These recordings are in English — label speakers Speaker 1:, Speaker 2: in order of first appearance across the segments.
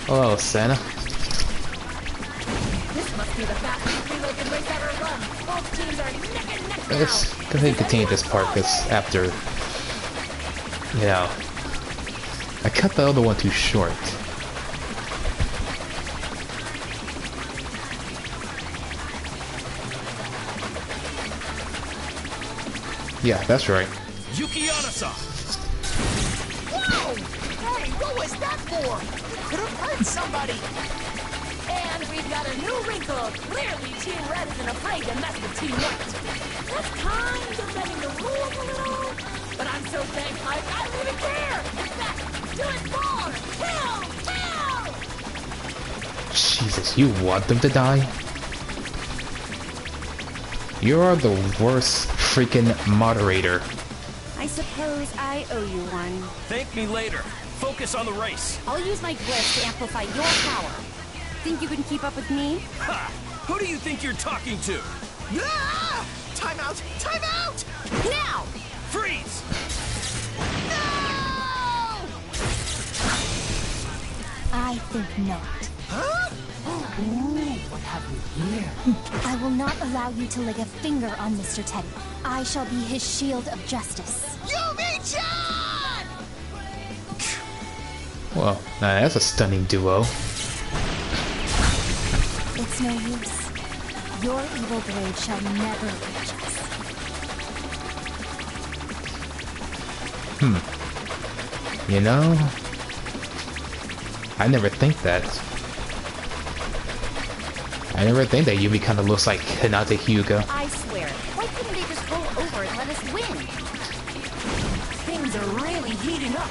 Speaker 1: Hello, Santa.
Speaker 2: This must be the fastest reload the race ever run. Both teams are neck and neck now.
Speaker 1: Let's go ahead and continue this part, because after, you know, I cut the other one too short. Yeah, that's right.
Speaker 3: Yuki-Anasa!
Speaker 4: Whoa! Hey, what was that for? You could have hurt somebody.
Speaker 2: And we've got a new wrinkle. Clearly, Team Red isn't afraid to mess with Team White. That's kind of bending the rules a little. But I'm so dang hyped, I don't even care. In fact, do it more. Kill! Kill!
Speaker 1: Jesus, you want them to die? You are the worst freaking moderator.
Speaker 5: I suppose I owe you one.
Speaker 3: Thank me later. Focus on the race.
Speaker 5: I'll use my glyphs to amplify your power. Think you can keep up with me?
Speaker 3: Ha! Who do you think you're talking to?
Speaker 4: Ah! Time out! Time out!
Speaker 5: Now!
Speaker 3: Freeze!
Speaker 4: No!
Speaker 5: I think not.
Speaker 4: Huh?
Speaker 2: What have we here?
Speaker 5: I will not allow you to lay a finger on Mr. Teddy. I shall be his shield of justice.
Speaker 4: Yumi-chan!
Speaker 1: Well, now that's a stunning duo.
Speaker 5: It's no use. Your evil blade shall never reach us.
Speaker 1: You know, I never think that. I never think that Yumi kind of looks like Hinata Hyuga.
Speaker 5: I swear, why couldn't they just roll over and let us win?
Speaker 2: Things are really heating up.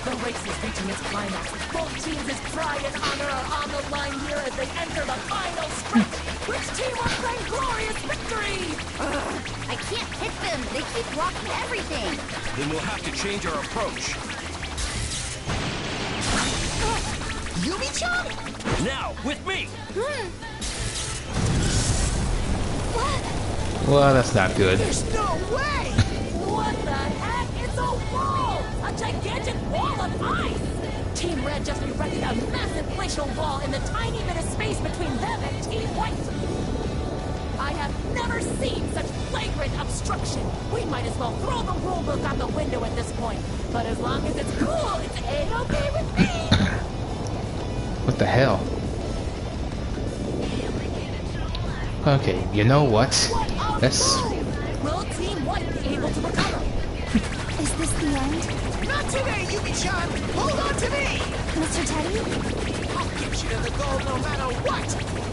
Speaker 2: The race is reaching its climax. Both teams' pride and honor are on the line here as they enter the final stretch. Which team will claim glorious victory?
Speaker 5: I can't hit them. They keep blocking everything.
Speaker 3: Then we'll have to change our approach.
Speaker 4: Yumi-chan?
Speaker 3: Now, with me!
Speaker 1: Well, that's not good.
Speaker 4: There's no way!
Speaker 2: What the heck? It's a wall! A gigantic wall of ice! Team Red just erected a massive glacial wall in the tiny bit of space between them and Team White. I have never seen such flagrant obstruction. We might as well throw the rulebook out the window at this point. But as long as it's cool, it's A-okay with me!
Speaker 1: What the hell? Okay, you know what? Let's...
Speaker 2: Will Team White be able to recover?
Speaker 5: Is this the end?
Speaker 4: Not today, Yumi-chan! Hold on to me!
Speaker 5: Mr. Teddy?
Speaker 4: I'll get you to the goal no matter what!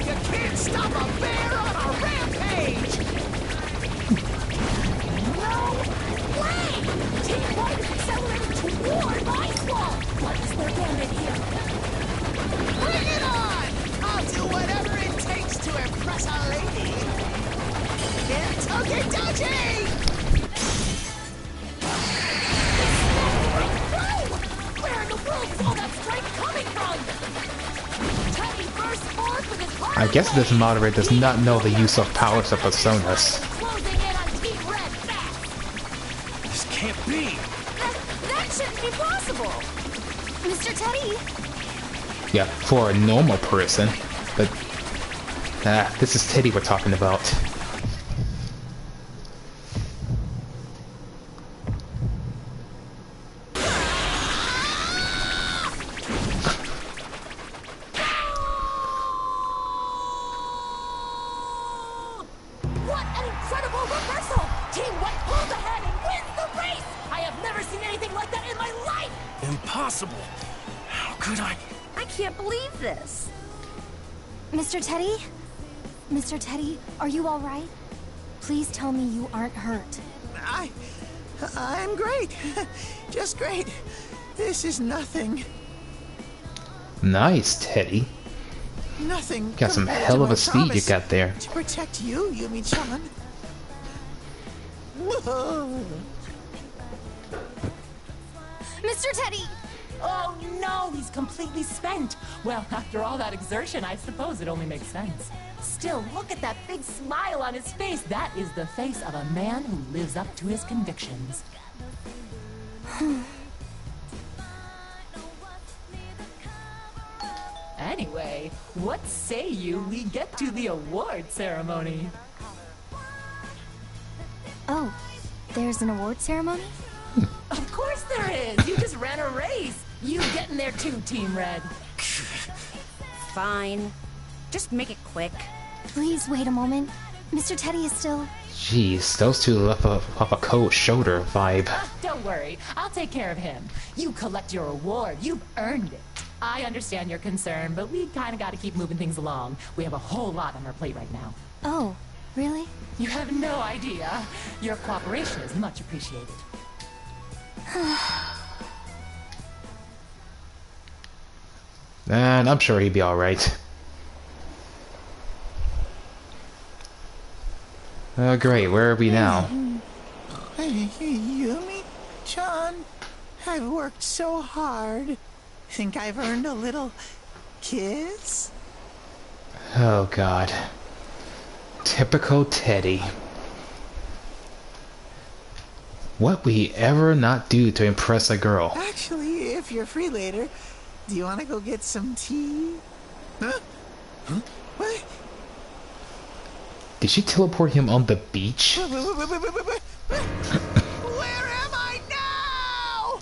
Speaker 4: You can't stop a bear on a rampage!
Speaker 2: No way! Team White is accelerating toward the ice wall! What is their gambit here?
Speaker 4: Bring it on! I'll do whatever it takes to impress a lady! Kentucky-Dodgy!
Speaker 2: Where in the world is all that strength coming from? Teddy bursts forth with his heart.
Speaker 1: I guess this moderator does not know the use of powers of personas.
Speaker 2: Closing in on Team Red fast.
Speaker 3: This can't be!
Speaker 5: That shouldn't be possible. Mr. Teddy?
Speaker 1: Yeah, for a normal person. But... this is Teddy we're talking about.
Speaker 2: What an incredible reversal! Team White pulls ahead and wins the race! I have never seen anything like that in my life!
Speaker 3: Impossible! How could I?
Speaker 5: I can't believe this. Mr. Teddy? Mr. Teddy, are you all right? Please tell me you aren't hurt.
Speaker 4: I'm great. Just great. This is nothing.
Speaker 1: Nice, Teddy.
Speaker 4: Nothing.
Speaker 1: Got some
Speaker 4: compared
Speaker 1: hell
Speaker 4: to
Speaker 1: of
Speaker 4: my
Speaker 1: a speed you
Speaker 4: promise
Speaker 1: got there.
Speaker 4: to protect you, Yumi-chan. Whoa.
Speaker 5: Mr. Teddy!
Speaker 2: Oh no, he's completely spent. Well, after all that exertion, I suppose it only makes sense. Still, look at that big smile on his face. That is the face of a man who lives up to his convictions. Anyway, what say we get to the award ceremony?
Speaker 5: Oh, there's an award ceremony?
Speaker 2: Of course there is! You just ran a race! You get in there too, Team Red.
Speaker 6: Fine. Just make it quick.
Speaker 5: Please wait a moment. Mr. Teddy is still...
Speaker 1: Jeez, those two left off a cold shoulder vibe.
Speaker 2: Don't worry, I'll take care of him. You collect your award. You've earned it. I understand your concern, but we kinda gotta keep moving things along. We have a whole lot on our plate right now.
Speaker 5: Oh, really?
Speaker 2: You have no idea. Your cooperation is much appreciated.
Speaker 1: And I'm sure he'd be alright. Oh great, where are we now?
Speaker 4: Yumi? John, I've worked so hard. Think I've earned a little kiss?
Speaker 1: Oh god. Typical Teddy. What we ever not do to impress a girl?
Speaker 4: Actually, if you're free later, do you want to go get some tea? Huh? Huh? What?
Speaker 1: Did she teleport him on the beach?
Speaker 4: Where am I now?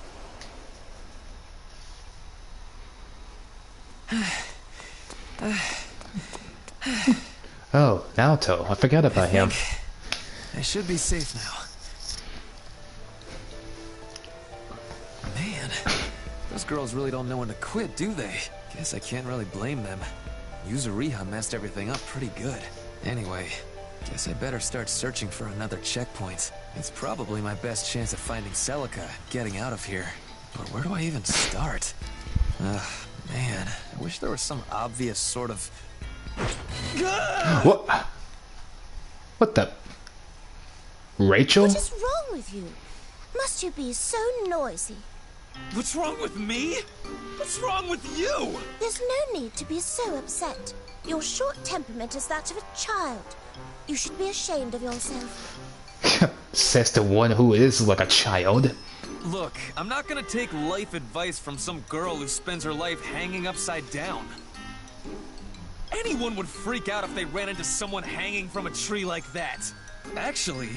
Speaker 1: Oh, Naoto. I forgot about him.
Speaker 3: I should be safe now. Man, those girls really don't know when to quit, do they? Guess I can't really blame them. Yuzuriha messed everything up pretty good. Anyway, guess I better start searching for another checkpoint. It's probably my best chance of finding Celica and getting out of here. But where do I even start? Man, I wish there was some obvious sort of...
Speaker 1: What? What the? Rachel?
Speaker 7: What is wrong with you? Must you be so noisy?
Speaker 3: What's wrong with me? What's wrong with you?
Speaker 7: There's no need to be so upset. Your short temperament is that of a child. You should be ashamed of yourself.
Speaker 1: Says the one who is like a child.
Speaker 3: Look, I'm not gonna take life advice from some girl who spends her life hanging upside down. Anyone would freak out if they ran into someone hanging from a tree like that. Actually,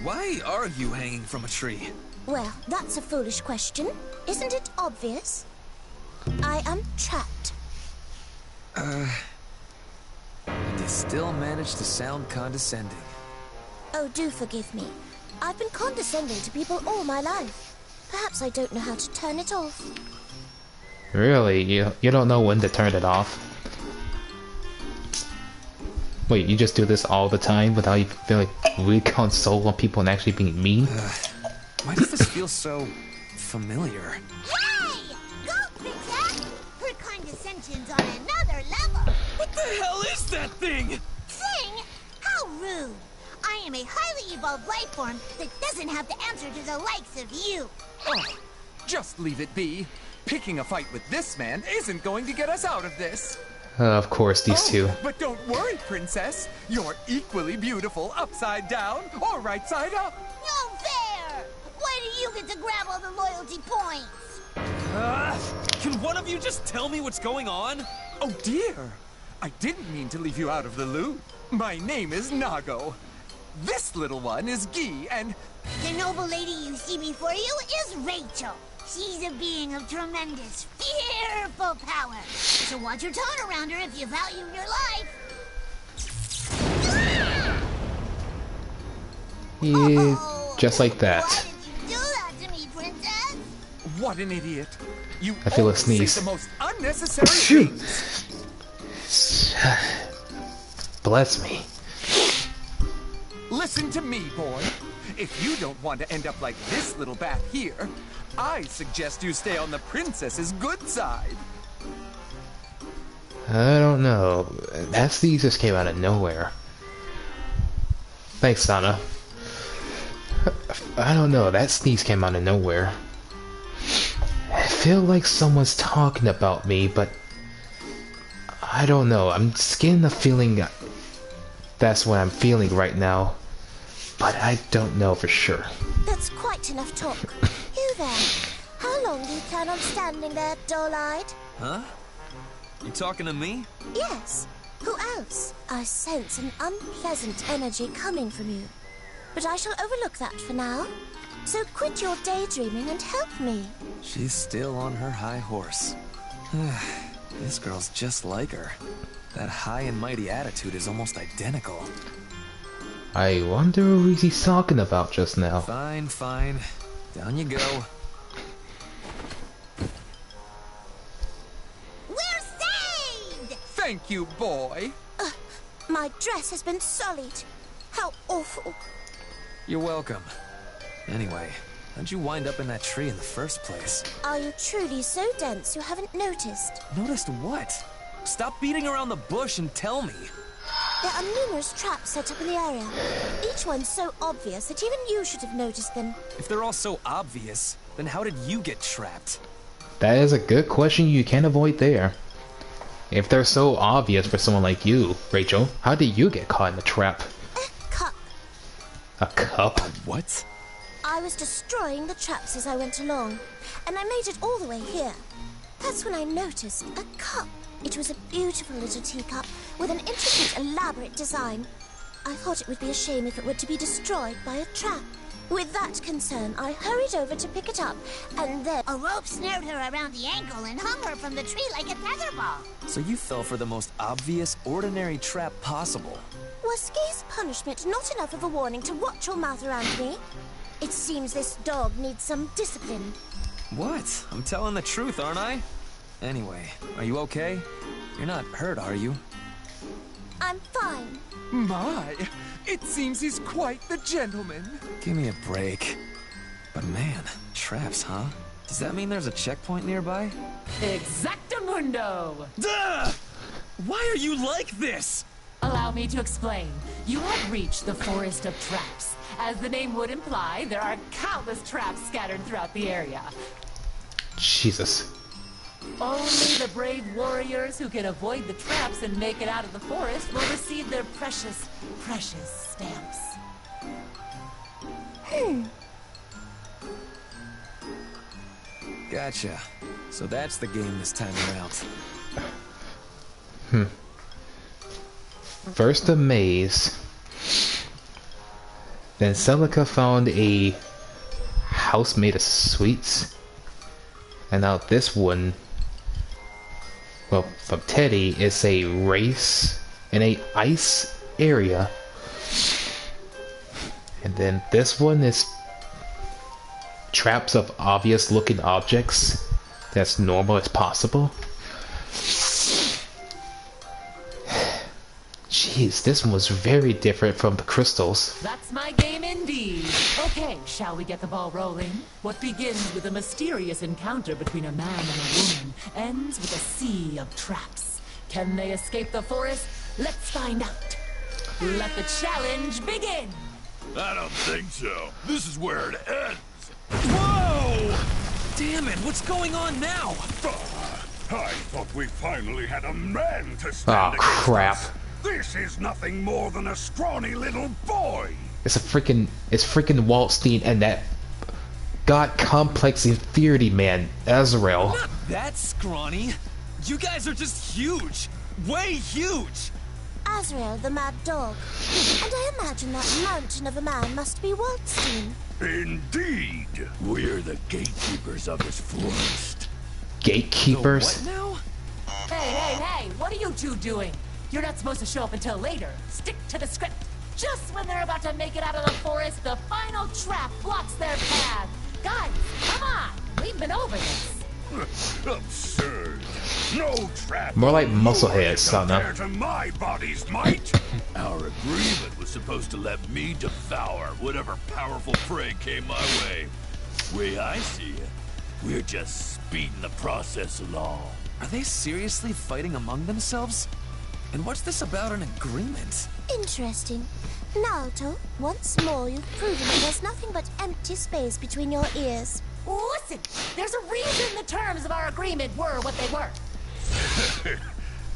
Speaker 3: why are you hanging from a tree?
Speaker 7: Well, that's a foolish question. Isn't it obvious? I am trapped.
Speaker 3: And you still manage to sound condescending.
Speaker 7: Oh, do forgive me. I've been condescending to people all my life. Perhaps I don't know how to turn it off.
Speaker 1: Really? You don't know when to turn it off? Wait, you just do this all the time without you feeling like really console on people and actually being mean?
Speaker 3: Why does this feel so familiar?
Speaker 7: Hey! Go, Princess! Her condescension's on another level.
Speaker 3: What the hell is that thing?
Speaker 7: Thing? How rude! I am a highly evolved life form that doesn't have to answer to the likes of you.
Speaker 8: Oh, just leave it be. Picking a fight with this man isn't going to get us out of this.
Speaker 1: Of course, these two.
Speaker 8: But don't worry, Princess. You're equally beautiful upside down or right side up.
Speaker 7: No fair! Why do you get to grab all the loyalty points?
Speaker 3: Can one of you just tell me what's going on?
Speaker 8: Oh dear. I didn't mean to leave you out of the loop. My name is Nago. This little one is Guy, and...
Speaker 7: The noble lady you see before you is Rachel. She's a being of tremendous, fearful power. So watch your tone around her if you value your life.
Speaker 1: Yeah, just like that.
Speaker 7: Why did you do that to me, Princess?
Speaker 8: What an idiot. You
Speaker 1: I feel a
Speaker 8: always say
Speaker 1: sneeze.
Speaker 8: the most unnecessary
Speaker 1: Phew.
Speaker 8: things.
Speaker 1: Bless me.
Speaker 8: Listen to me, boy. If you don't want to end up like this little bat here, I suggest you stay on the princess's good side.
Speaker 1: I don't know. That sneeze just came out of nowhere. Thanks, Sana. I don't know. That sneeze came out of nowhere. I feel like someone's talking about me, but I don't know. I'm just getting the feeling that's what I'm feeling right now, but I don't know for sure.
Speaker 7: That's quite enough talk. You there? How long do you plan on standing there, dull-eyed?
Speaker 3: Huh? You talking to me?
Speaker 9: Yes. Who else? I sense an unpleasant energy coming from you. But I shall overlook that for now. So quit your daydreaming and help me.
Speaker 3: She's still on her high horse. This girl's just like her. That high and mighty attitude is almost identical.
Speaker 1: I wonder who he's talking about just now.
Speaker 3: Fine, fine. Down you go.
Speaker 7: We're saved!
Speaker 8: Thank you, boy.
Speaker 9: My dress has been sullied. How awful.
Speaker 3: You're welcome. Anyway, how'd you wind up in that tree in the first place?
Speaker 9: Are you truly so dense you haven't noticed?
Speaker 3: Noticed what? Stop beating around the bush and tell me.
Speaker 9: There are numerous traps set up in the area. Each one so obvious that even you should have noticed them.
Speaker 3: If they're all so obvious, then how did you get trapped?
Speaker 1: That is a good question you can't avoid there. If they're so obvious for someone like you, Rachel, how did you get caught in the trap?
Speaker 9: A cup.
Speaker 1: A cup?
Speaker 3: What?
Speaker 9: I was destroying the traps as I went along, and I made it all the way here. That's when I noticed a cup. It was a beautiful little teacup with an intricate, elaborate design. I thought it would be a shame if it were to be destroyed by a trap. With that concern, I hurried over to pick it up, and then
Speaker 7: A rope snared her around the ankle and hung her from the tree like a tetherball.
Speaker 3: So you fell for the most obvious, ordinary trap possible.
Speaker 9: Was Gay's punishment not enough of a warning to watch your mouth around me? It seems this dog needs some discipline.
Speaker 3: What? I'm telling the truth, aren't I? Anyway, are you okay? You're not hurt, are you?
Speaker 9: I'm fine.
Speaker 8: My, it seems he's quite the gentleman.
Speaker 3: Give me a break. But man, traps, huh? Does that mean there's a checkpoint nearby?
Speaker 2: Exactamundo!
Speaker 3: Duh! Why are you like this?
Speaker 2: Allow me to explain. You have reached the Forest of Traps. As the name would imply, there are countless traps scattered throughout the area.
Speaker 1: Jesus.
Speaker 2: Only the brave warriors who can avoid the traps and make it out of the forest will receive their precious, precious stamps.
Speaker 3: Gotcha. So that's the game this time around.
Speaker 1: First a maze. Then Celica found a house made of sweets. And now this one, well, from Teddy, is a race in a ice area. And then this one is traps of obvious looking objects that's normal as possible. Jeez, this one was very different from the crystals.
Speaker 2: That's my game indeed. Okay, shall we get the ball rolling? What begins with a mysterious encounter between a man and a woman ends with a sea of traps. Can they escape the forest? Let's find out. Let the challenge begin.
Speaker 10: I don't think so. This is where it ends.
Speaker 3: Whoa! Damn it, what's going on now?
Speaker 10: I thought we finally had a man to
Speaker 1: Oh
Speaker 10: stand against
Speaker 1: crap.
Speaker 10: us. This is nothing more than a scrawny little boy.
Speaker 1: It's freaking Waldstein and that god complex inferiority man, Azrael.
Speaker 3: Not that scrawny. You guys are just huge. Way huge.
Speaker 9: Azrael, the mad dog. And I imagine that mountain of a man must be Waldstein.
Speaker 10: Indeed. We're the gatekeepers of this forest.
Speaker 1: Gatekeepers?
Speaker 3: The what now?
Speaker 2: Hey, what are you two doing? You're not supposed to show up until later. Stick to the script. Just when they're about to make it out of the forest, the final trap blocks their path. Guys, come on. We've been over this.
Speaker 10: Absurd. No trap.
Speaker 1: More like musclehead,
Speaker 10: compared
Speaker 1: son.
Speaker 10: to my body's might. Our agreement was supposed to let me devour whatever powerful prey came my way. Way I see it, we're just speeding the process along.
Speaker 3: Are they seriously fighting among themselves? And what's this about an agreement?
Speaker 9: Interesting. Naoto, once more you've proven that there's nothing but empty space between your ears.
Speaker 2: Listen, there's a reason the terms of our agreement were what they were.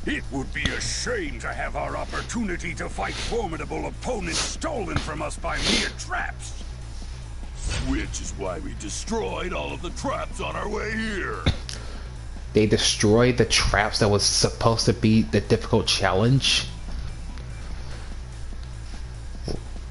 Speaker 10: It would be a shame to have our opportunity to fight formidable opponents stolen from us by mere traps. Which is why we destroyed all of the traps on our way here.
Speaker 1: they destroyed the traps that was supposed to be the difficult challenge.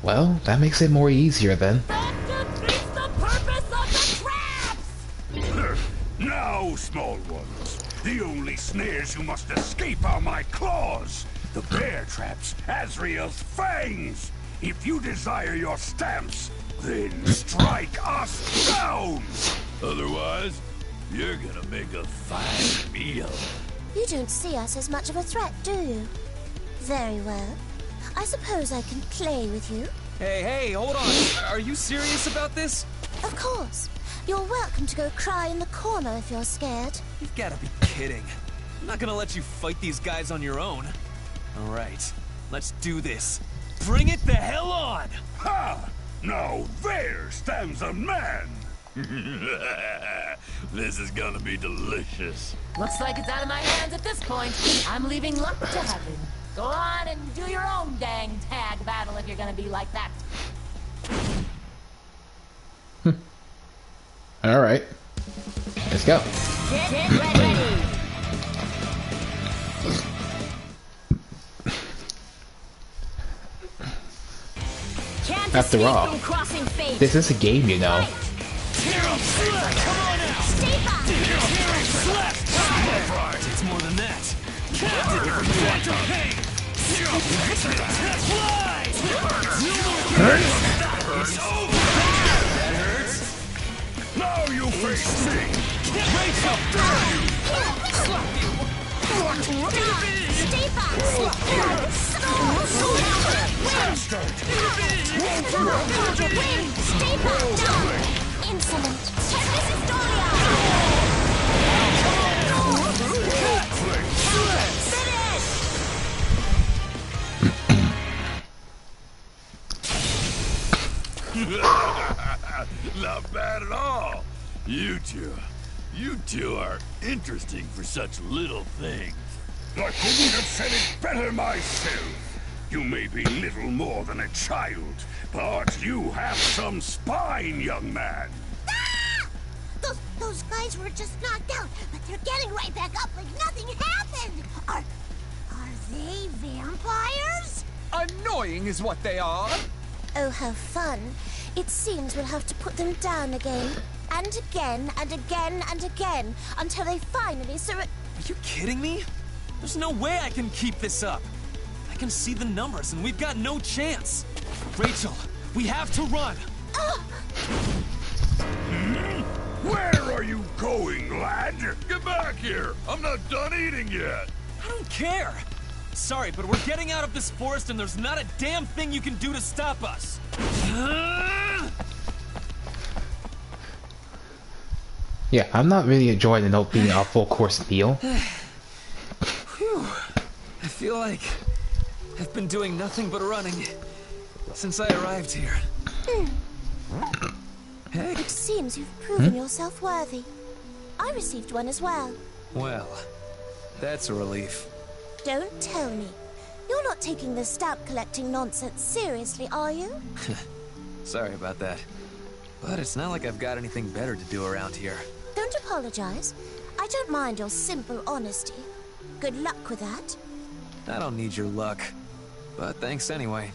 Speaker 1: Well, that makes it more easier then.
Speaker 2: That defeats the purpose of the traps!
Speaker 10: Now, small ones, the only snares you must escape are my claws, the bear traps, Azrael's fangs. If you desire your stamps, then strike us down. Otherwise, you're gonna make a fine meal.
Speaker 9: You don't see us as much of a threat, do you? Very well. I suppose I can play with you.
Speaker 3: Hey, hold on. Are you serious about this?
Speaker 9: Of course. You're welcome to go cry in the corner if you're scared.
Speaker 3: You've gotta be kidding. I'm not gonna let you fight these guys on your own. Alright, let's do this. Bring it the hell on!
Speaker 10: Ha! Now there stands a man! This is gonna be delicious.
Speaker 2: Looks like it's out of my hands at this point. I'm leaving luck to heaven. Go on and do your own dang tag battle if you're gonna be like that.
Speaker 1: Alright. Let's go.
Speaker 2: Get ready!
Speaker 1: After all, this is a game, you know.
Speaker 3: It's more than that.
Speaker 10: Now you face me! Not bad at all. You two are interesting for such little things. I couldn't have said it better myself. You may be little more than a child, but you have some spine, young man.
Speaker 7: Ah! Those guys were just knocked out, but they're getting right back up like nothing happened. Are they vampires?
Speaker 8: Annoying is what they are.
Speaker 9: Oh, how fun. It seems we'll have to put them down again. And again, and again, and again, until they finally
Speaker 3: Are you kidding me? There's no way I can keep this up. I can see the numbers, and we've got no chance. Rachel, we have to run.
Speaker 10: Where are you going, lad? Get back here! I'm not done eating yet!
Speaker 3: I don't care. Sorry, but we're getting out of this forest, and there's not a damn thing you can do to stop us.
Speaker 1: Yeah, I'm not really enjoying it not being a full course meal.
Speaker 3: Whew. I feel like I've been doing nothing but running since I arrived here. Hey.
Speaker 9: It seems you've proven yourself worthy. I received one as well.
Speaker 3: Well, that's a relief.
Speaker 9: Don't tell me. You're not taking this stamp collecting nonsense seriously, are you?
Speaker 3: Sorry about that. But it's not like I've got anything better to do around here.
Speaker 9: Don't apologize. I don't mind your simple honesty. Good luck with that.
Speaker 3: I don't need your luck. But thanks anyway.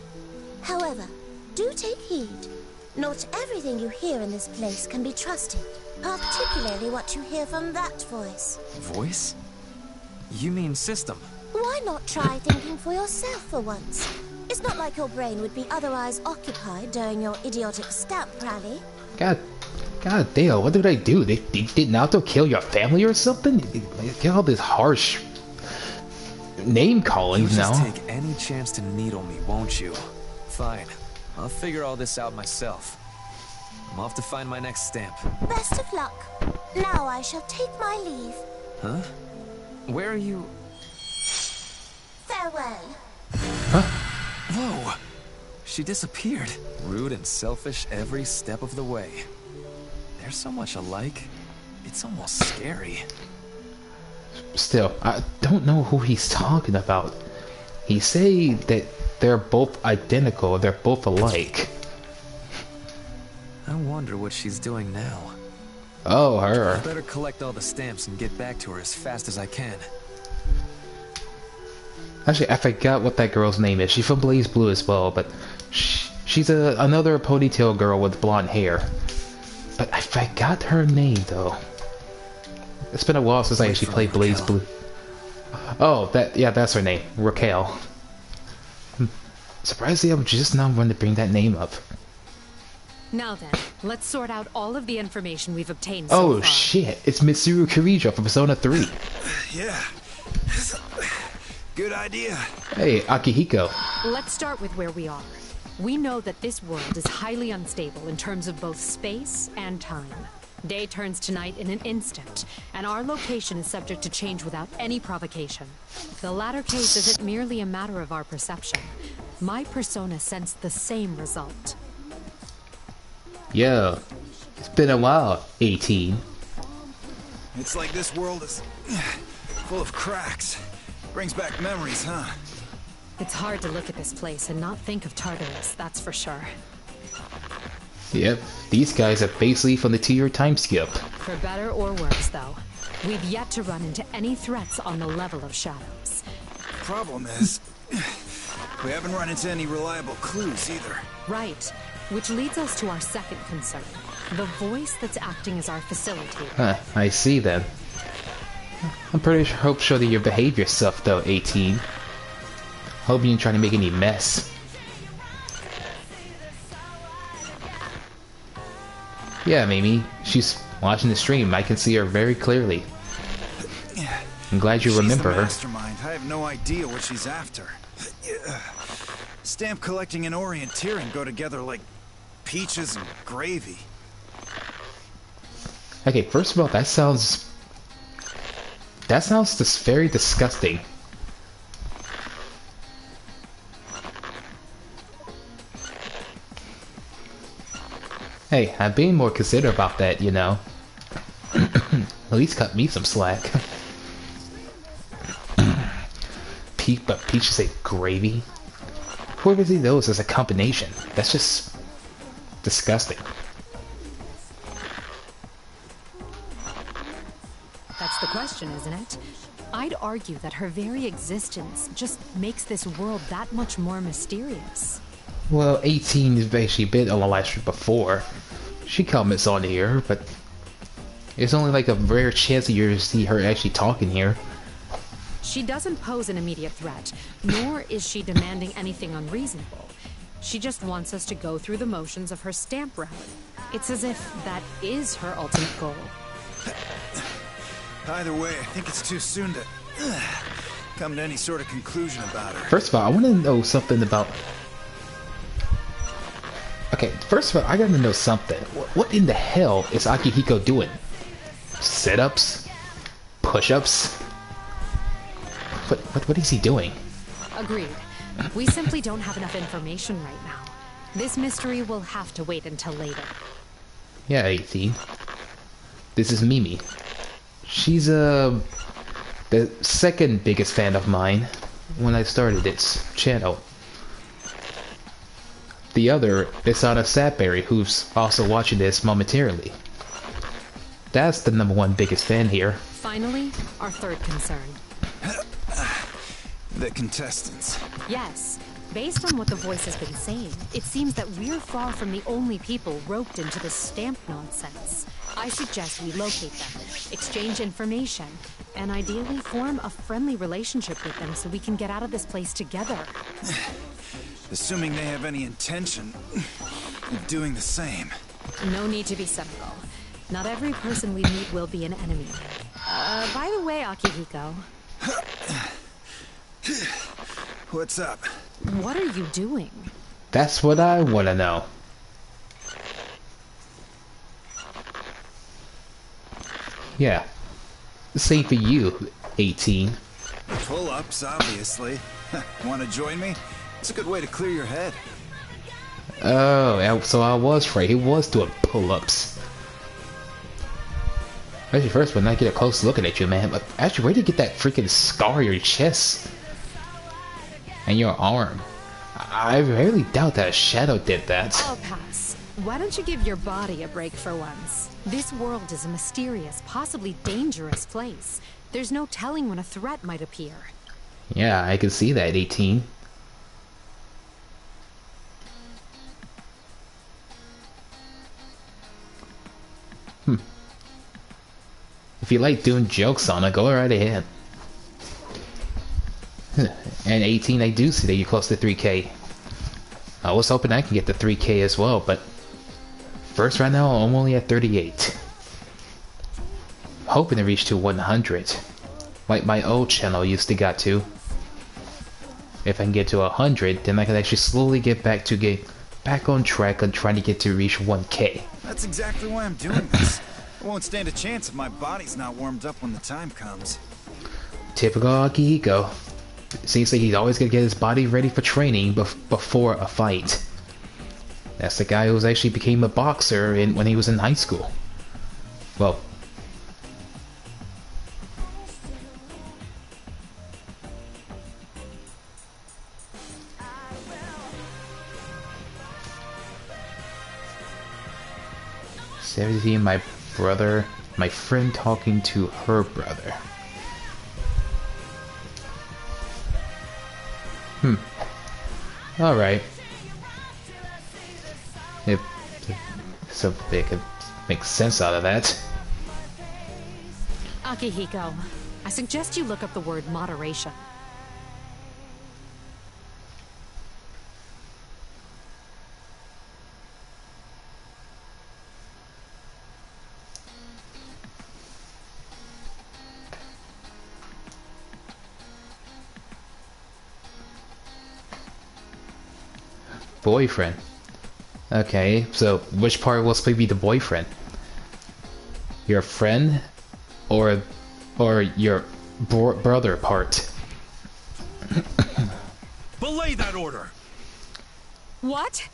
Speaker 9: However, do take heed. Not everything you hear in this place can be trusted. Particularly what you hear from that voice.
Speaker 3: Voice? You mean system?
Speaker 9: Why not try thinking for yourself for once? It's not like your brain would be otherwise occupied during your idiotic stamp rally.
Speaker 1: God damn, what did I do? They did not to kill your family or something? Get all this harsh name callings now.
Speaker 3: You'll just take any chance to needle me, won't you? Fine. I'll figure all this out myself. I'm off to find my next stamp.
Speaker 9: Best of luck. Now I shall take my leave.
Speaker 3: Huh? Where are you?
Speaker 9: Farewell.
Speaker 3: Whoa! She disappeared. Rude and selfish every step of the way. They're so much alike. It's almost scary.
Speaker 1: Still, I don't know who he's talking about. He say that they're both identical, they're both alike.
Speaker 3: I wonder what she's doing now.
Speaker 1: Oh, her.
Speaker 3: Better collect all the stamps and get back to her as fast as I can.
Speaker 1: Actually, I forgot what that girl's name is. She's from Blazeblue as well, but she's another ponytail girl with blonde hair. But I forgot her name, though. It's been a while since I actually played Blazeblue. Oh, that's her name. Raquel. Surprisingly, I'm just now going to bring that name up.
Speaker 6: Now then, let's sort out all of the information we've obtained so far.
Speaker 1: Oh shit, it's Mitsuru Kirijo from Persona 3.
Speaker 11: Yeah. Good idea.
Speaker 1: Hey, Akihiko.
Speaker 6: Let's start with where we are. We know that this world is highly unstable in terms of both space and time. Day turns to night in an instant, and our location is subject to change without any provocation. The latter case isn't merely a matter of our perception. My persona sensed the same result.
Speaker 1: Yo, it's been a while, 18.
Speaker 11: It's like this world is full of cracks. Brings back memories, huh?
Speaker 6: It's hard to look at this place and not think of Tartarus, that's for sure.
Speaker 1: Yep, these guys are basically from the 2-year time skip.
Speaker 6: For better or worse, though, we've yet to run into any threats on the level of shadows.
Speaker 11: Problem is, we haven't run into any reliable clues either.
Speaker 6: Right, which leads us to our second concern. The voice that's acting as our facilitator.
Speaker 1: Huh, I see then. I'm pretty sure that you behave yourself though, 18. Hope you didn't try to make any mess. Yeah, Mimi, she's watching the stream. I can see her very clearly. I'm glad you remember her.
Speaker 11: Mastermind. I have no idea what she's after. Stamp collecting and orienteering go together like peaches and gravy.
Speaker 1: Okay, first of all, that sounds just very disgusting. Hey, I'm being more considerate about that, you know. At least cut me some slack. But peaches say gravy? Whoever see those as a combination, that's just disgusting.
Speaker 6: That's the question, isn't it? I'd argue that her very existence just makes this world that much more mysterious.
Speaker 1: Well, 18 has actually been on the live stream before. She comments on here, but it's only like a rare chance that you see her actually talking here.
Speaker 6: She doesn't pose an immediate threat, nor is she demanding anything unreasonable. She just wants us to go through the motions of her stamp route. It's as if that is her ultimate goal.
Speaker 11: Either way, I think it's too soon to come to any sort of conclusion about her.
Speaker 1: First of all, I want to know something about... Okay, first of all, I gotta know something. What in the hell is Akihiko doing? Sit-ups? Push-ups? What is he doing?
Speaker 6: Agreed. We simply don't have enough information right now. This mystery will have to wait until later.
Speaker 1: Yeah, 18. This is Mimi. She's the second biggest fan of mine when I started this channel. The other is Anna Sapberry, who's also watching this momentarily. That's the #1 biggest fan here.
Speaker 6: Finally, our third concern.
Speaker 11: The contestants.
Speaker 6: Yes. Based on what the voice has been saying, it seems that we're far from the only people roped into this stamp nonsense. I suggest we locate them, exchange information, and ideally form a friendly relationship with them so we can get out of this place together.
Speaker 11: Assuming they have any intention of doing the same.
Speaker 6: No need to be cynical. Not every person we meet will be an enemy. By the way, Akihiko.
Speaker 11: What's up?
Speaker 6: What are you doing?
Speaker 1: That's what I want to know. Yeah. Same for you, 18.
Speaker 11: Pull-ups, obviously. Want to join me? It's a good way to clear your head.
Speaker 1: Oh, so I was right. He was doing pull-ups. Actually, first, when I get a close look at you, man. But actually, where did you get that freaking scar on your chest? And your arm? I really doubt that Shadow did that.
Speaker 6: I'll pass. Why don't you give your body a break for once? This world is a mysterious, possibly dangerous place. There's no telling when a threat might appear.
Speaker 1: Yeah, I can see that, 18. If you like doing jokes on it, go right ahead. And 18, I do see that you're close to 3K. I was hoping I can get the 3K as well, but first right now I'm only at 38. Hoping to reach to 100, like my old channel used to got to. If I can get to 100, then I can actually slowly get back on track on trying to get to reach 1K.
Speaker 11: That's exactly why I'm doing this. I won't stand a chance if my body's not warmed up when the time comes.
Speaker 1: Typical Akihiko. Seems like he's always gonna get his body ready for training before a fight. That's the guy who actually became a boxer when he was in high school. Well, '17, my friend talking to her brother. Alright. So they could make sense out of that.
Speaker 6: Akihiko, I suggest you look up the word moderation.
Speaker 1: Boyfriend. Okay, so which part will supposed to be the boyfriend? Your friend, or your brother part?
Speaker 12: Belay that order!
Speaker 6: What?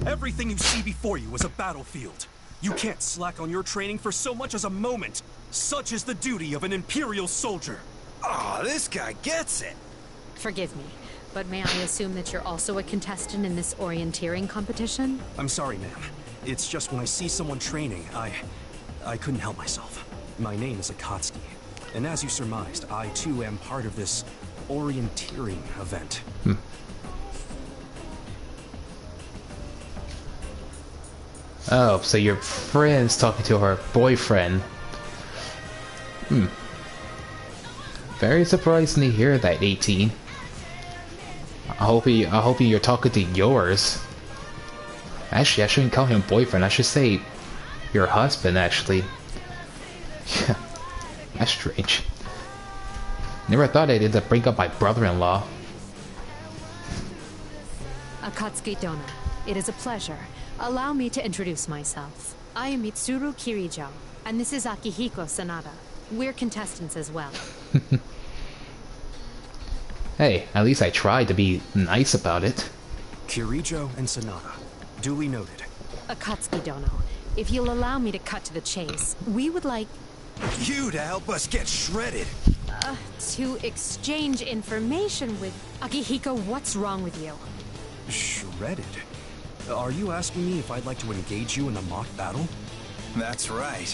Speaker 12: Everything you see before you is a battlefield. You can't slack on your training for so much as a moment. Such is the duty of an Imperial soldier.
Speaker 11: Oh, this guy gets it!
Speaker 6: Forgive me, but may I assume that you're also a contestant in this orienteering competition?
Speaker 12: I'm sorry, ma'am. It's just when I see someone training, I couldn't help myself. My name is Akatsuki, and as you surmised, I too am part of this orienteering event.
Speaker 1: Oh, so your friend's talking to her boyfriend. Very surprising to hear that, 18. I hope you're talking to yours. Actually, I shouldn't call him boyfriend. I should say your husband, actually. Yeah, that's strange. Never thought I'd end up bring up my brother-in-law.
Speaker 6: Akatsuki Dono, it is a pleasure. Allow me to introduce myself. I am Mitsuru Kirijo, and this is Akihiko Sanada. We're contestants as well.
Speaker 1: Hey, at least I tried to be nice about it.
Speaker 12: Kirijo and Sanada. Duly noted.
Speaker 6: Akatsuki Dono, if you'll allow me to cut to the chase, we would like...
Speaker 11: You to help us get shredded!
Speaker 6: to exchange information with... Akihiko, what's wrong with you?
Speaker 12: Shredded? Are you asking me if I'd like to engage you in a mock battle?
Speaker 11: That's right.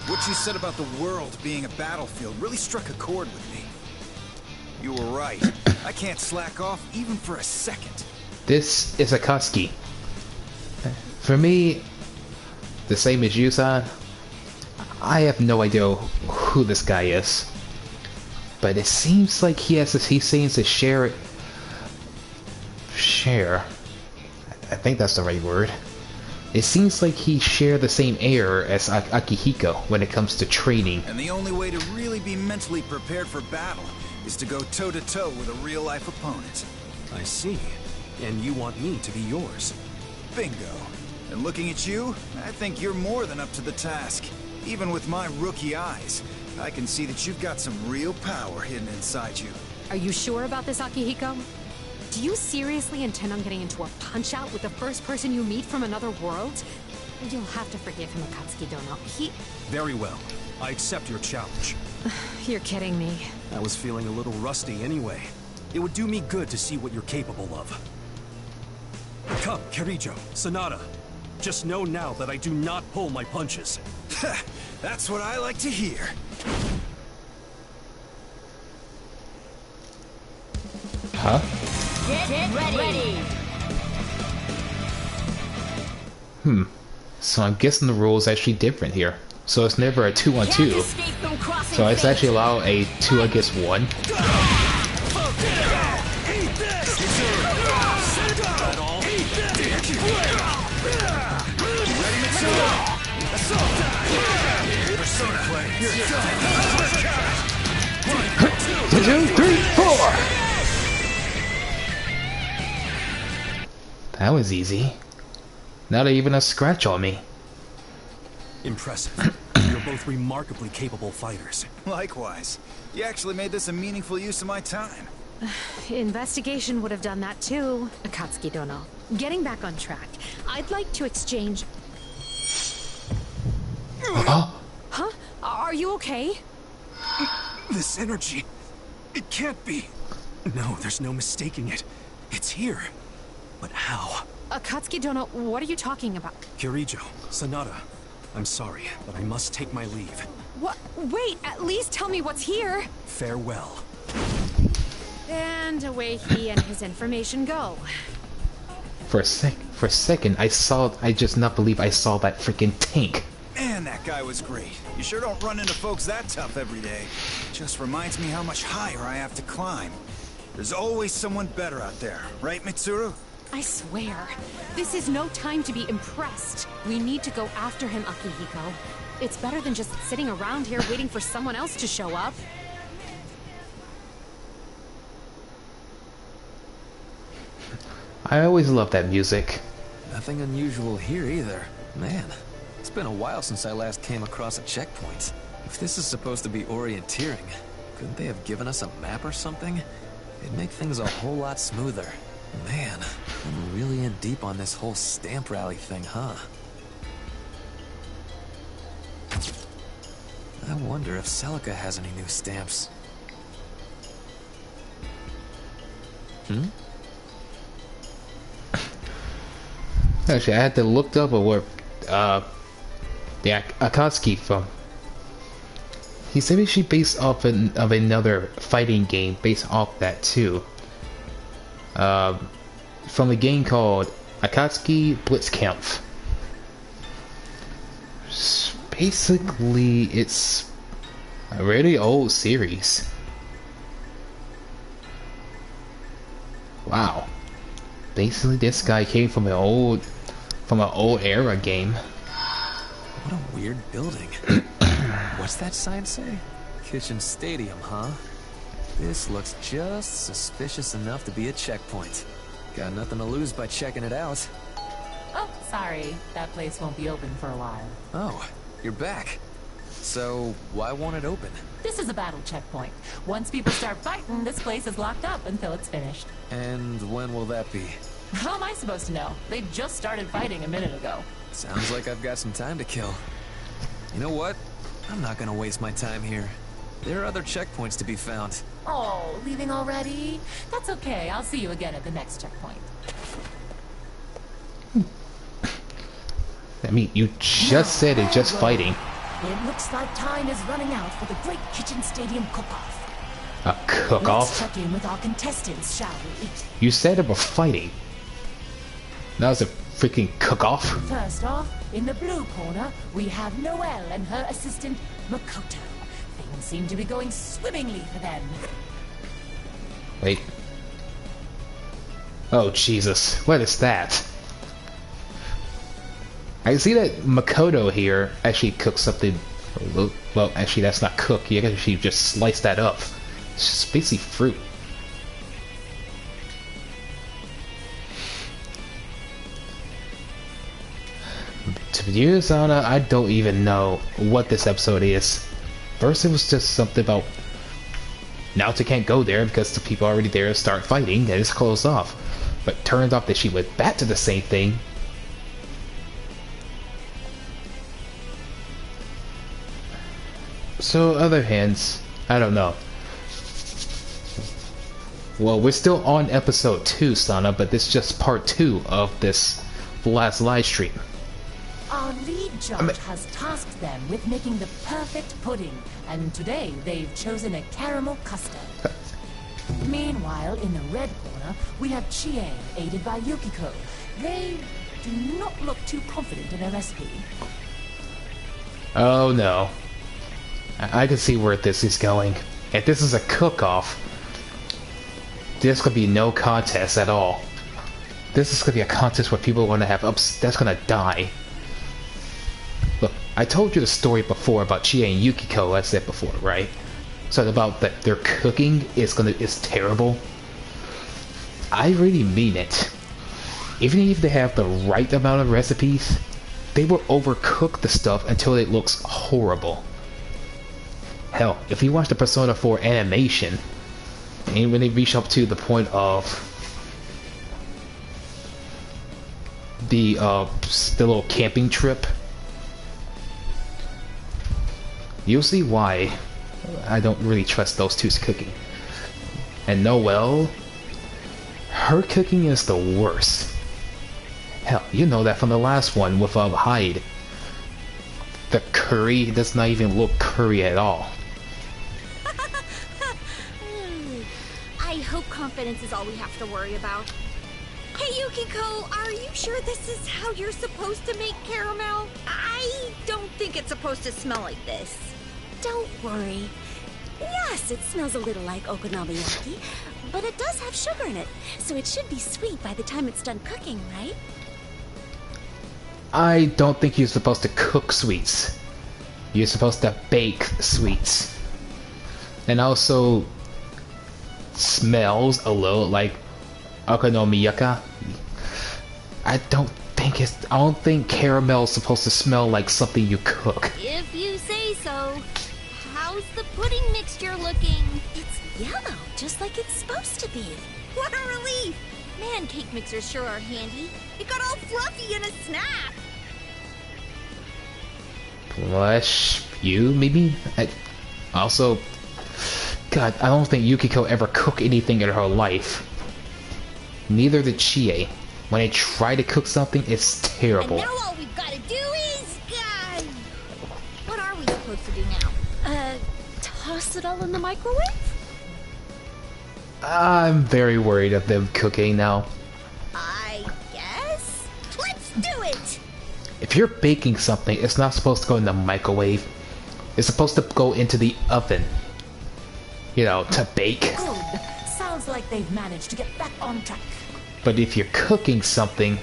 Speaker 11: What you said about the world being a battlefield really struck a chord with me. You were right. I can't slack off even for a second.
Speaker 1: This is Akatsuki. For me, the same as you, San. I have no idea who this guy is. But it seems like he's saying to share. I think that's the right word. It seems like he shared the same air as Akihiko when it comes to training.
Speaker 11: And the only way to really be mentally prepared for battle is to go toe-to-toe with a real-life opponent.
Speaker 12: I see. And you want me to be yours.
Speaker 11: Bingo. And looking at you, I think you're more than up to the task. Even with my rookie eyes, I can see that you've got some real power hidden inside you.
Speaker 6: Are you sure about this, Akihiko? Do you seriously intend on getting into a punch-out with the first person you meet from another world? You'll have to forgive him, Akatsuki Dono.
Speaker 12: Very well. I accept your challenge.
Speaker 6: You're kidding me.
Speaker 12: I was feeling a little rusty anyway. It would do me good to see what you're capable of. Come, Kirijo, Sanada. Just know now that I do not pull my punches.
Speaker 11: That's what I like to hear.
Speaker 1: Huh?
Speaker 2: Get ready.
Speaker 1: So I'm guessing the rules actually different here. So it's never a 2-on-2. So it's actually allowed a 2 against 1. One, two, three, four. That was easy. Not even a scratch on me.
Speaker 12: Impressive. You're both remarkably capable fighters.
Speaker 11: Likewise. You actually made this a meaningful use of my time.
Speaker 6: Investigation would have done that too, Akatsuki Dono. Getting back on track, I'd like to exchange...
Speaker 1: Oh.
Speaker 6: Huh? Are you okay?
Speaker 12: This energy... It can't be. No, there's no mistaking it. It's here. But how?
Speaker 6: Akatsuki Dono, what are you talking about?
Speaker 12: Kirijo, Sanada, I'm sorry, but I must take my leave.
Speaker 6: What? Wait, at least tell me what's here.
Speaker 12: Farewell.
Speaker 6: And away he and his information go.
Speaker 1: For a second, I just not believe I saw that freaking tank.
Speaker 11: Man, that guy was great. You sure don't run into folks that tough every day. Just reminds me how much higher I have to climb. There's always someone better out there, right, Mitsuru?
Speaker 6: I swear, this is no time to be impressed. We need to go after him, Akihiko. It's better than just sitting around here waiting for someone else to show up.
Speaker 1: I always love that music.
Speaker 3: Nothing unusual here either. Man, it's been a while since I last came across a checkpoint. If this is supposed to be orienteering, couldn't they have given us a map or something? It'd make things a whole lot smoother. Man, I'm really in deep on this whole stamp rally thing, huh? I wonder if Celica has any new stamps.
Speaker 1: Actually, I had to look up where the Akatsuki from. He said she based off of another fighting game based off that too. From a game called Akatsuki Blitzkampf. Basically, it's a really old series. Wow. Basically, this guy came from an old era game.
Speaker 3: What a weird building. What's that sign say? Kitchen Stadium, huh? This looks just suspicious enough to be a checkpoint. Got nothing to lose by checking it out.
Speaker 2: Oh, sorry. That place won't be open for a while.
Speaker 3: Oh, you're back. So, why won't it open?
Speaker 2: This is a battle checkpoint. Once people start fighting, this place is locked up until it's finished.
Speaker 3: And when will that be?
Speaker 2: How am I supposed to know? They just started fighting a minute ago.
Speaker 3: Sounds like I've got some time to kill. You know what? I'm not gonna waste my time here. There are other checkpoints to be found.
Speaker 2: Oh, leaving already? That's okay. I'll see you again at the next checkpoint.
Speaker 1: I mean, you just said it, just fighting.
Speaker 2: It looks like time is running out for the Great Kitchen Stadium cook-off.
Speaker 1: A cook-off?
Speaker 2: Let's check in with our contestants, shall we?
Speaker 1: You said about fighting. That was a freaking cook-off.
Speaker 2: First off, in the blue corner, we have Noelle and her assistant, Makoto. Things seem to be going swimmingly for them.
Speaker 1: Wait. Oh, Jesus. What is that? I see that Makoto here actually cooks something. Well, actually, that's not cook. You actually just slice that up. It's just basically fruit. To be honest, I don't even know what this episode is. First, it was just something about Naoto can't go there because the people already there start fighting and it's closed off. But turns out that she went back to the same thing. So, other hands, I don't know. Well, we're still on episode 2, Sana, but this is just part 2 of this last live stream.
Speaker 2: Our lead judge has tasked them with making the perfect pudding, and today they've chosen a caramel custard. Meanwhile, in the red corner, we have Chie, aided by Yukiko. They do not look too confident in their recipe.
Speaker 1: Oh no. I can see where this is going. If this is a cook-off, this could be no contest at all. This is gonna be a contest where people are gonna have that's gonna die. Look, I told you the story before about Chie and Yukiko, I said before, right? So about that their cooking is terrible. I really mean it. Even if they have the right amount of recipes, they will overcook the stuff until it looks horrible. Hell, if you watch the Persona 4 animation, and when they reach up to the point of the little camping trip, you'll see why I don't really trust those two's cooking. And Noelle, her cooking is the worst. Hell, you know that from the last one with Hyde. The curry does not even look curry at all.
Speaker 13: I hope confidence is all we have to worry about. Hey Yukiko, are you sure this is how you're supposed to make caramel? I don't think it's supposed to smell like this.
Speaker 9: Don't worry. Yes, it smells a little like okonomiyaki, but it does have sugar in it, so it should be sweet by the time it's done cooking, right?
Speaker 1: I don't think you're supposed to cook sweets. You're supposed to bake sweets. And also smells a little like okonomiyaki. I don't think caramel's supposed to smell like something you cook.
Speaker 13: If you say so. How's the pudding mixture looking?
Speaker 9: It's yellow, just like it's supposed to be.
Speaker 13: What a relief! Man, cake mixers sure are handy. It got all fluffy in a snap.
Speaker 1: Bless you, maybe? Also, God, I don't think Yukiko ever cooked anything in her life. Neither did Chie. When they try to cook something, it's terrible.
Speaker 13: And now all we've got to do is... what are we supposed to do now?
Speaker 9: Toss it all in the microwave?
Speaker 1: I'm very worried of them cooking now.
Speaker 13: I guess? Let's do it!
Speaker 1: If you're baking something, it's not supposed to go in the microwave. It's supposed to go into the oven. You know, to bake.
Speaker 2: Good. Sounds like they've managed to get back on track.
Speaker 1: But if you're cooking something...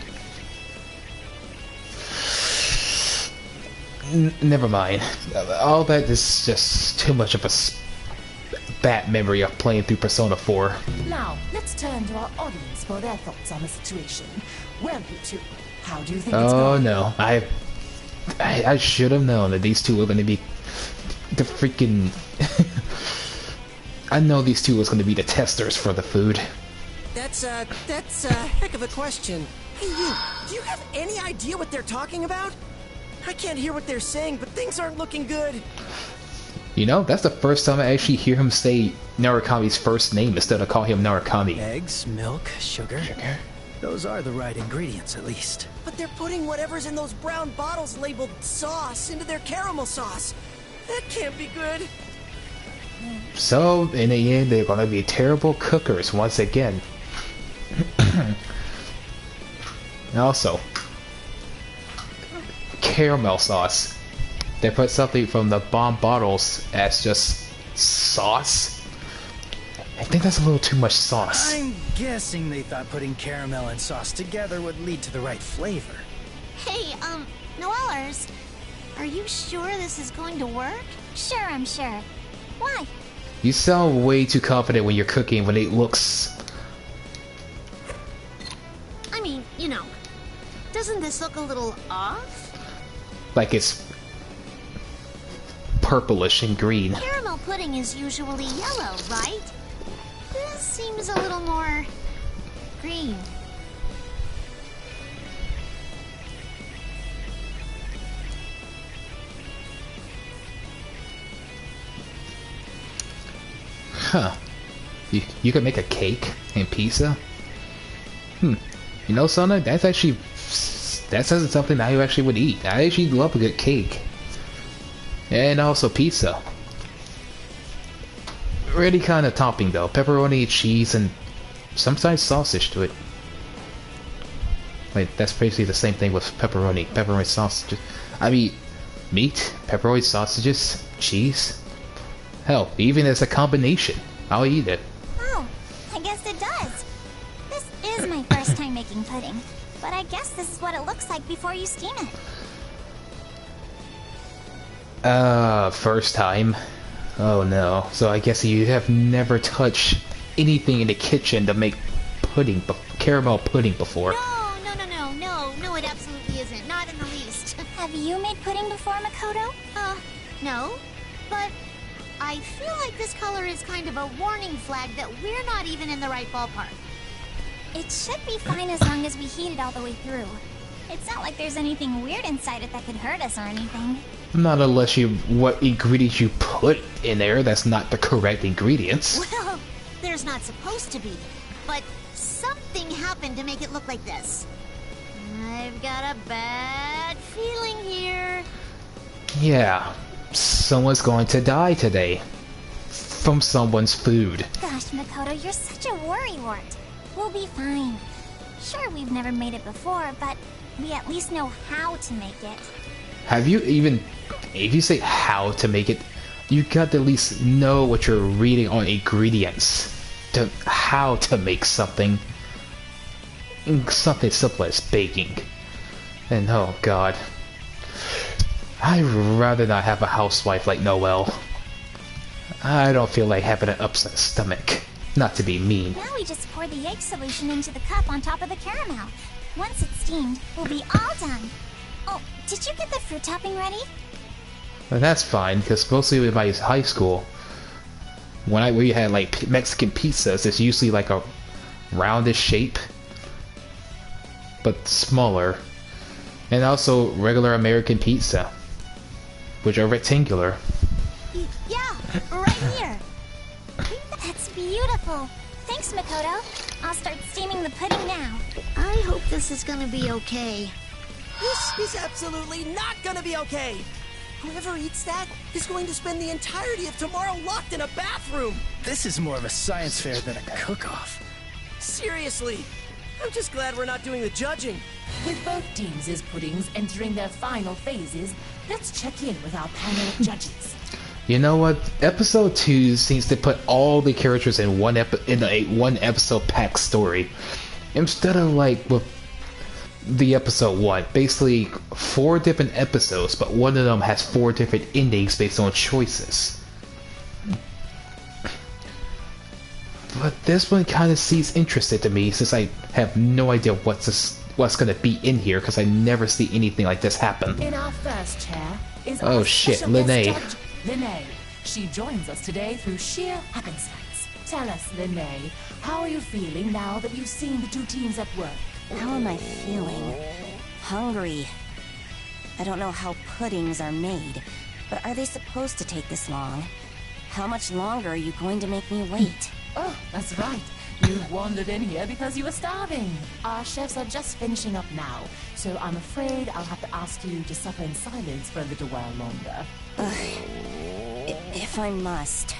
Speaker 1: never mind. All that is just too much of a bad memory of playing through Persona 4.
Speaker 2: Now, let's turn to our audience for their thoughts on the situation. Well, you two, how do you think it's
Speaker 1: Oh
Speaker 2: going?
Speaker 1: no, I should have known that these two were going to be the freaking... I know these two was going to be the testers for the food.
Speaker 14: That's a heck of a question. Hey you, do you have any idea what they're talking about? I can't hear what they're saying, but things aren't looking good.
Speaker 1: You know, that's the first time I actually hear him say Narukami's first name instead of call him Narukami.
Speaker 14: Eggs, milk, sugar. Those are the right ingredients, at least. But they're putting whatever's in those brown bottles labeled sauce into their caramel sauce. That can't be good.
Speaker 1: So, in the end, they're gonna be terrible cookers once again. Also, caramel sauce. They put something from the bomb bottles as just sauce. I think that's a little too much sauce.
Speaker 14: I'm guessing they thought putting caramel and sauce together would lead to the right flavor.
Speaker 7: Hey, Noellers, are you sure this is going to work?
Speaker 9: Sure, I'm sure. Why?
Speaker 1: You sound way too confident when you're cooking when it looks...
Speaker 7: I mean, you know, doesn't this look a little off?
Speaker 1: like it's purplish and green.
Speaker 7: Caramel pudding is usually yellow, right? This seems a little more green.
Speaker 1: Huh. You could make a cake and pizza? You know, Sona, that's actually That's something I actually would eat. I actually love a good cake. And also pizza. Really kind of topping though. Pepperoni, cheese, and sometimes sausage to it. Like, that's basically the same thing with pepperoni. Pepperoni sausages. I mean, meat, pepperoni sausages, cheese. Hell, even as a combination, I'll eat it.
Speaker 9: Oh, I guess it does. This is my first time making pudding, but I guess this is what it looks like before you steam it.
Speaker 1: First time. Oh no. So I guess you have never touched anything in the kitchen to make pudding, caramel pudding before.
Speaker 7: No, it absolutely isn't. Not in the least.
Speaker 9: Have you made pudding before, Makoto?
Speaker 7: No. But I feel like this color is kind of a warning flag that we're not even in the right ballpark.
Speaker 9: It should be fine as long as we heat it all the way through. It's not like there's anything weird inside it that could hurt us or anything.
Speaker 1: Not unless what ingredients you put in there that's not the correct ingredients.
Speaker 7: Well, there's not supposed to be. But something happened to make it look like this. I've got a bad feeling here.
Speaker 1: Yeah, someone's going to die today. From someone's food.
Speaker 9: Gosh, Makoto, you're such a worrywart. We'll be fine. Sure, we've never made it before, but we at least know how to make it.
Speaker 1: Have you even... If you say how to make it, you got to at least know what you're reading on ingredients. To how to make something. Something simple as baking. And oh god. I'd rather not have a housewife like Noelle. I don't feel like having an upset stomach. Not to be mean.
Speaker 9: Now we just pour the egg solution into the cup on top of the caramel. Once it's steamed, we'll be all done. Oh, did you get the fruit topping ready?
Speaker 1: Well, that's fine, because mostly in my high school, when we had like Mexican pizzas, it's usually like a roundish shape, but smaller. And also regular American pizza, which are rectangular.
Speaker 9: Yeah, right here. That's beautiful. Thanks, Makoto. I'll start steaming the pudding now.
Speaker 7: I hope this is gonna be okay.
Speaker 14: This is absolutely not gonna be okay. Whoever eats that is going to spend the entirety of tomorrow locked in a bathroom.
Speaker 15: This is more of a science fair than a cook-off.
Speaker 14: Seriously, I'm just glad we're not doing the judging.
Speaker 2: With both teams' puddings entering their final phases, let's check in with our panel of judges.
Speaker 1: You know what? Episode 2 seems to put all the characters in one episode pack story, instead of like with the episode 1. Basically 4 different episodes, but one of them has 4 different endings based on choices. But this one kind of seems interesting to me, since I have no idea what's gonna be in here, because I never see anything like this happen.
Speaker 2: In our first chair is
Speaker 1: oh
Speaker 2: our
Speaker 1: shit,
Speaker 2: special guest
Speaker 1: Linnae.
Speaker 2: judge, Linnae. She joins us today through sheer happenstance. Tell us, Linnae, how are you feeling now that you've seen the 2 teams at work?
Speaker 16: How am I feeling? Hungry. I don't know how puddings are made, but are they supposed to take this long? How much longer are you going to make me wait?
Speaker 2: Oh, that's right. You wandered in here because you were starving. Our chefs are just finishing up now, so I'm afraid I'll have to ask you to suffer in silence for a little while longer.
Speaker 16: If I must.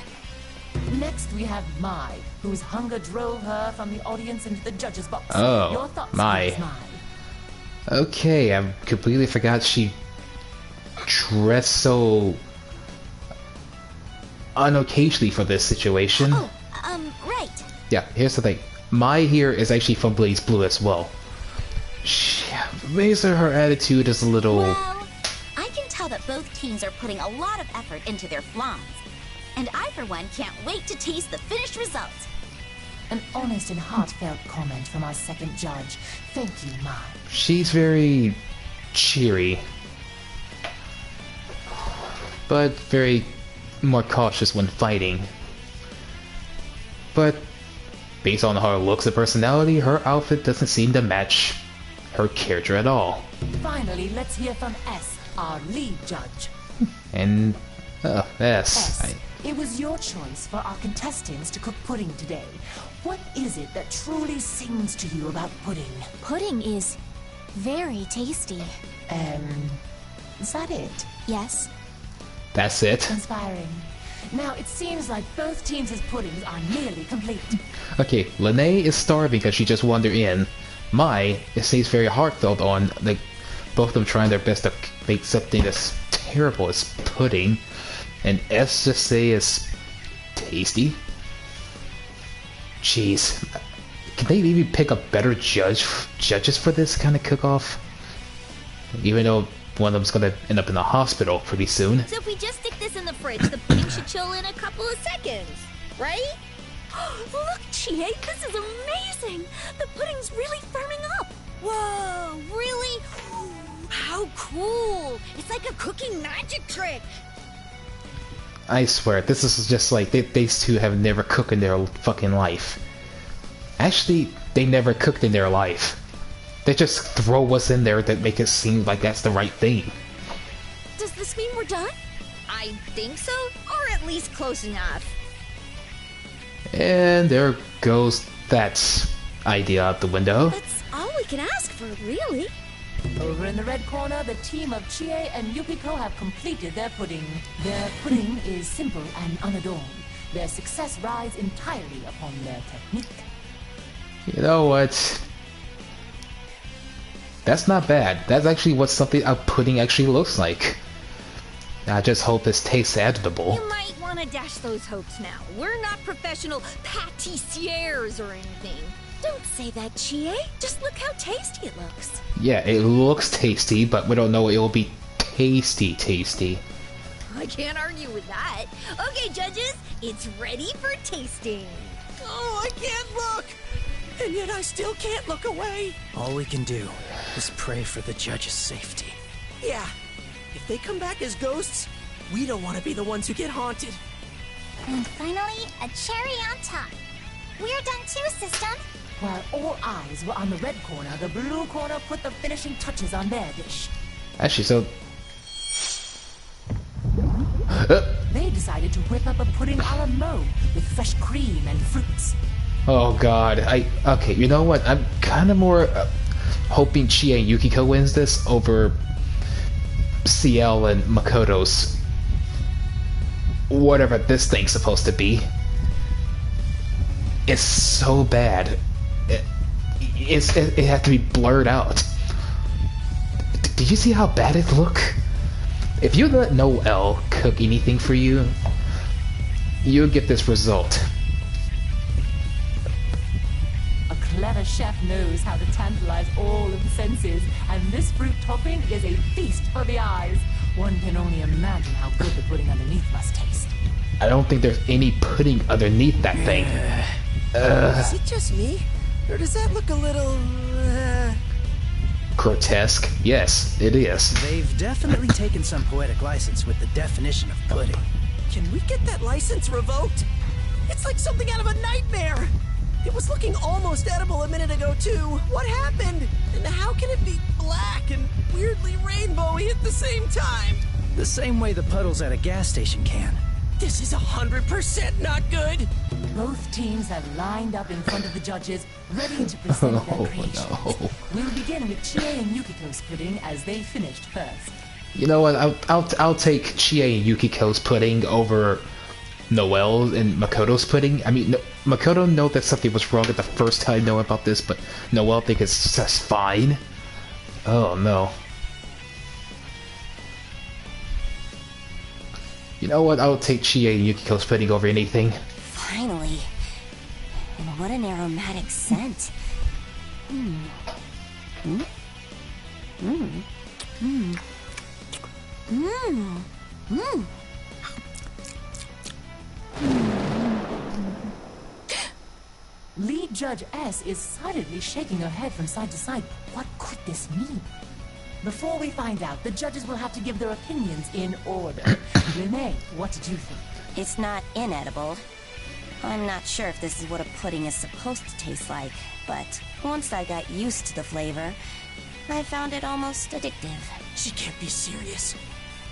Speaker 2: Next we have Mai, whose hunger drove her from the audience into the judge's box.
Speaker 1: Oh,
Speaker 2: Your thoughts,
Speaker 1: Mai.
Speaker 2: please, Mai.
Speaker 1: Okay, I completely forgot she dressed so unoccasionally for this situation.
Speaker 9: Oh, right.
Speaker 1: Yeah, here's the thing. Mai here is actually from Blazeblue as well. Basically, her attitude is a little...
Speaker 16: Well, I can tell that both teams are putting a lot of effort into their flans. And I, for one, can't wait to taste the finished result.
Speaker 2: An honest and heartfelt comment from our second judge. Thank you, Mai.
Speaker 1: She's very cheery, but very more cautious when fighting. But based on her looks and personality, her outfit doesn't seem to match her character at all.
Speaker 2: Finally, let's hear from S, our lead judge.
Speaker 1: And S.
Speaker 2: It was your choice for our contestants to cook pudding today. What is it that truly sings to you about pudding?
Speaker 5: Pudding is
Speaker 9: Very tasty.
Speaker 2: Is that it?
Speaker 9: Yes.
Speaker 1: That's it.
Speaker 2: Inspiring. Now, it seems like both teams' puddings are nearly complete.
Speaker 1: Okay, Lene is starving because she just wandered in. Mai, it seems very heartfelt on like both of them trying their best to make something as terrible as pudding. And S just say is tasty. Jeez. Can they even pick a better judges for this kind of cook-off? Even though one of them's gonna end up in the hospital pretty soon.
Speaker 13: So if we just stick this in the fridge, the pudding should chill in a couple of seconds, right?
Speaker 5: Look, Chie, this is amazing! The pudding's really firming up!
Speaker 13: Whoa, really? How cool! It's like a cooking magic trick!
Speaker 1: I swear, this is just like, these two have never cooked in their fucking life. Actually, they never cooked in their life. They just throw what's in there that make it seem like that's the right thing.
Speaker 5: Does this mean we're done?
Speaker 13: I think so, or at least close enough.
Speaker 1: And there goes that idea out the window.
Speaker 5: That's all we can ask for, really.
Speaker 2: Over in the red corner, the team of Chie and Yukiko have completed their pudding. Their pudding is simple and unadorned. Their success rides entirely upon their technique.
Speaker 1: You know what? That's not bad. That's actually what something a pudding actually looks like. I just hope this tastes edible.
Speaker 13: You might want to dash those hopes now. We're not professional pâtissiers or anything.
Speaker 5: Don't say that, Chie. Just look how tasty it looks.
Speaker 1: Yeah, it looks tasty, but we don't know it will be tasty.
Speaker 13: I can't argue with that. Okay, judges, it's ready for tasting.
Speaker 14: Oh, I can't look! And yet I still can't look away.
Speaker 15: All we can do is pray for the judge's safety.
Speaker 14: Yeah, if they come back as ghosts, we don't want to be the ones who get haunted.
Speaker 7: And finally, a cherry on top. We're done too, system.
Speaker 2: While all eyes were on the red corner, the blue corner put the finishing touches on their dish.
Speaker 1: Actually, so...
Speaker 2: They decided to whip up a pudding a la mode with fresh cream and fruits.
Speaker 1: Oh god, okay, you know what? I'm kind of more hoping Chie and Yukiko wins this over CL and Makoto's whatever this thing's supposed to be. It's so bad. It has to be blurred out. Did you see how bad it look? If you let Noel cook anything for you, you'll get this result.
Speaker 2: A clever chef knows how to tantalize all of the senses, and this fruit topping is a feast for the eyes. One can only imagine how good the pudding underneath must taste.
Speaker 1: I don't think there's any pudding underneath that thing.
Speaker 14: Is it just me? Or does that look a little...
Speaker 1: grotesque? Yes, it is.
Speaker 15: They've definitely taken some poetic license with the definition of pudding.
Speaker 14: Can we get that license revoked? It's like something out of a nightmare! It was looking almost edible a minute ago, too. What happened? And how can it be black and weirdly rainbowy at the same time?
Speaker 15: The same way the puddles at a gas station can.
Speaker 14: This is 100% not good!
Speaker 2: Both teams have lined up in front of the judges, ready to present their creations.
Speaker 1: No.
Speaker 2: We'll begin with Chie and Yukiko's pudding as they finished first.
Speaker 1: You know what? I'll take Chie and Yukiko's pudding over Noel and Makoto's pudding. I mean, Makoto know that something was wrong at the first time knowing about this, but Noel think it's just fine. Oh no. You know what? I'll take Chie and Yukiko's pudding over anything.
Speaker 16: Finally. And what an aromatic scent.
Speaker 2: Lead Judge S is silently shaking her head from side to side. What could this mean? Before we find out, the judges will have to give their opinions in order. Renee, what did you think?
Speaker 16: It's not inedible. I'm not sure if this is what a pudding is supposed to taste like, but once I got used to the flavor, I found it almost addictive.
Speaker 14: She can't be serious.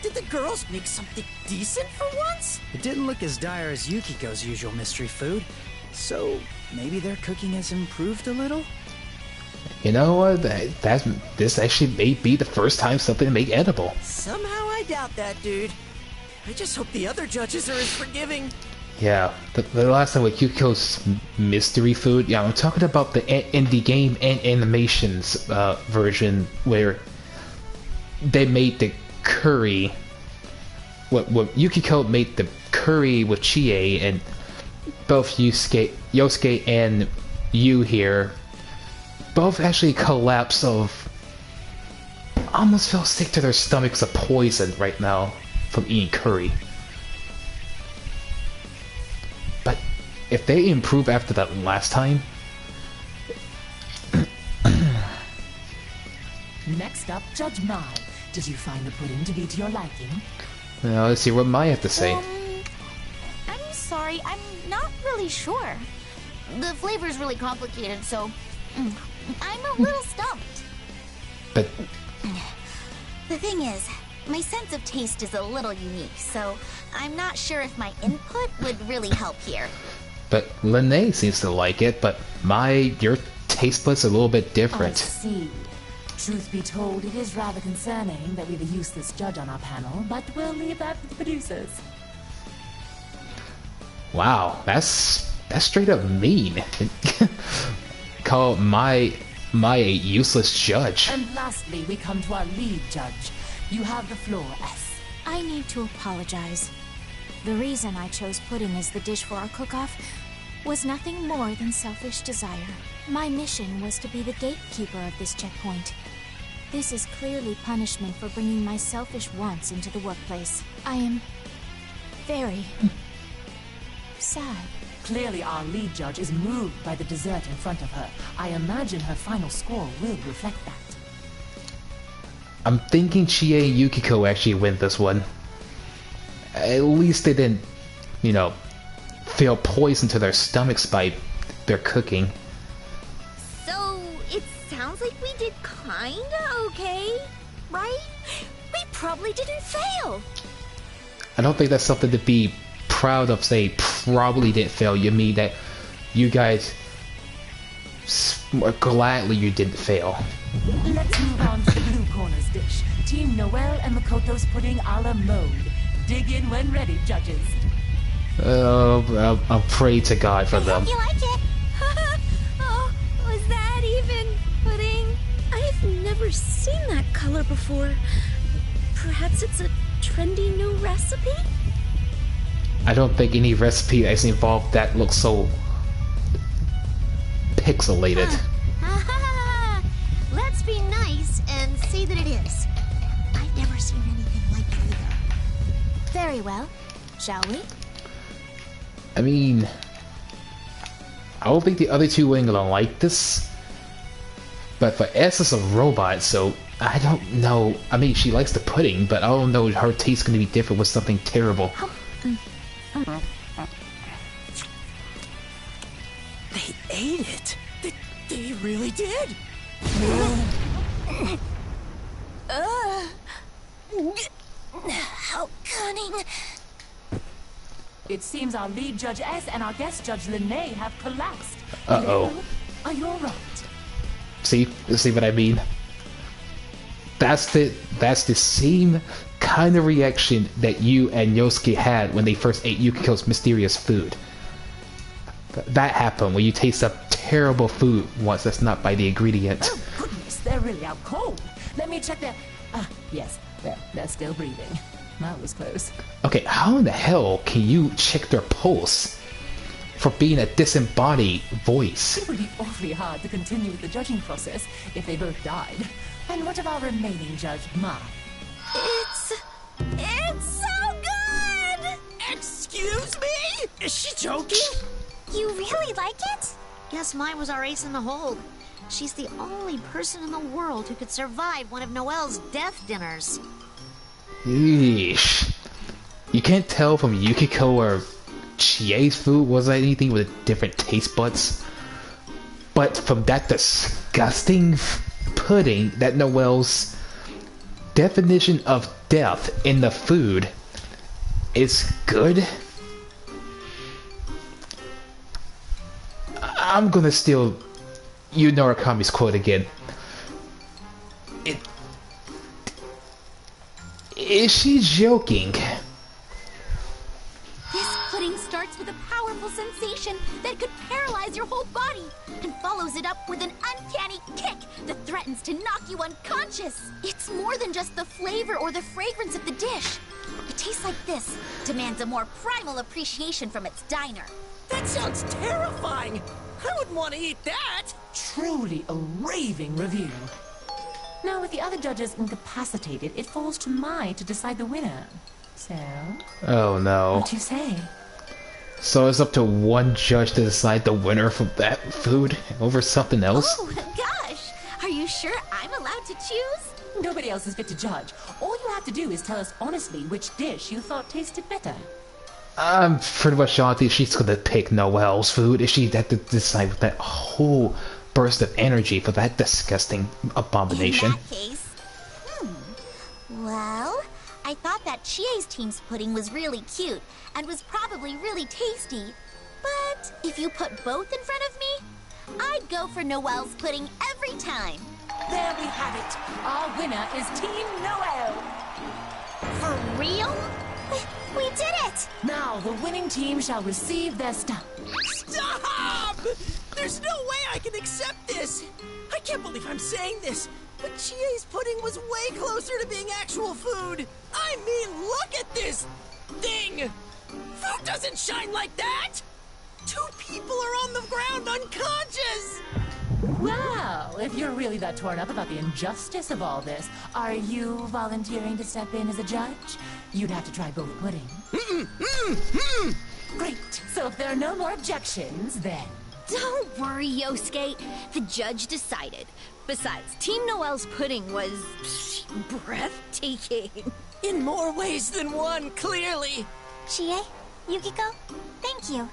Speaker 14: Did the girls make something decent for once?
Speaker 15: It didn't look as dire as Yukiko's usual mystery food, so maybe their cooking has improved a little?
Speaker 1: You know what? This actually may be the first time something made edible.
Speaker 14: Somehow I doubt that, dude. I just hope the other judges are as forgiving.
Speaker 1: Yeah, the last time with Yukiko's mystery food, yeah, I'm talking about the indie game and animations version where they made the curry. What Yukiko made the curry with Chie, and both Yosuke and Yu here both actually collapse of almost fell sick to their stomachs of poison right now from eating curry. But if they improve after that last time...
Speaker 2: Next up, Judge Mai. Did you find the pudding to be to your liking?
Speaker 1: Well, let's see what Mai have to say.
Speaker 9: I'm sorry, I'm not really sure. The flavor's really complicated, so I'm a little stumped.
Speaker 1: But
Speaker 9: the thing is, my sense of taste is a little unique, so I'm not sure if my input would really help here.
Speaker 1: But Lene seems to like it, but your taste buds are a little bit different.
Speaker 2: I see. Truth be told, it is rather concerning that we have a useless judge on our panel, but we'll leave that to the producers.
Speaker 1: Wow, that's straight up mean. Call my a useless judge.
Speaker 2: And lastly, we come to our lead judge. You have the floor, S.
Speaker 5: I need to apologize. The reason I chose pudding as the dish for our cook-off was nothing more than selfish desire. My mission was to be the gatekeeper of this checkpoint. This is clearly punishment for bringing my selfish wants into the workplace. I am very sad.
Speaker 2: Clearly our lead judge is moved by the dessert in front of her. I imagine her final score will reflect that.
Speaker 1: I'm thinking Chie and Yukiko actually win this one. At least they didn't, feel poison to their stomachs by their cooking.
Speaker 13: So, it sounds like we did kinda okay, right? We probably didn't fail.
Speaker 1: I don't think that's something to be proud of. Say probably didn't fail. You mean that you guys gladly you didn't fail.
Speaker 2: Let's move on to the blue corner's dish. Team Noel and Makoto's pudding a la mode. Dig in when ready, judges.
Speaker 1: I'll pray to God for them.
Speaker 9: You like it?
Speaker 13: Oh, was that even pudding? I've never seen that color before. Perhaps it's a trendy new recipe?
Speaker 1: I don't think any recipe that's involved that looks so pixelated.
Speaker 7: Let's be nice and say that it is. I've never seen anything like it either.
Speaker 5: Very well. Shall we?
Speaker 1: I mean, I don't think the other two are gonna like this. But for S is a robot, so I don't know. I mean, she likes the pudding, but I don't know her taste's gonna be different with something terrible.
Speaker 14: They ate it. They really did.
Speaker 9: How cunning.
Speaker 2: It seems our lead judge S and our guest judge Lene have collapsed.
Speaker 1: Uh-oh.
Speaker 2: Are you alright?
Speaker 1: See what I mean? That's the same kind of reaction that you and Yosuke had when they first ate Yukiko's mysterious food. That happened when you taste up terrible food once that's not by the ingredient.
Speaker 2: Oh goodness, they're really out cold. Let me check their... yes, they're still breathing. That was close.
Speaker 1: Okay, how in the hell can you check their pulse for being a disembodied voice?
Speaker 2: It would be awfully hard to continue with the judging process if they both died. And what of our remaining judge, Ma?
Speaker 13: It's so good!
Speaker 14: Excuse me? Is she joking?
Speaker 9: You really like it?
Speaker 7: Guess mine was our ace in the hole. She's the only person in the world who could survive one of Noelle's death dinners.
Speaker 1: Yeesh. You can't tell from Yukiko or Chie's food was anything with different taste buds. But from that disgusting pudding that Noelle's definition of death in the food is good. I'm gonna still you know Akami's quote again. Is she joking?
Speaker 17: This pudding starts with a powerful sensation that could paralyze your whole body and follows it up with an uncanny kick that threatens to knock you unconscious. It's more than just the flavor or the fragrance of the dish. It tastes like this, demands a more primal appreciation from its diner.
Speaker 14: That sounds terrifying! I wouldn't want to eat that!
Speaker 2: Truly a raving review. Now, with the other judges incapacitated, it falls to to decide the winner. So...
Speaker 1: Oh no.
Speaker 2: What do you say?
Speaker 1: So it's up to one judge to decide the winner from that food over something else?
Speaker 17: Oh, gosh! Are you sure I'm allowed to choose?
Speaker 2: Nobody else is fit to judge. All you have to do is tell us honestly which dish you thought tasted better.
Speaker 1: I'm pretty much sure she's gonna pick Noelle's food if she had to decide with that whole burst of energy for that disgusting abomination.
Speaker 9: In that case, well, I thought that Chie's team's pudding was really cute and was probably really tasty. But if you put both in front of me, I'd go for Noelle's pudding every time.
Speaker 2: There we have it. Our winner is Team Noelle.
Speaker 9: For real? We did it!
Speaker 2: Now the winning team shall receive their stuff.
Speaker 14: Stop! There's no way I can accept this! I can't believe I'm saying this, but Chie's pudding was way closer to being actual food! I mean, look at this thing! Food doesn't shine like that! 2 people are on the ground unconscious!
Speaker 2: Well, if you're really that torn up about the injustice of all this, are you volunteering to step in as a judge? You'd have to try both puddings. Great. So if there are no more objections, then...
Speaker 13: Don't worry, Yosuke. The judge decided. Besides, Team Noelle's pudding was... breathtaking.
Speaker 14: In more ways than one, clearly.
Speaker 9: Chie, Yukiko, thank you.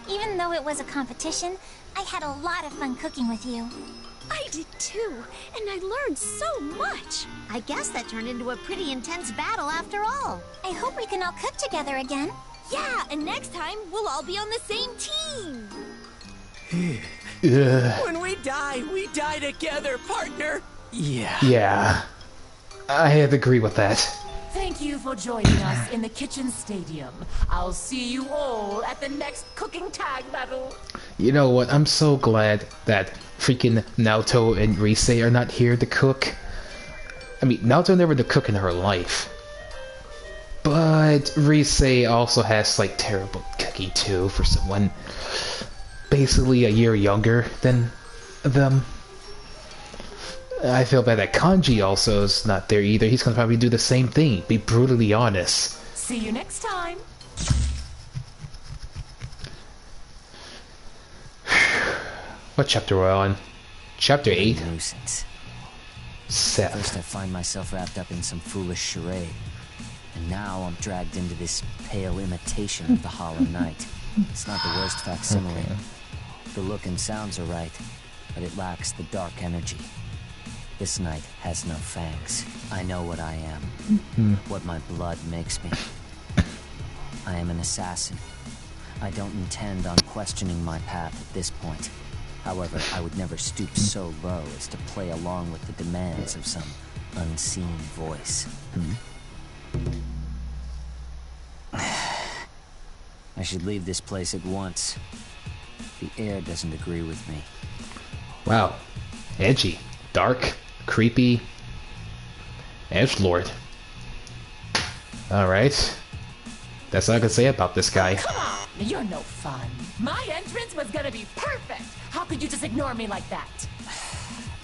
Speaker 9: Even though it was a competition, I had a lot of fun cooking with you.
Speaker 13: I did too, and I learned so much.
Speaker 7: I guess that turned into a pretty intense battle after all.
Speaker 9: I hope we can all cook together again.
Speaker 13: Yeah, and next time we'll all be on the same team.
Speaker 14: When we die together, partner.
Speaker 1: Yeah. I'd agree with that.
Speaker 2: Thank you for joining us in the kitchen stadium. I'll see you all at the next cooking tag battle.
Speaker 1: You know what? I'm so glad that freaking Naoto and Rise are not here to cook. I mean, Naoto never did cook in her life. But Rise also has, like, terrible cooking too for someone basically a year younger than them. I feel bad that Kanji also is not there either. He's gonna probably do the same thing, be brutally honest.
Speaker 2: See you next time.
Speaker 1: What chapter we're on? Chapter 8?
Speaker 18: Nuisance.
Speaker 1: Seth.
Speaker 18: First I find myself wrapped up in some foolish charade. And now I'm dragged into this pale imitation of the Hollow Knight. It's not the worst facsimile.
Speaker 1: Okay.
Speaker 18: The look and sounds are right, but it lacks the dark energy. This knight has no fangs. I know what I am. What my blood makes me. I am an assassin. I don't intend on questioning my path at this point. However, I would never stoop so low as to play along with the demands of some unseen voice. I should leave this place at once. The air doesn't agree with me.
Speaker 1: Wow. Edgy. Dark. Creepy. Edgelord. Alright. That's all I can say about this guy.
Speaker 2: Come on, you're no fun. My entrance was gonna be perfect. How could you just ignore me like that?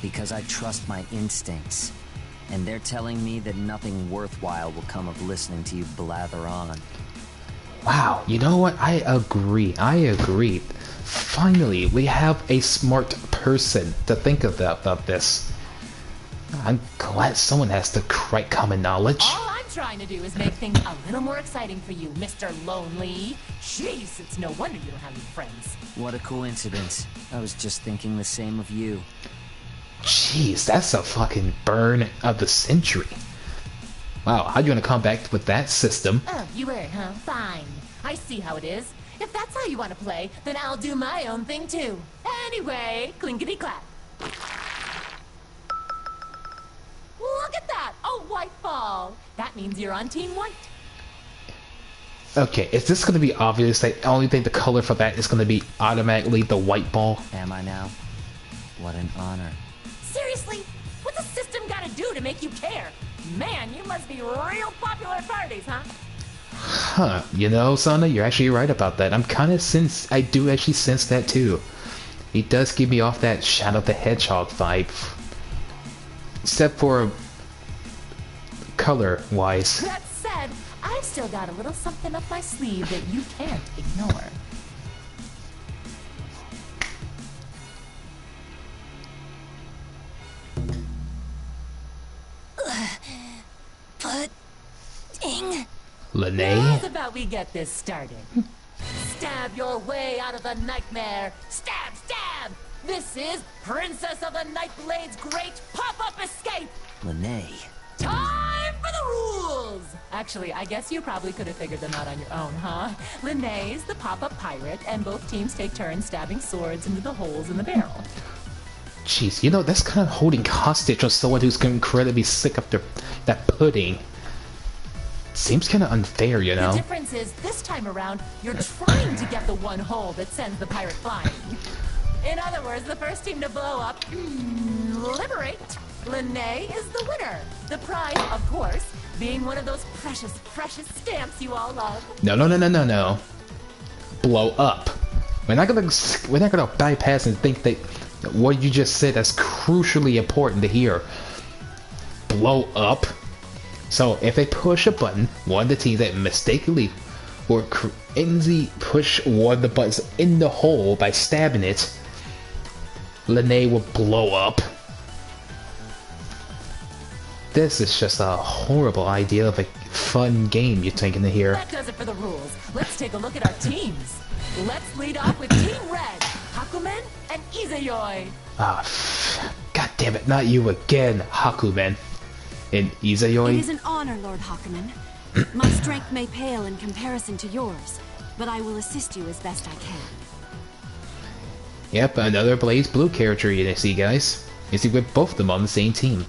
Speaker 18: Because I trust my instincts. And they're telling me that nothing worthwhile will come of listening to you blather on.
Speaker 1: Wow, you know what? I agree. Finally, we have a smart person to think about this. I'm glad someone has the right common knowledge.
Speaker 2: All I'm trying to do is make things a little more exciting for you, Mr. Lonely. Jeez, it's no wonder you don't have any friends.
Speaker 18: What a coincidence. I was just thinking the same of you.
Speaker 1: Jeez, that's a fucking burn of the century. Wow, how do you want to come back with that system?
Speaker 2: Oh, you were, huh? Fine. I see how it is. If that's how you want to play, then I'll do my own thing too. Anyway, clinkety clap. white ball. That means you're on Team White.
Speaker 1: Okay, is this going to be obvious that I only think the color for that is going to be automatically the white ball?
Speaker 18: Am I now? What an honor.
Speaker 2: Seriously? What's the system gotta do to make you care? Man, you must be real popular at parties, huh?
Speaker 1: Huh, you know, Sana, you're actually right about that. I do actually sense that too. He does give me off that Shadow the Hedgehog vibe. Except for color-wise.
Speaker 2: That said, I've still got a little something up my sleeve that you can't ignore.
Speaker 16: Pudding.
Speaker 1: Lene?
Speaker 2: How's about we get this started? Stab your way out of the nightmare. Stab, stab! This is Princess of the Nightblade's great pop-up escape!
Speaker 18: Lene.
Speaker 2: Time for the rules! Actually, I guess you probably could have figured them out on your own, huh? Lene's the pop-up pirate, and both teams take turns stabbing swords into the holes in the barrel.
Speaker 1: Jeez, you know, that's kind of holding hostage on someone who's incredibly sick of that pudding. Seems kind of unfair, you know?
Speaker 2: The difference is, this time around, you're trying to get the one hole that sends the pirate flying. In other words, the first team to blow up, liberate, Lene is the winner. The prize, of course, being one of those precious, precious stamps you all love.
Speaker 1: No. Blow up. We're not gonna bypass and think that what you just said that's crucially important to hear. Blow up. So if they push a button, one of the teams that mistakenly or crazy push one of the buttons in the hole by stabbing it, Lene will blow up. This is just a horrible idea of a fun game you're taking to here.
Speaker 2: That does it for the rules. Let's take a look at our teams. Let's lead off with Team Red, Hakumen and Izayoi.
Speaker 1: God damn it, not you again, Hakumen. And Izayoi?
Speaker 6: It is an honor, Lord Hakumen. My strength may pale in comparison to yours, but I will assist you as best I can.
Speaker 1: Yep, another Blazeblue character you see, guys. You see, with both of them on the same team.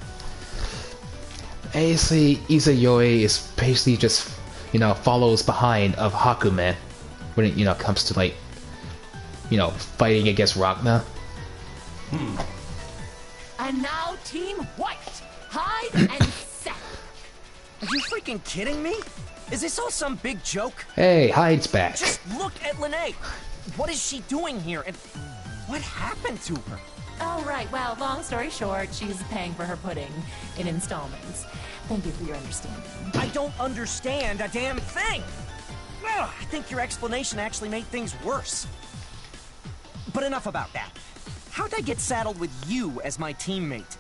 Speaker 1: Basically, Izayoi is basically just, you know, follows behind of Hakumen when it, you know, comes to, like, you know, fighting against Ragna.
Speaker 2: And now Team White, Hyde and Seth.
Speaker 14: Are you freaking kidding me? Is this all some big joke?
Speaker 1: Hey, Hyde's back.
Speaker 14: Just look at Lene. What is she doing here, and what happened to her?
Speaker 2: Oh, right. Well, long story short, she's paying for her pudding in installments. Thank you for your understanding.
Speaker 14: I don't understand a damn thing! Ugh, I think your explanation actually made things worse. But enough about that. How'd I get saddled with you as my teammate?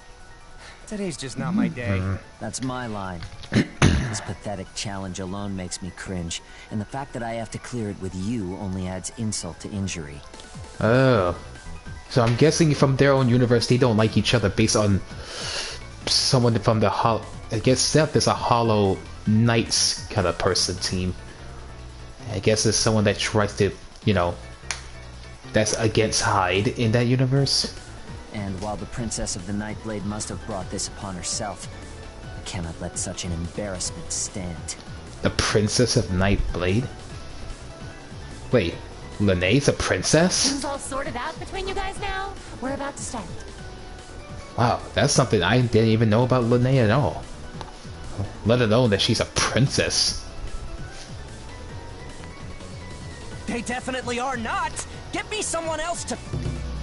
Speaker 14: Today's just not my day.
Speaker 18: That's my line. This pathetic challenge alone makes me cringe, and the fact that I have to clear it with you only adds insult to injury.
Speaker 1: Oh. So I'm guessing from their own universe they don't like each other based on someone from the I guess Seth is a Hollow Knights kind of person team. I guess it's someone that tries to, you know, that's against Hyde in that universe.
Speaker 18: And while the Princess of the Nightblade must have brought this upon herself, I cannot let such an embarrassment stand.
Speaker 1: The Princess of Nightblade? Wait, Lene's a princess?
Speaker 2: Things all sorted out between you guys now? We're about to start.
Speaker 1: Wow, that's something I didn't even know about Lene at all. Let alone that she's a princess.
Speaker 14: They definitely are not! Get me someone else to...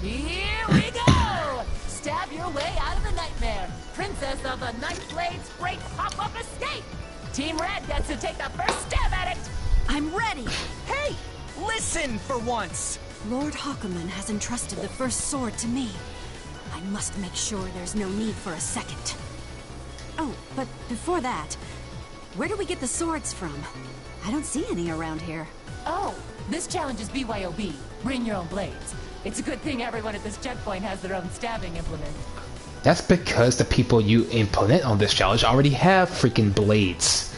Speaker 2: Here we go! Stab your way out of the nightmare. Princess of the Nightblade's great pop-up escape. Team Red gets to take the first stab at it.
Speaker 6: I'm ready!
Speaker 14: Hey! Listen for once!
Speaker 6: Lord Hakumen has entrusted the first sword to me. I must make sure there's no need for a second. Oh, but before that, where do we get the swords from? I don't see any around here.
Speaker 2: Oh, this challenge is BYOB. Bring your own blades. It's a good thing everyone at this checkpoint has their own stabbing implement.
Speaker 1: That's because the people you implement on this challenge already have freaking blades.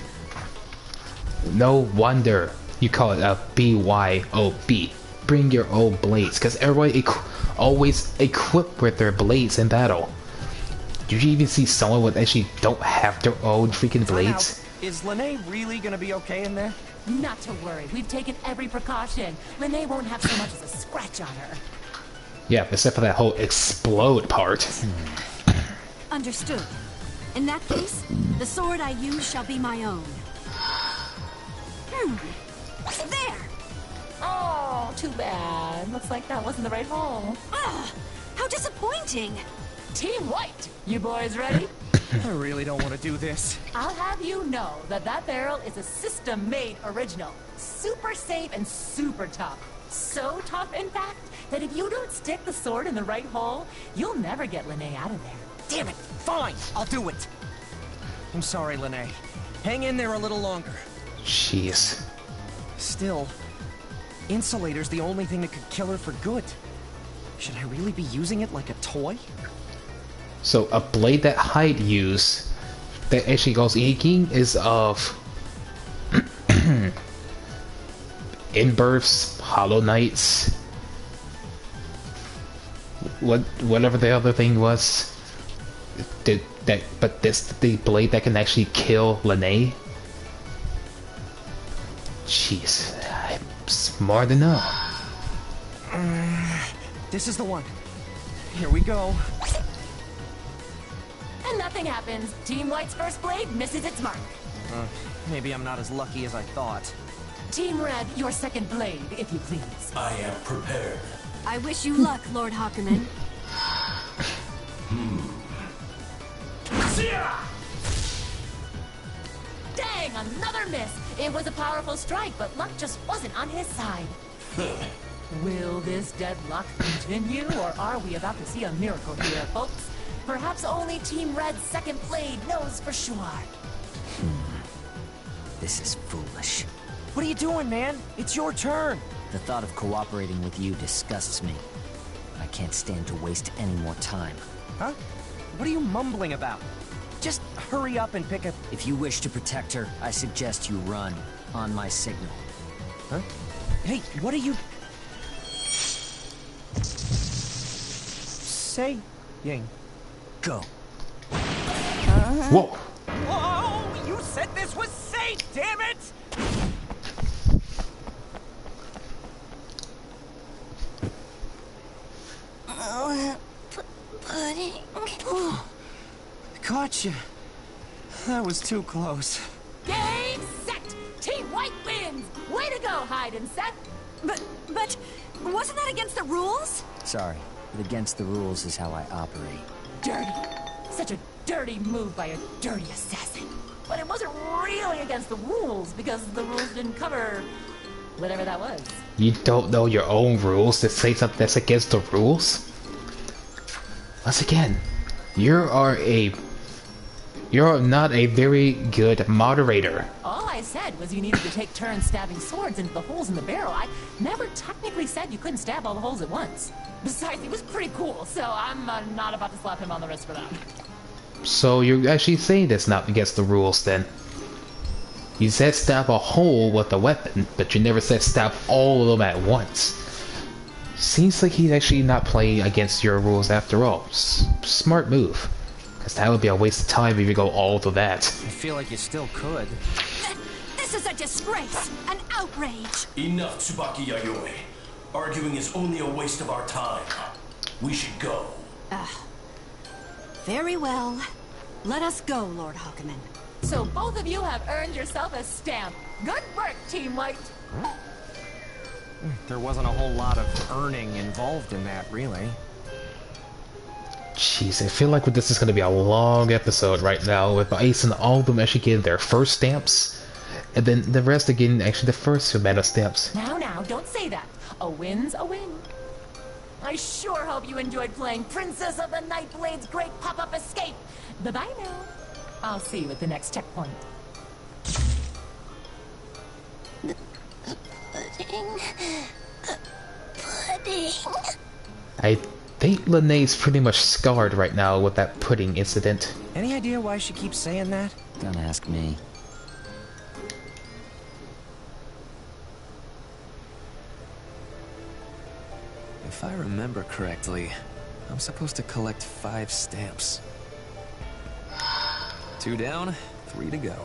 Speaker 1: No wonder you call it a BYOB. Bring your own blades, because everybody always equipped with their blades in battle. Did you even see someone with actually don't have their own freaking blades?
Speaker 14: Is Lene really gonna be okay in there?
Speaker 2: Not to worry. We've taken every precaution. Lene won't have so much as a scratch on her.
Speaker 1: Yeah, except for that whole explode part.
Speaker 19: Understood. In that case, the sword I use shall be my own. There!
Speaker 2: Oh, too bad. Looks like that wasn't the right hole.
Speaker 19: Ugh, how disappointing!
Speaker 2: Team White, you boys ready?
Speaker 14: I really don't want to do this.
Speaker 2: I'll have you know that that barrel is a system-made original. Super safe and super tough. So tough, in fact, that if you don't stick the sword in the right hole, you'll never get Lene out of there.
Speaker 14: Damn it! Fine, I'll do it. I'm sorry, Lene. Hang in there a little longer.
Speaker 1: Jeez.
Speaker 14: Still, Insulator's the only thing that could kill her for good. Should I really be using it like a toy?
Speaker 1: So a blade that Hyde used that actually goes inking is of Inbursts, Hollow Knights, whatever the other thing was. But this the blade that can actually kill Lene. Jeez, I'm smart enough.
Speaker 14: This is the one. Here we go.
Speaker 2: And nothing happens. Team White's first blade misses its mark.
Speaker 14: Maybe I'm not as lucky as I thought.
Speaker 2: Team Red, your second blade, if you please.
Speaker 10: I am prepared.
Speaker 19: I wish you luck, Lord Hakumen.
Speaker 2: Dang, another miss! It was a powerful strike, but luck just wasn't on his side. Will this deadlock continue, or are we about to see a miracle here, folks? Perhaps only Team Red's second blade knows for sure.
Speaker 18: This is foolish.
Speaker 14: What are you doing, man? It's your turn.
Speaker 18: The thought of cooperating with you disgusts me. I can't stand to waste any more time.
Speaker 14: Huh? What are you mumbling about? Just hurry up and pick a...
Speaker 18: If you wish to protect her, I suggest you run on my signal.
Speaker 14: Huh? Hey, what are you... Say... Ying.
Speaker 18: Go.
Speaker 1: Whoa!
Speaker 14: Whoa! You said this was safe, damn it!
Speaker 9: Pudding.
Speaker 14: Gotcha. That was too close.
Speaker 2: Game set! Team White wins! Way to go, Hyde and Seth!
Speaker 19: But wasn't that against the rules?
Speaker 18: Sorry, but against the rules is how I operate.
Speaker 2: Dirty. Such a dirty move by a dirty assassin. But it wasn't really against the rules, because the rules didn't cover whatever that was.
Speaker 1: You don't know your own rules to say something that's against the rules? Once again, you're not a very good moderator.
Speaker 2: All I said was you needed to take turns stabbing swords into the holes in the barrel. I never technically said you couldn't stab all the holes at once. Besides, he was pretty cool, so I'm not about to slap him on the wrist for that.
Speaker 1: So you're actually saying that's not against the rules then? You said stab a hole with a weapon, but you never said stab all of them at once. Seems like he's actually not playing against your rules after all. Smart move. Because that would be a waste of time if you go all to that.
Speaker 14: I feel like you still could.
Speaker 19: This is a disgrace! An outrage!
Speaker 10: Enough, Tsubaki Yayoi. Arguing is only a waste of our time. We should go.
Speaker 19: Very well. Let us go, Lord Hakumen.
Speaker 2: So both of you have earned yourself a stamp. Good work, Team White.
Speaker 14: There wasn't a whole lot of earning involved in that, really.
Speaker 1: Jeez, I feel like this is going to be a long episode right now, with Ace and all of them actually getting their first stamps, and then the rest are getting actually the first two meta stamps.
Speaker 2: Now, don't say that. A win's a win. I sure hope you enjoyed playing Princess of the Nightblade's Great Pop-Up Escape. Bye-bye now. I'll see you at the next checkpoint.
Speaker 9: Pudding.
Speaker 1: I think Lene's pretty much scarred right now with that pudding incident.
Speaker 14: Any idea why she keeps saying that?
Speaker 18: Don't ask me.
Speaker 3: If I remember correctly, I'm supposed to collect 5 stamps. 2 down, 3 to go.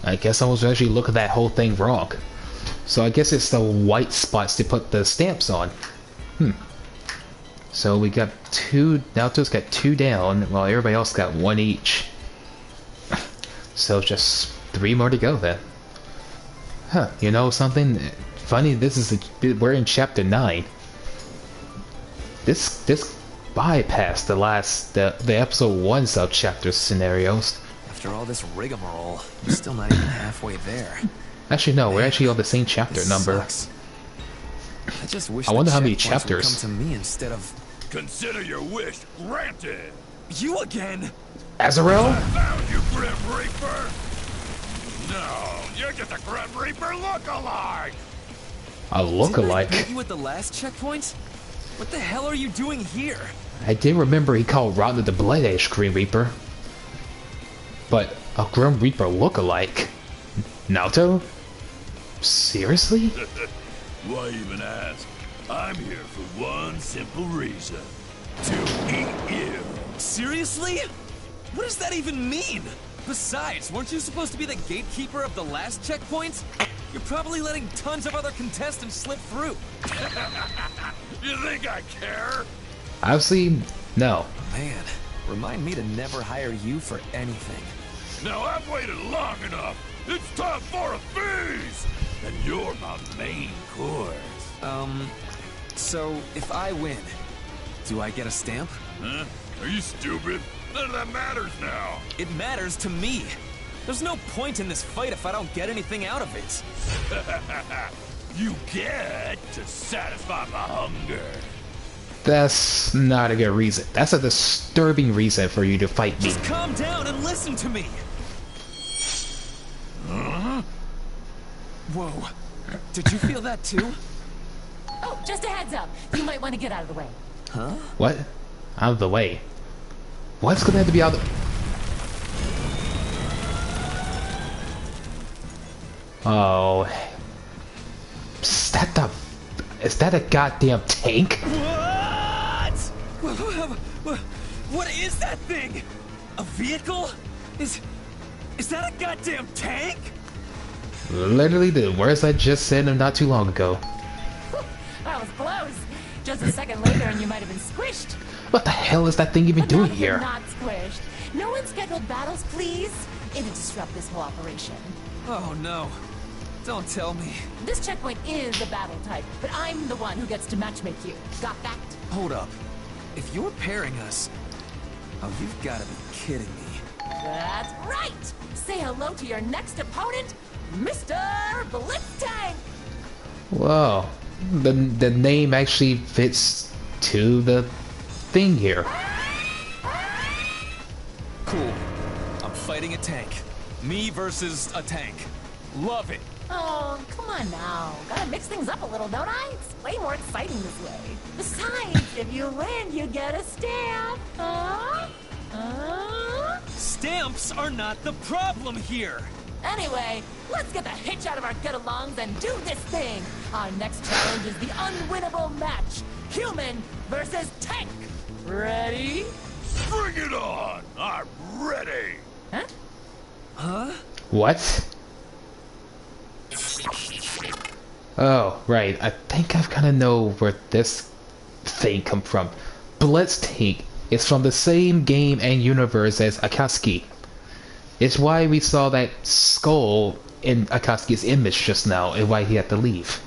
Speaker 1: I guess I was actually looking at that whole thing wrong. So I guess it's the white spots to put the stamps on. So we got 2, Naoto's got 2 down, while everybody else got 1 each. So just 3 more to go then. Huh, you know something? Funny, we're in chapter 9. This bypassed the episode 1 sub-chapter scenarios.
Speaker 3: After all this rigmarole, we're still not even halfway there.
Speaker 1: Actually, no, we're actually on the same chapter number.
Speaker 3: Sucks. I just wish
Speaker 1: I wonder how many
Speaker 3: checkpoints would
Speaker 1: chapters.
Speaker 3: come to me instead of...
Speaker 10: Consider your wish granted.
Speaker 3: You again?
Speaker 1: Azrael?
Speaker 10: I found you, Grim Reaper. No, you're just a Grim Reaper look-alike.
Speaker 1: A look-alike?
Speaker 3: Didn't I meet you at the last checkpoint? What the hell are you doing here?
Speaker 1: I did remember he called Rhonda the Blood Ash Grim Reaper. But a Grim Reaper look-alike? Naoto? Seriously?
Speaker 10: Why even ask? I'm here for one simple reason. To eat you.
Speaker 3: Seriously? What does that even mean? Besides, weren't you supposed to be the gatekeeper of the last checkpoint? You're probably letting tons of other contestants slip through.
Speaker 10: You think I care?
Speaker 1: Obviously, no.
Speaker 3: Man, remind me to never hire you for anything.
Speaker 10: Now I've waited long enough. It's time for a feast! And you're my main course.
Speaker 3: So if I win, do I get a stamp?
Speaker 10: Huh? Are you stupid? None of that matters now.
Speaker 3: It matters to me. There's no point in this fight if I don't get anything out of it.
Speaker 10: You get to satisfy my hunger.
Speaker 1: That's not a good reason. That's a disturbing reason for you to fight me.
Speaker 3: Just calm down and listen to me.
Speaker 10: Huh?
Speaker 3: Whoa. Did you feel that too?
Speaker 2: Oh, just a heads up. You might want to get out of the way.
Speaker 3: Huh?
Speaker 1: What? Out of the way? What's gonna have to be out of the... Oh... Is that a goddamn tank?
Speaker 3: What? What is that thing? A vehicle? Is that a goddamn tank?
Speaker 1: Literally the words I just said not too long ago.
Speaker 2: That was close. Just a second later and you might have been squished.
Speaker 1: What the hell is that thing even doing
Speaker 2: But
Speaker 1: here?
Speaker 2: not squished. No unscheduled battles, please. It'll disrupt this whole operation.
Speaker 3: Oh no. Don't tell me.
Speaker 2: This checkpoint is a battle type, but I'm the one who gets to matchmake you. Got that?
Speaker 3: Hold up. If you're pairing us... Oh, you've got to be kidding me.
Speaker 2: That's right! Say hello to your next opponent, Mr. Blitztank!
Speaker 1: Whoa. The name actually fits to the thing here.
Speaker 3: Cool. I'm fighting a tank. Me versus a tank. Love it.
Speaker 2: Oh, come on now. Gotta mix things up a little, don't I? It's way more exciting this way. Besides, if you win, you get a stamp.
Speaker 3: Stamps are not the problem here.
Speaker 2: Anyway, let's get the hitch out of our get-alongs and do this thing. Our next challenge is the unwinnable match. Human versus tank. Ready?
Speaker 10: Bring it on! I'm ready!
Speaker 2: Huh?
Speaker 3: Huh?
Speaker 1: What? Oh, right. I think I kind of know where this thing come from. Blitztank is from the same game and universe as Akatsuki. It's why we saw that skull in Akatsuki's image just now and why he had to leave.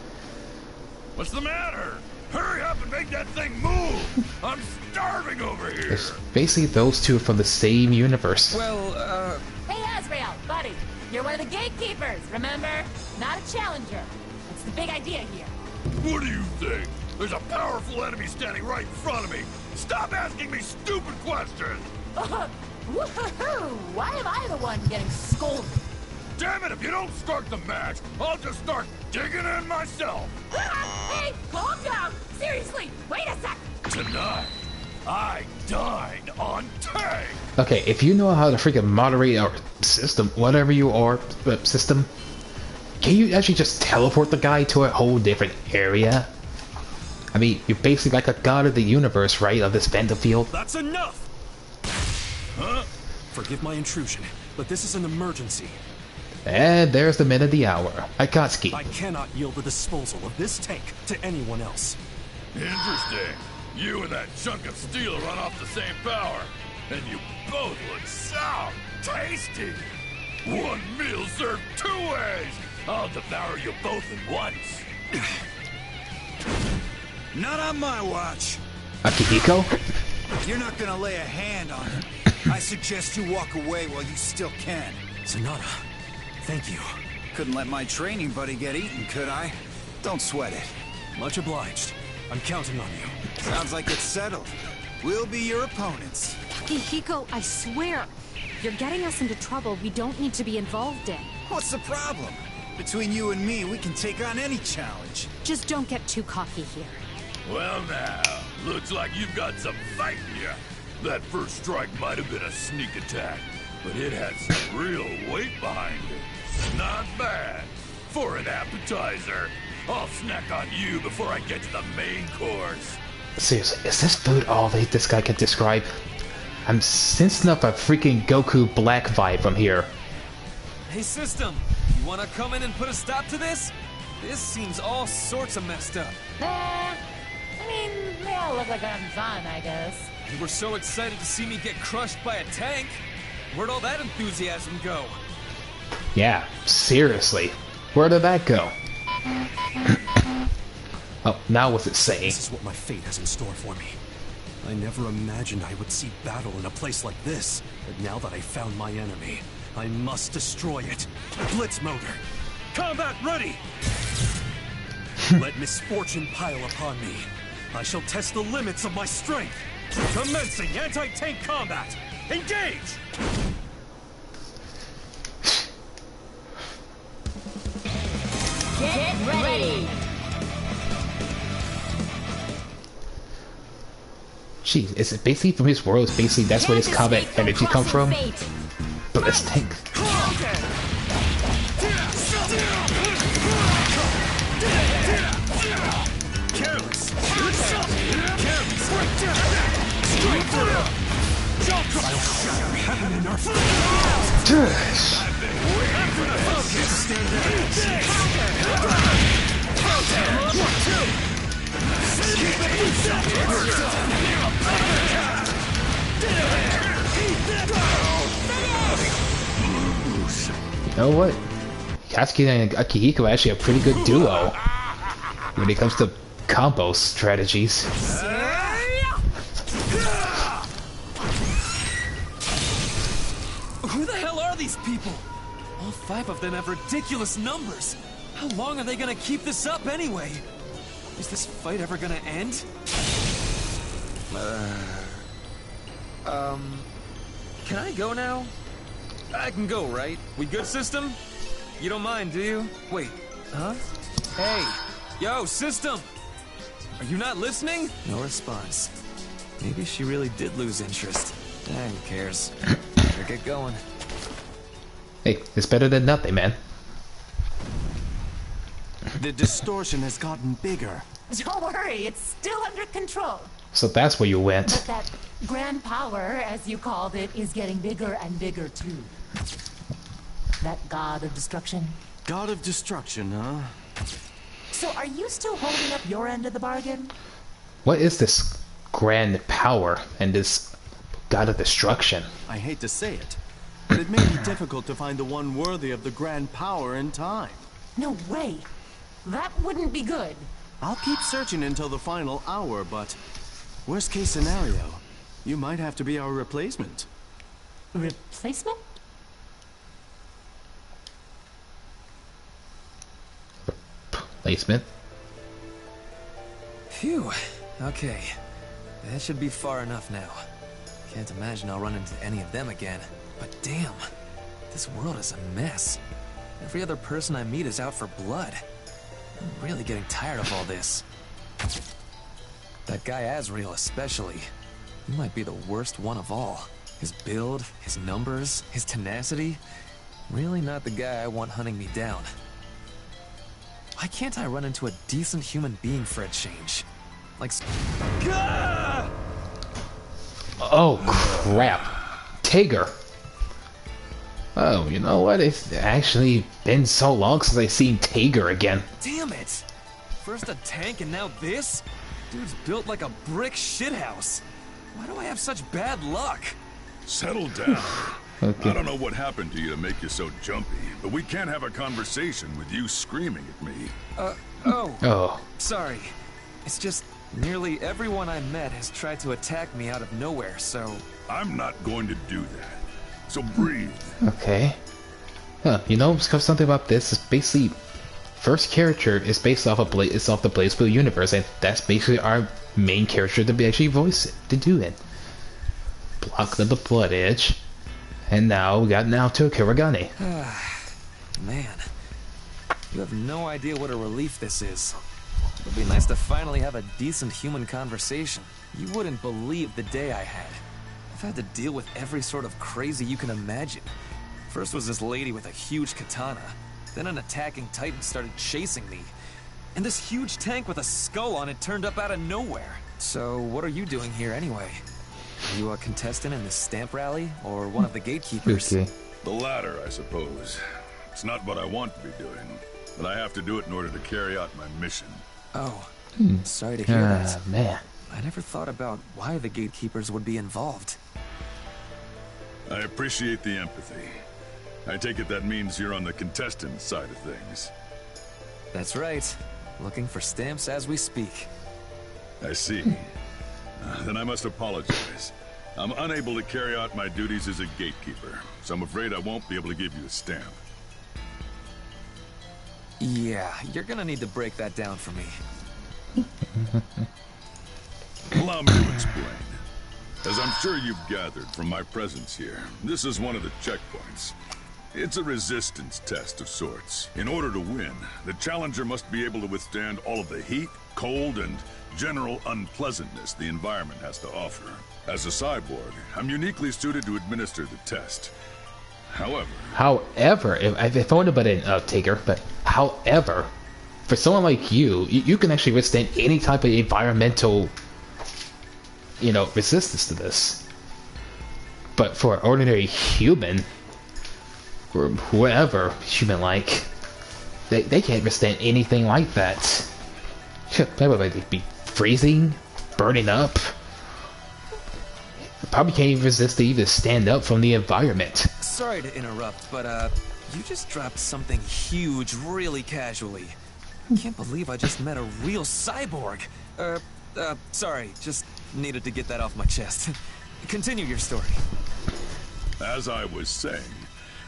Speaker 10: What's the matter? Hurry up and make that thing move! I'm starving over here!
Speaker 1: It's basically those two from the same universe.
Speaker 3: Well,
Speaker 2: Hey, Azrael, buddy. You're one of the gatekeepers, remember? Not a challenger. That's the big idea here.
Speaker 10: What do you think? There's a powerful enemy standing right in front of me! Stop asking me stupid questions!
Speaker 2: Woohoo! Why am I the one getting scolded?
Speaker 10: Damn it, if you don't start the match, I'll just start digging in myself!
Speaker 2: Hey, calm down! Seriously, wait a sec!
Speaker 10: Tonight, I dine on tank!
Speaker 1: Okay, if you know how to freaking moderate or system, whatever you are, system, can you actually just teleport the guy to a whole different area? I mean, you're basically like a god of the universe, right? Of this battlefield.
Speaker 12: That's enough! Huh? Forgive my intrusion, but this is an emergency.
Speaker 1: And there's the minute of the hour. Akatsuki.
Speaker 12: I cannot yield the disposal of this tank to anyone else.
Speaker 10: Interesting. You and that chunk of steel run off the same power. And you both look so tasty. One meal served 2 ways. I'll devour you both at once.
Speaker 11: Not on my watch.
Speaker 1: Akihiko?
Speaker 11: You're not gonna lay a hand on him. I suggest you walk away while you still can.
Speaker 12: Sonata, thank you.
Speaker 11: Couldn't let my training buddy get eaten, could I? Don't sweat it.
Speaker 12: Much obliged. I'm counting on you.
Speaker 11: Sounds like it's settled. We'll be your opponents.
Speaker 6: Akihiko, I swear, you're getting us into trouble we don't need to be involved in.
Speaker 11: What's the problem? Between you and me, we can take on any challenge.
Speaker 6: Just don't get too cocky here.
Speaker 10: Well now, looks like you've got some fight in you. That first strike might have been a sneak attack, but it had some real weight behind it. Not bad. For an appetizer, I'll snack on you before I get to the main course.
Speaker 1: Seriously, is this food all this guy can describe? I'm sensing up a freaking Goku Black vibe from here.
Speaker 3: Hey, System, you wanna come in and put a stop to this? This seems all sorts of messed up.
Speaker 2: I mean, they all look like they're having fun, I guess.
Speaker 3: You were so excited to see me get crushed by a tank. Where'd all that enthusiasm go?
Speaker 1: Yeah, seriously. Where did that go? Oh, now what's it saying?
Speaker 12: This is what my fate has in store for me. I never imagined I would see battle in a place like this. But now that I found my enemy, I must destroy it. Blitz motor. Combat ready! Let misfortune pile upon me. I shall test the limits of my strength. Commencing anti-tank combat. Engage!
Speaker 2: Get ready!
Speaker 1: Jeez, is it basically from his world? It's basically that's where his combat energy come from? But let's tank. You know what? Katsuki and Akihiko are actually a pretty good duo when it comes to combo strategies.
Speaker 3: Who the hell are these people? All 5 of them have ridiculous numbers. How long are they gonna keep this up anyway? Is this fight ever gonna end? Can I go now? I can go, right? We good, System? You don't mind, do you? Wait, huh? Hey, yo, System! Are you not listening? No response. Maybe she really did lose interest. Who cares? Better get going.
Speaker 1: Hey, it's better than nothing, man.
Speaker 20: The distortion has gotten bigger.
Speaker 2: Don't worry, it's still under control.
Speaker 1: So that's where you went.
Speaker 2: But that grand power, as you called it, is getting bigger and bigger too. That god of destruction.
Speaker 20: God of destruction, huh?
Speaker 2: So are you still holding up your end of the bargain?
Speaker 1: What is this grand power and this god of destruction?
Speaker 20: I hate to say it, but it may be difficult to find the one worthy of the grand power in time.
Speaker 2: No way. That wouldn't be good.
Speaker 20: I'll keep searching until the final hour, but worst case scenario, you might have to be our replacement.
Speaker 2: Replacement?
Speaker 1: Replacement?
Speaker 3: Phew. Okay. That should be far enough now. Can't imagine I'll run into any of them again. But damn, this world is a mess. Every other person I meet is out for blood. I'm really getting tired of all this. That guy Azrael especially. He might be the worst one of all. His build, his numbers, his tenacity. Really not the guy I want hunting me down. Why can't I run into a decent human being for a change? Like... Gah!
Speaker 1: Oh, crap. Tiger. Oh, you know what? It's actually been so long since I've seen Tiger again.
Speaker 3: Damn it! First a tank and now this? Dude's built like a brick shithouse. Why do I have such bad luck?
Speaker 10: Settle down.
Speaker 1: Okay.
Speaker 10: I don't know what happened to you to make you so jumpy, but we can't have a conversation with you screaming at me.
Speaker 3: Oh. Sorry. It's just nearly everyone I met has tried to attack me out of nowhere, so...
Speaker 10: I'm not going to do that. So breathe.
Speaker 1: Okay. Huh, you know something about this? It's basically... First character is based off of the Blazeblue universe, and that's basically our main character to be actually voiced to do it. Block of the Blood Edge. And now we got Naoto Kirigane.
Speaker 3: Man. You have no idea what a relief this is. It'd be nice to finally have a decent human conversation. You wouldn't believe the day I had. I've had to deal with every sort of crazy you can imagine. First was this lady with a huge katana. Then an attacking titan started chasing me. And this huge tank with a skull on it turned up out of nowhere. So what are you doing here anyway? Are you a contestant in this stamp rally? Or one of the gatekeepers?
Speaker 1: Okay.
Speaker 10: The latter, I suppose. It's not what I want to be doing, but I have to do it in order to carry out my mission.
Speaker 3: Oh, sorry to hear that.
Speaker 1: Man.
Speaker 3: I never thought about why the gatekeepers would be involved.
Speaker 10: I appreciate the empathy. I take it that means you're on the contestant side of things.
Speaker 3: That's right. Looking for stamps as we speak.
Speaker 10: I see. Then I must apologize. I'm unable to carry out my duties as a gatekeeper, so I'm afraid I won't be able to give you a stamp.
Speaker 3: Yeah, you're gonna need to break that down for me.
Speaker 10: Allow me to explain. As I'm sure you've gathered from my presence here, this is one of the checkpoints. It's a resistance test of sorts. In order to win, the challenger must be able to withstand all of the heat, cold, and general unpleasantness the environment has to offer. As a cyborg, I'm uniquely suited to administer the test.
Speaker 1: However, if I want to put in Tiger, but however, for someone like you can actually withstand any type of environmental, resistance to this. But for an ordinary human, or whoever human-like, they can't withstand anything like that. They would be freezing, burning up. Probably can't even resist to even stand up from the environment.
Speaker 3: Sorry to interrupt, but you just dropped something huge really casually. I can't believe I just met a real cyborg. Sorry, just needed to get that off my chest. Continue your story.
Speaker 10: As I was saying,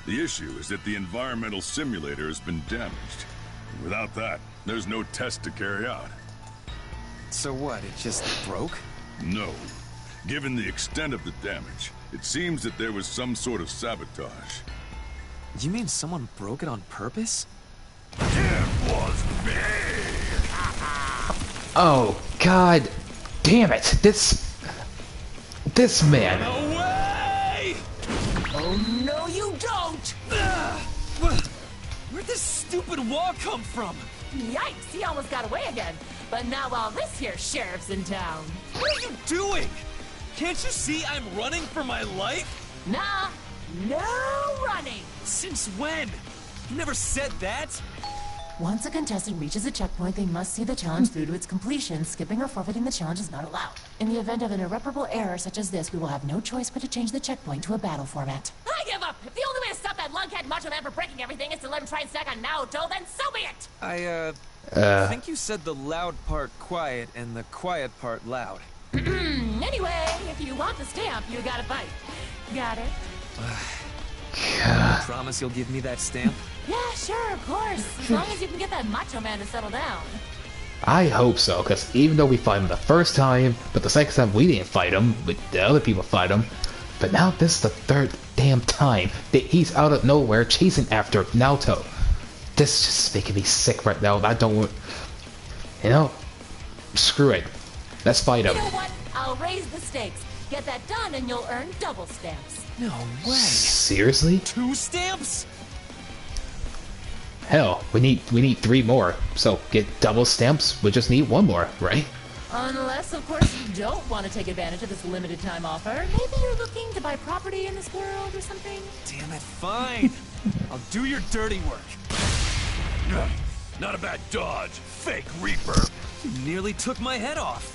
Speaker 10: the issue is that the environmental simulator has been damaged. Without that, there's no test to carry out.
Speaker 3: So what, it just broke?
Speaker 10: No. Given the extent of the damage, it seems that there was some sort of sabotage.
Speaker 3: You mean someone broke it on purpose?
Speaker 10: It was me!
Speaker 1: Oh, god damn it! This man.
Speaker 3: No way!
Speaker 2: Oh, no you don't!
Speaker 3: Where'd this stupid wall come from?
Speaker 2: Yikes, he almost got away again. But now all this here sheriff's in town.
Speaker 3: What are you doing? Can't you see I'm running for my life?
Speaker 2: Nah, no running.
Speaker 3: Since when? You never said that.
Speaker 2: Once a contestant reaches a checkpoint, they must see the challenge through to its completion. Skipping or forfeiting the challenge is not allowed. In the event of an irreparable error such as this, we will have no choice but to change the checkpoint to a battle format.
Speaker 21: I give up! If the only way to stop that lunkhead macho man from breaking everything is to let him try and stack on Naoto, then so be it!
Speaker 3: I think you said the loud part quiet and the quiet part loud.
Speaker 2: Anyway, if you want the stamp, you gotta fight. Got it?
Speaker 3: Promise you'll give me that stamp?
Speaker 2: Yeah, sure, of course. As long as you can get that macho man to settle down.
Speaker 1: I hope so, because even though we fought him the first time, but the second time we didn't fight him, but the other people fight him, but now this is the third damn time that he's out of nowhere chasing after Naoto. This is just making me sick right now. I don't want... Screw it. Let's fight him.
Speaker 2: You know what? I'll raise the stakes. Get that done and you'll earn double stamps.
Speaker 3: No way.
Speaker 1: Seriously?
Speaker 3: 2 stamps?
Speaker 1: Hell, we need 3 more. So get double stamps, we just need 1 more, right?
Speaker 2: Unless, of course, you don't want to take advantage of this limited time offer. Maybe you're looking to buy property in this world or something?
Speaker 3: Damn it, fine. I'll do your dirty work.
Speaker 10: Not a bad dodge, fake Reaper.
Speaker 3: You nearly took my head off.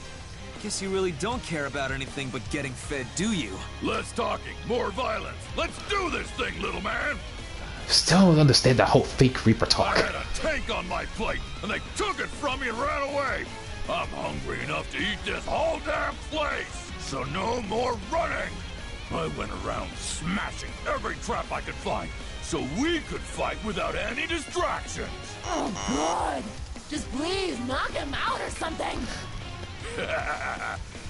Speaker 3: Guess you really don't care about anything but getting fed, do you?
Speaker 10: Less talking, more violence. Let's do this thing, little man.
Speaker 1: Still don't understand that whole fake Reaper talk.
Speaker 10: I had a tank on my plate, and they took it from me and ran away. I'm hungry enough to eat this whole damn place, so no more running. I went around smashing every trap I could find, so we could fight without any distractions.
Speaker 2: Oh, God! Just please knock him out or something!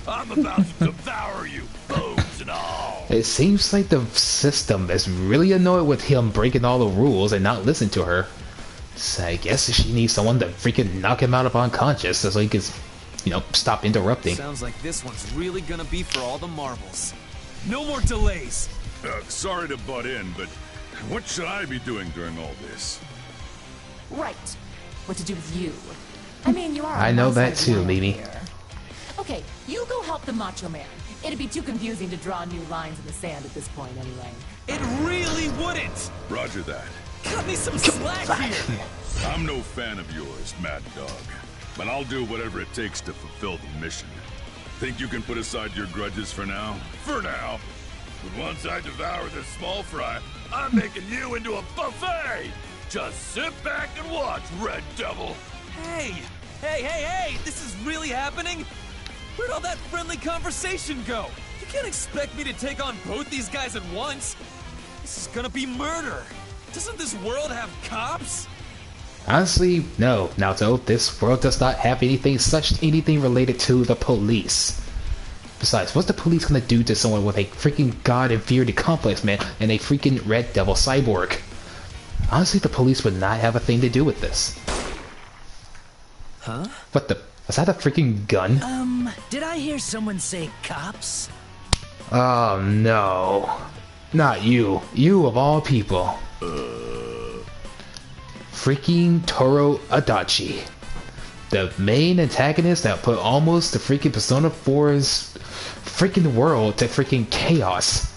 Speaker 10: I'm about to devour you, bones and all.
Speaker 1: It seems like the system is really annoyed with him breaking all the rules and not listening to her. So I guess she needs someone to freaking knock him out of unconscious so he can, you know, stop interrupting.
Speaker 3: Sounds like this one's really gonna be for all the marbles. No more delays.
Speaker 10: Sorry to butt in, but what should I be doing during all this?
Speaker 2: Right. What to do with you? I mean, you are.
Speaker 1: I know that too, Mimi.
Speaker 2: Okay, you go help the Macho Man. It'd be too confusing to draw new lines in the sand at this point, anyway.
Speaker 3: It really wouldn't.
Speaker 10: Roger that.
Speaker 3: Cut me some slack here.
Speaker 10: I'm no fan of yours, Mad Dog, but I'll do whatever it takes to fulfill the mission. Think you can put aside your grudges for now? For now. But once I devour this small fry, I'm making you into a buffet. Just sit back and watch, Red Devil.
Speaker 3: Hey, hey, this is really happening? Where'd all that friendly conversation go? You can't expect me to take on both these guys at once. This is gonna be murder. Doesn't this world have cops?
Speaker 1: Honestly, no, Naoto. This world does not have anything related to the police. Besides, what's the police gonna do to someone with a freaking god-inferiority complex, man, and a freaking Red Devil cyborg? Honestly, the police would not have a thing to do with this.
Speaker 15: Huh?
Speaker 1: What the? Was that a freaking gun?
Speaker 15: Did I hear someone say cops?
Speaker 1: Oh no. Not you. You of all people. Freaking Toro Adachi. The main antagonist that put almost the freaking Persona 4's freaking world to freaking chaos.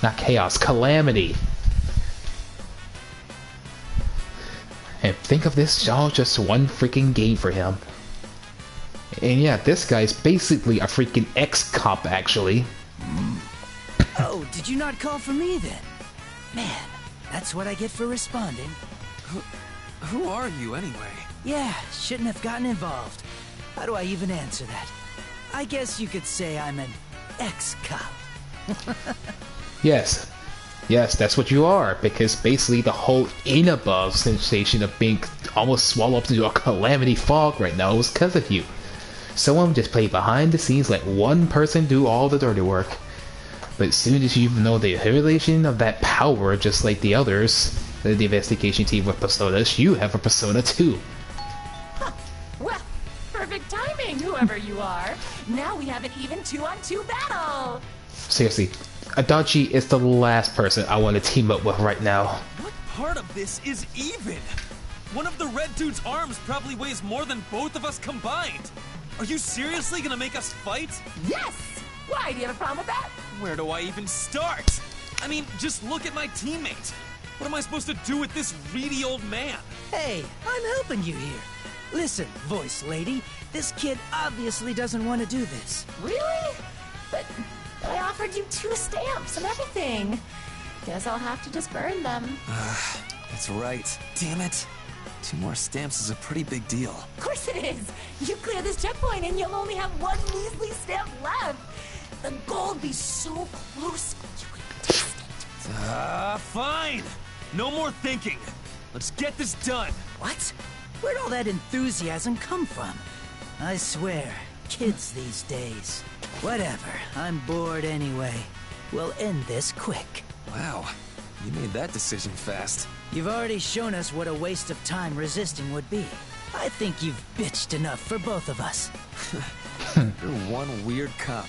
Speaker 1: Not chaos, calamity. And think of this all just one freaking game for him. And yeah, this guy's basically a freaking ex-cop, actually.
Speaker 15: Oh, did you not call for me then? Man, that's what I get for responding.
Speaker 3: Who are you anyway?
Speaker 15: Yeah, shouldn't have gotten involved. How do I even answer that? I guess you could say I'm an ex-cop.
Speaker 1: Yes. Yes, that's what you are, because basically the whole in-above sensation of being almost swallowed up into a calamity fog right now was because of you. Someone just played behind the scenes, let one person do all the dirty work. But as soon as you know the relation of that power, just like the others, the investigation team with personas, you have a persona too.
Speaker 2: Huh. Well, perfect timing, whoever you are. Now we have an even 2-on-2 battle.
Speaker 1: Seriously, Adachi is the last person I want to team up with right now.
Speaker 3: What part of this is even? One of the red dude's arms probably weighs more than both of us combined. Are you seriously gonna make us fight?
Speaker 2: Yes! Why, do you have a problem with that?
Speaker 3: Where do I even start? I mean, just look at my teammate. What am I supposed to do with this reedy old man?
Speaker 15: Hey, I'm helping you here. Listen, voice lady, this kid obviously doesn't want to do this.
Speaker 2: Really? But I offered you 2 stamps and everything. Guess I'll have to just burn them.
Speaker 3: That's right. Damn it. 2 more stamps is a pretty big deal.
Speaker 2: Of course it is. You clear this checkpoint and you'll only have 1 measly stamp left. The gold will be so close you can taste it.
Speaker 3: Fine. No more thinking. Let's get this done.
Speaker 15: What? Where'd all that enthusiasm come from? I swear, kids these days. Whatever, I'm bored anyway. We'll end this quick.
Speaker 3: Wow, you made that decision fast.
Speaker 15: You've already shown us what a waste of time resisting would be. I think you've bitched enough for both of us.
Speaker 3: You're one weird cop.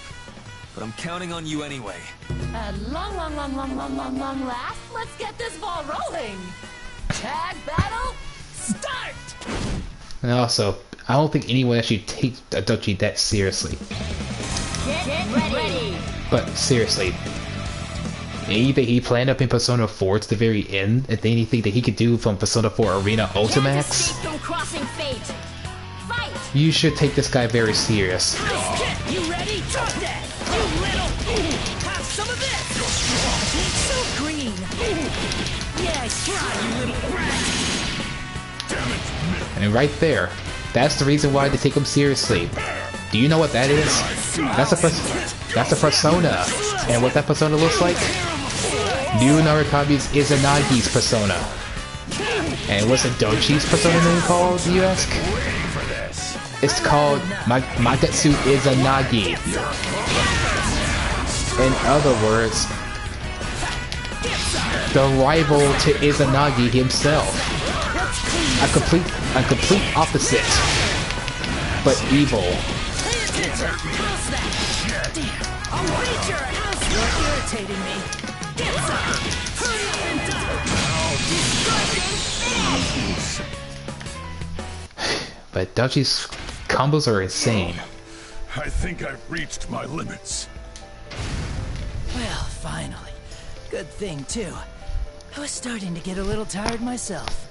Speaker 3: But I'm counting on you anyway.
Speaker 2: At long last, let's get this ball rolling. Tag battle, start!
Speaker 1: And also, I don't think anyone actually takes Adachi that seriously.
Speaker 2: Get ready.
Speaker 1: But seriously, anything he planned up in Persona 4 to the very end, and anything that he could do from Persona 4 Arena Ultimax,
Speaker 2: From crossing fate. Fight.
Speaker 1: you should take this guy very serious.
Speaker 15: You ready? Drop that! You little... Have some of this! It's so green! Yeah, try, you little brat!
Speaker 1: And right there, that's the reason why they take him seriously. Do you know what that is? That's a persona. And what that persona looks like? New Narukami's Izanagi's persona. And what's Adachi's persona name called, do you ask? It's called Magetsu Izanagi. In other words, the rival to Izanagi himself. A complete opposite, but evil.
Speaker 15: You're irritating me. Get
Speaker 1: But Adachi's combos are insane.
Speaker 10: I think I've reached my limits.
Speaker 15: Well, finally. Good thing, too. I was starting to get a little tired myself.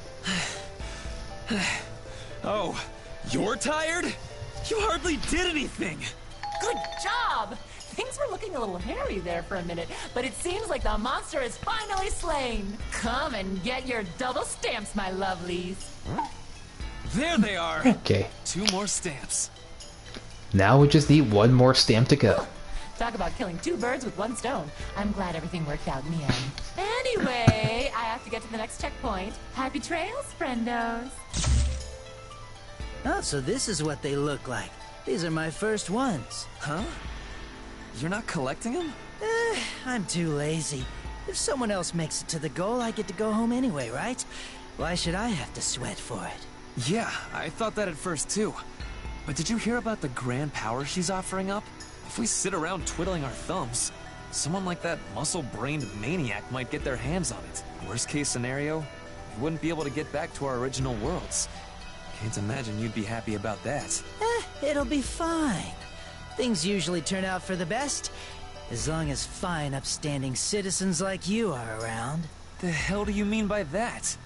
Speaker 3: Oh, you're tired? You hardly did anything.
Speaker 2: Good job. Things were looking a little hairy there for a minute, but it seems like the monster is finally slain. Come and get your double stamps, my lovelies.
Speaker 3: There they are.
Speaker 1: Okay.
Speaker 3: 2 more stamps.
Speaker 1: Now we just need one more stamp to go.
Speaker 2: Talk about killing 2 birds with 1 stone. I'm glad everything worked out in the end. Anyway, I have to get to the next checkpoint. Happy trails, friendos.
Speaker 15: Oh, so this is what they look like. These are my first ones.
Speaker 3: Huh? You're not collecting them?
Speaker 15: I'm too lazy. If someone else makes it to the goal, I get to go home anyway, right? Why should I have to sweat for it?
Speaker 3: Yeah, I thought that at first too. But did you hear about the grand power she's offering up? If we sit around twiddling our thumbs, someone like that muscle-brained maniac might get their hands on it. Worst case scenario, we wouldn't be able to get back to our original worlds. Can't imagine you'd be happy about that.
Speaker 15: It'll be fine. Things usually turn out for the best, as long as fine, upstanding citizens like you are around.
Speaker 3: The hell do you mean by that?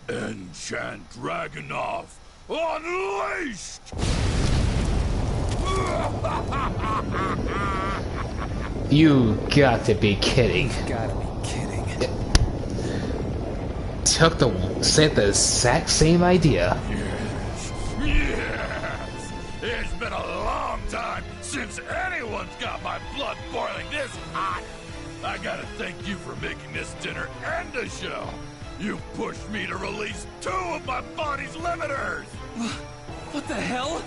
Speaker 10: Enchant Dragunov unleashed!
Speaker 1: You got to be kidding.
Speaker 3: Gotta be kidding.
Speaker 1: Said the exact same idea.
Speaker 10: Yes! It's been a long time since anyone's got my blood boiling this hot! I gotta thank you for making this dinner and a show! You pushed me to release 2 of my body's limiters!
Speaker 3: What the hell?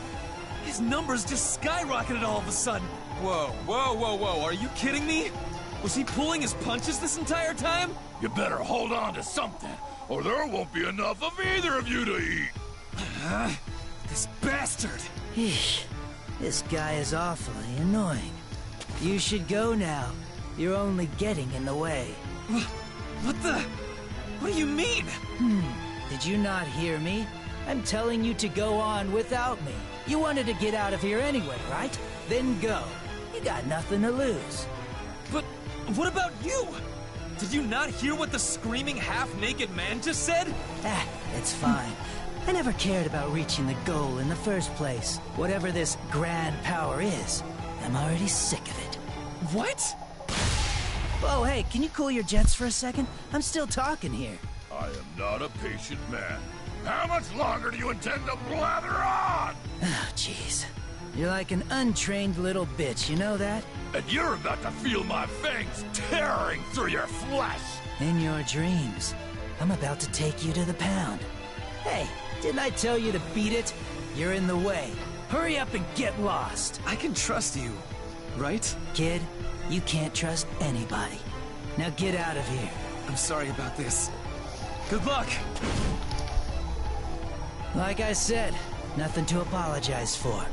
Speaker 3: His numbers just skyrocketed all of a sudden. Whoa, whoa, whoa, whoa, are you kidding me? Was he pulling his punches this entire time?
Speaker 10: You better hold on to something, or there won't be enough of either of you to eat!
Speaker 3: This bastard!
Speaker 15: Eesh, this guy is awfully annoying. You should go now. You're only getting in the way.
Speaker 3: What the... What do you mean?
Speaker 15: Did you not hear me? I'm telling you to go on without me. You wanted to get out of here anyway, right? Then go. You got nothing to lose.
Speaker 3: But what about you? Did you not hear what the screaming half-naked man just said?
Speaker 15: It's fine. I never cared about reaching the goal in the first place. Whatever this grand power is, I'm already sick of it.
Speaker 3: What?
Speaker 15: Oh, hey, can you cool your jets for a second? I'm still talking here.
Speaker 10: I am not a patient man. How much longer do you intend to blather on?
Speaker 15: Oh, jeez. You're like an untrained little bitch, you know that?
Speaker 10: And you're about to feel my fangs tearing through your flesh!
Speaker 15: In your dreams. I'm about to take you to the pound. Hey, didn't I tell you to beat it? You're in the way. Hurry up and get lost.
Speaker 3: I can trust you, right?
Speaker 15: Kid, you can't trust anybody. Now get out of here.
Speaker 3: I'm sorry about this. Good luck!
Speaker 15: Like I said, nothing to apologize for.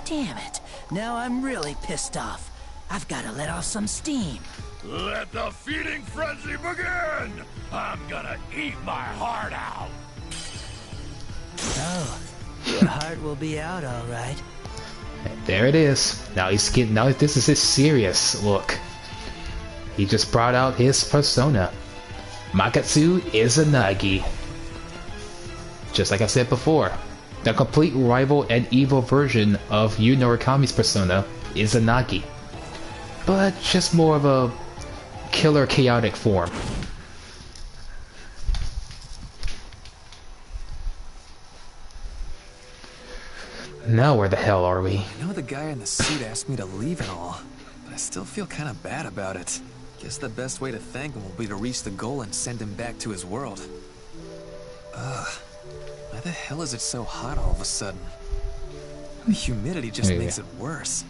Speaker 15: Damn it. Now I'm really pissed off. I've got to let off some steam.
Speaker 10: Let the feeding frenzy begin! I'm gonna eat my heart out!
Speaker 15: Oh, Your heart will be out, all right.
Speaker 1: There it is. Now he's getting. Now this is his serious look. He just brought out his persona. Makatsu Izanagi. Just like I said before, the complete rival and evil version of Yu Norakami's persona, Izanagi. But just more of a killer chaotic form. Now where the hell are we?
Speaker 3: I know the guy in the suit asked me to leave and all, but I still feel kind of bad about it. Guess the best way to thank him will be to reach the goal and send him back to his world. Ugh. Why the hell is it so hot all of a sudden? The humidity just makes it worse.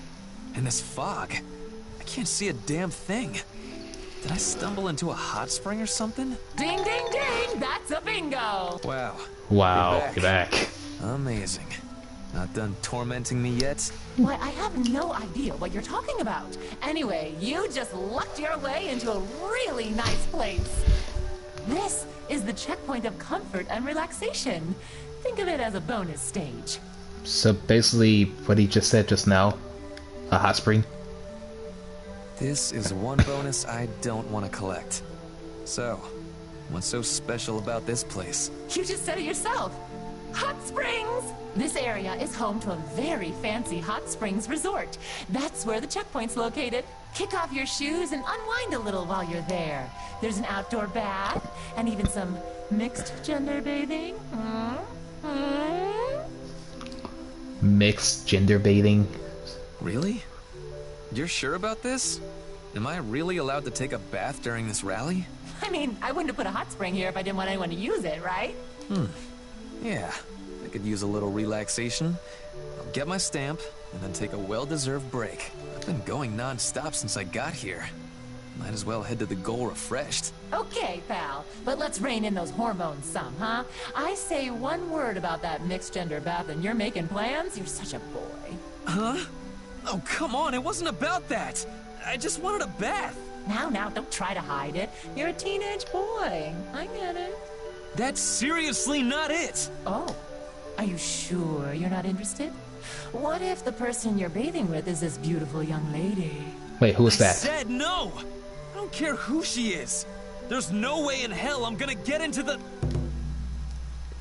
Speaker 3: And this fog. I can't see a damn thing. Did I stumble into a hot spring or something?
Speaker 2: Ding, ding, ding! That's a bingo!
Speaker 3: Wow.
Speaker 1: Wow, you're back.
Speaker 3: Amazing. Not done tormenting me yet?
Speaker 2: Why, I have no idea what you're talking about. Anyway, you just lucked your way into a really nice place. This is the checkpoint of comfort and relaxation. Think of it as a bonus stage.
Speaker 1: So basically, what he just said just now, a hot spring.
Speaker 3: This is one bonus I don't want to collect. So, what's so special about this place?
Speaker 2: You just said it yourself. Hot springs! This area is home to a very fancy hot springs resort. That's where the checkpoint's located. Kick off your shoes and unwind a little while you're there. There's an outdoor bath and even some mixed gender bathing.
Speaker 1: Mixed gender bathing?
Speaker 3: Really? You're sure about this? Am I really allowed to take a bath during this rally?
Speaker 2: I mean, I wouldn't have put a hot spring here if I didn't want anyone to use it, right?
Speaker 3: Yeah, I could use a little relaxation. I'll get my stamp, and then take a well-deserved break. I've been going non-stop since I got here. Might as well head to the goal refreshed.
Speaker 2: Okay, pal, but let's rein in those hormones some, huh? I say one word about that mixed gender bath and you're making plans? You're such a boy.
Speaker 3: Huh? Oh, come on, it wasn't about that! I just wanted a bath!
Speaker 2: Now, don't try to hide it. You're a teenage boy. I get it.
Speaker 3: That's seriously not it!
Speaker 2: Oh, are you sure you're not interested? What if the person you're bathing with is this beautiful young lady?
Speaker 1: Wait, who is that?
Speaker 3: I said no! I don't care who she is! There's no way in hell I'm gonna get into the...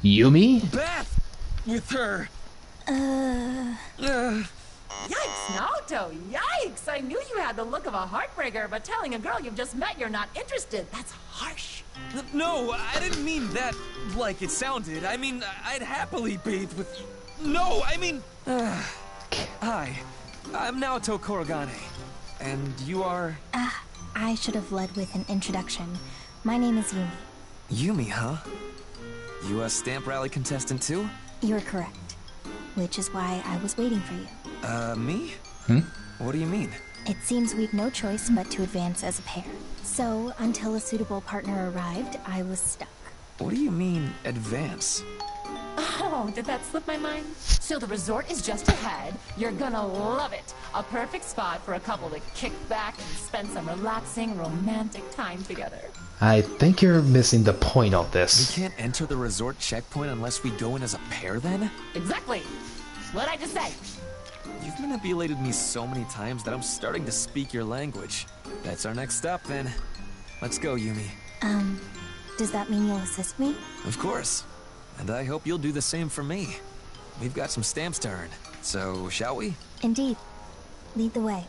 Speaker 1: Yumi?
Speaker 3: bath with her!
Speaker 2: Yikes, Naoto, yikes! I knew you had the look of a heartbreaker, but telling a girl you've just met you're not interested, that's harsh.
Speaker 3: No, I didn't mean that like it sounded. I mean, I'd happily bathe with you. No, I mean... Hi, I'm Naoto Korogane. And you are...
Speaker 5: I should have led with an introduction. My name is Yumi.
Speaker 3: Yumi, huh? You a stamp rally contestant too?
Speaker 5: You're correct. Which is why I was waiting for you.
Speaker 3: Me? What do you mean?
Speaker 5: It seems we've no choice but to advance as a pair. So, until a suitable partner arrived, I was stuck.
Speaker 3: What do you mean, advance?
Speaker 2: Oh, did that slip my mind? So the resort is just ahead. You're gonna love it. A perfect spot for a couple to kick back and spend some relaxing, romantic time together.
Speaker 1: I think you're missing the point of this.
Speaker 3: We can't enter the resort checkpoint unless we go in as a pair then?
Speaker 2: Exactly. What'd I just say?
Speaker 3: You've manipulated me so many times that I'm starting to speak your language. That's our next stop then. Let's go, Yumi.
Speaker 5: Does that mean you'll assist me?
Speaker 3: Of course. And I hope you'll do the same for me. We've got some stamps to earn. So, shall we?
Speaker 5: Indeed. Lead the way.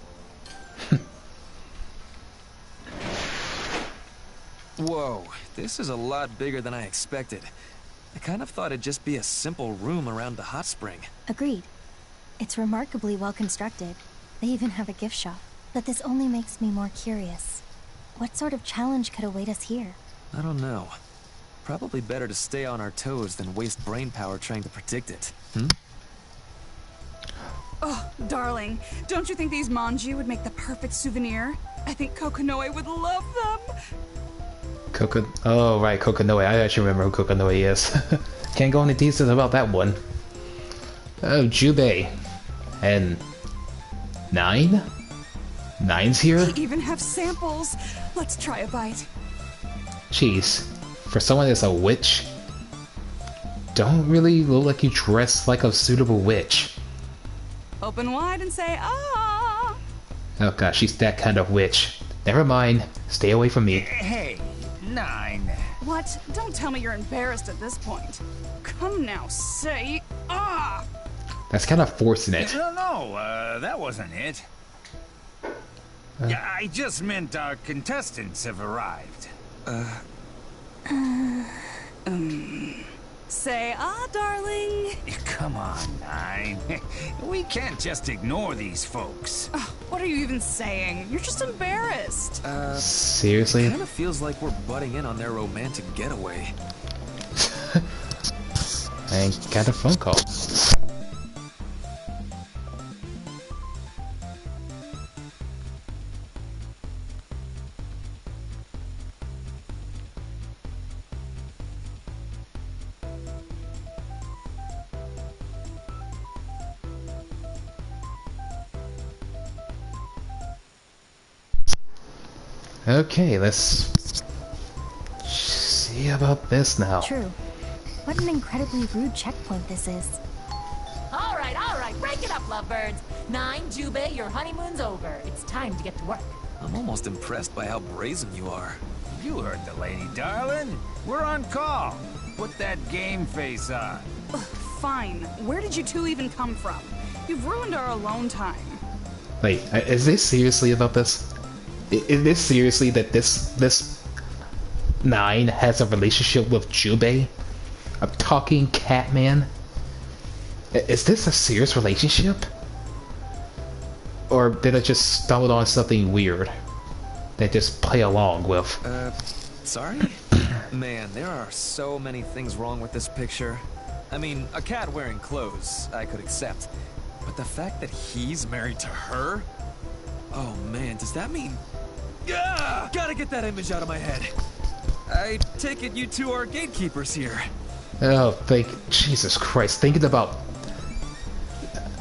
Speaker 3: Whoa, this is a lot bigger than I expected. I kind of thought it'd just be a simple room around the hot spring.
Speaker 5: Agreed. It's remarkably well constructed. They even have a gift shop. But this only makes me more curious. What sort of challenge could await us here?
Speaker 3: I don't know. Probably better to stay on our toes than waste brain power trying to predict it.
Speaker 22: Oh, darling, don't you think these manji would make the perfect souvenir? I think Kokonoe would love them.
Speaker 1: Oh, right, Kokonoe. I actually remember who Kokonoe is. Can't go into details about that one. Oh, Jubei. And... 9? 9's here?
Speaker 22: We even have samples. Let's try a bite.
Speaker 1: Jeez. For someone that's a witch, don't really look like you dress like a suitable witch.
Speaker 22: Open wide and say, ah!
Speaker 1: Oh god, she's that kind of witch. Never mind. Stay away from me.
Speaker 11: Hey, 9.
Speaker 22: What? Don't tell me you're embarrassed at this point. Come now, say, ah!
Speaker 1: That's kind of forcing it.
Speaker 11: No, that wasn't it. Yeah, I just meant our contestants have arrived.
Speaker 22: Say, ah, darling.
Speaker 11: Come on, 9. We can't just ignore these folks.
Speaker 22: What are you even saying? You're just embarrassed.
Speaker 1: Seriously?
Speaker 3: It kind of feels like we're butting in on their romantic getaway.
Speaker 1: I got a phone call. Okay, let's see about this now.
Speaker 5: True. What an incredibly rude checkpoint this is.
Speaker 2: All right, break it up, lovebirds. 9, Jubei, your honeymoon's over. It's time to get to work.
Speaker 3: I'm almost impressed by how brazen you are.
Speaker 11: You heard the lady, darling. We're on call. Put that game face on.
Speaker 22: Fine. Where did you two even come from? You've ruined our alone time.
Speaker 1: Wait, is this seriously about this? Is this seriously that this 9 has a relationship with Jubei? A talking cat man? Is this a serious relationship? Or did I just stumble on something weird that just play along with?
Speaker 3: Sorry? Man, there are so many things wrong with this picture. I mean, a cat wearing clothes, I could accept. But the fact that he's married to her? Oh man, does that mean... Yeah! Gotta get that image out of my head. I take it you two are gatekeepers here.
Speaker 1: Oh, Jesus Christ, thinking about...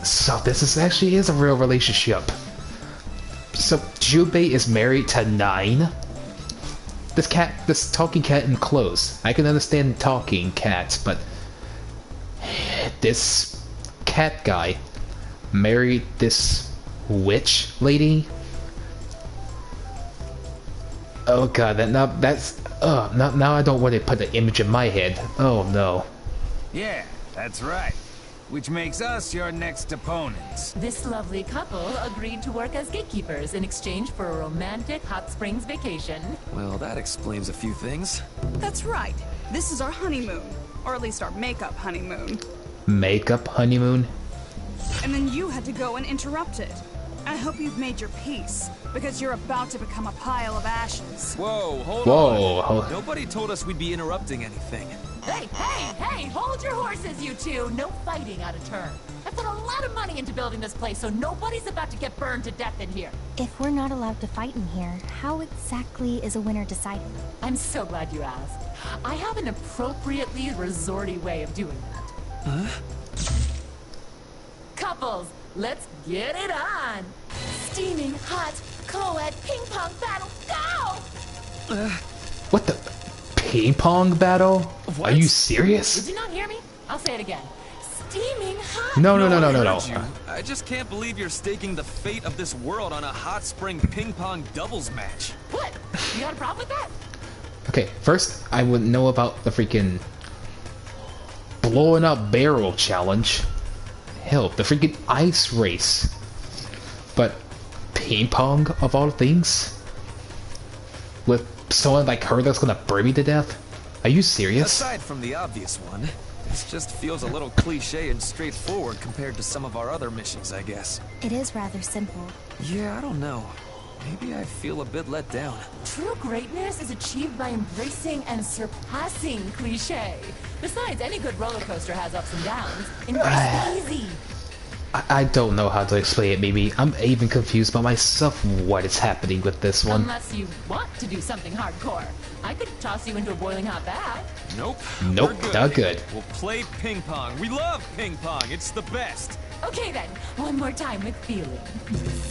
Speaker 1: So this actually is a real relationship. So Jubei is married to 9? This talking cat in clothes. I can understand talking cats, but... This cat guy married this witch lady? Oh god, now I don't want to put the image in my head. Oh no.
Speaker 11: Yeah, that's right. Which makes us your next opponents.
Speaker 2: This lovely couple agreed to work as gatekeepers in exchange for a romantic hot springs vacation.
Speaker 3: Well, that explains a few things.
Speaker 22: That's right. This is our honeymoon. Or at least our makeup honeymoon.
Speaker 1: Makeup honeymoon?
Speaker 22: And then you had to go and interrupt it. I hope you've made your peace, because you're about to become a pile of ashes.
Speaker 3: Whoa, hold
Speaker 1: on.
Speaker 3: Nobody told us we'd be interrupting anything.
Speaker 2: Hey, hold your horses, you two. No fighting out of turn. I put a lot of money into building this place, so nobody's about to get burned to death in here.
Speaker 5: If we're not allowed to fight in here, how exactly is a winner decided?
Speaker 2: I'm so glad you asked. I have an appropriately resorty way of doing that.
Speaker 3: Huh?
Speaker 2: Couples, let's get it on! Steaming hot co-ed ping pong battle, go!
Speaker 1: What the? Ping pong battle?
Speaker 2: What?
Speaker 1: Are you serious?
Speaker 2: Did you not hear me? I'll say it again. Steaming hot...
Speaker 1: No.
Speaker 3: I just can't believe you're staking the fate of this world on a hot spring ping pong doubles match.
Speaker 2: What? You got a problem with that?
Speaker 1: Okay, first I would know about the freaking blowing up barrel challenge. Hell, the freaking ice race. But ping pong of all things? With someone like her that's gonna burn me to death? Are you serious?
Speaker 3: Aside from the obvious one, this just feels a little cliche and straightforward compared to some of our other missions, I guess.
Speaker 5: It is rather simple.
Speaker 3: Yeah, I don't know. Maybe I feel a bit let down.
Speaker 2: True greatness is achieved by embracing and surpassing cliché. Besides, any good roller coaster has ups and downs. Embrace easy.
Speaker 1: I don't know how to explain it, maybe. I'm even confused by myself what is happening with this one.
Speaker 2: Unless you want to do something hardcore. I could toss you into a boiling hot bath.
Speaker 3: Nope.
Speaker 1: Nope, not good.
Speaker 3: We'll play ping pong. We love ping pong. It's the best.
Speaker 2: Okay then, one more time with feeling.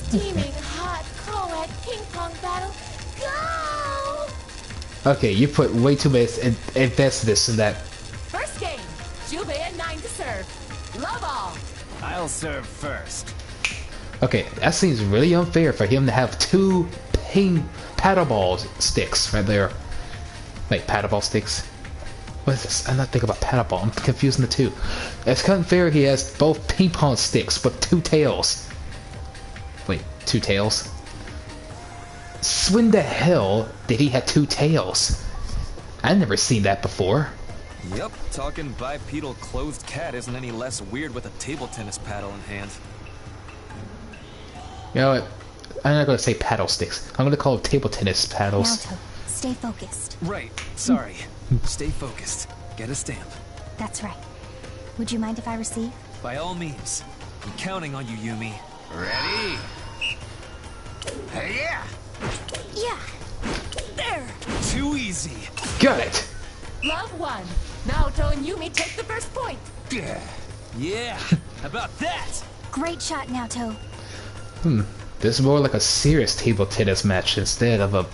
Speaker 2: Steaming hot co-ed ping pong battle, go!
Speaker 1: Okay, you put way too much investedness in that.
Speaker 2: First game, Jubei Love all.
Speaker 11: I'll serve first.
Speaker 1: Okay, that seems really unfair for him to have two ping paddleball sticks right there. Wait, paddleball sticks? What is this? I'm not thinking about paddleball. I'm confusing the two. It's unfair he has both ping pong sticks with two tails. Wait, two tails? When the hell did he have two tails? I've never seen that before.
Speaker 3: Yep, talking bipedal closed cat isn't any less weird with a table tennis paddle in hand.
Speaker 1: You know what? I'm not going to say paddle sticks. I'm going to call them table tennis paddles.
Speaker 5: Naoto, stay focused.
Speaker 3: Right, sorry. Stay focused. Get a stamp.
Speaker 5: That's right. Would you mind if I receive?
Speaker 3: By all means. I'm counting on you, Yumi.
Speaker 11: Ready? Hey,
Speaker 5: Yeah.
Speaker 3: There! Too easy.
Speaker 1: Got it!
Speaker 2: Love one. Naoto and Yumi take the first point.
Speaker 3: Yeah, how about that?
Speaker 5: Great shot, Naoto.
Speaker 1: This is more like a serious table tennis match instead of a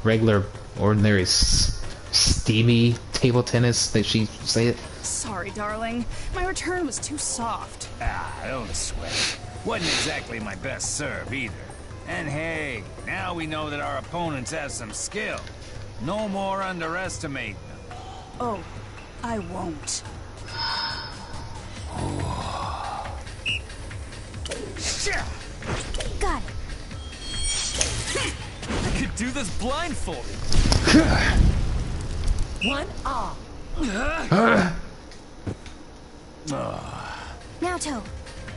Speaker 1: regular, ordinary, steamy table tennis that she say it.
Speaker 22: Sorry, darling. My return was too soft.
Speaker 11: Don't sweat. Wasn't exactly my best serve either. And hey, now we know that our opponents have some skill. No more underestimate them.
Speaker 22: Oh, I won't.
Speaker 5: Got it.
Speaker 3: I could do this blindfolded.
Speaker 2: One off.
Speaker 5: Naoto,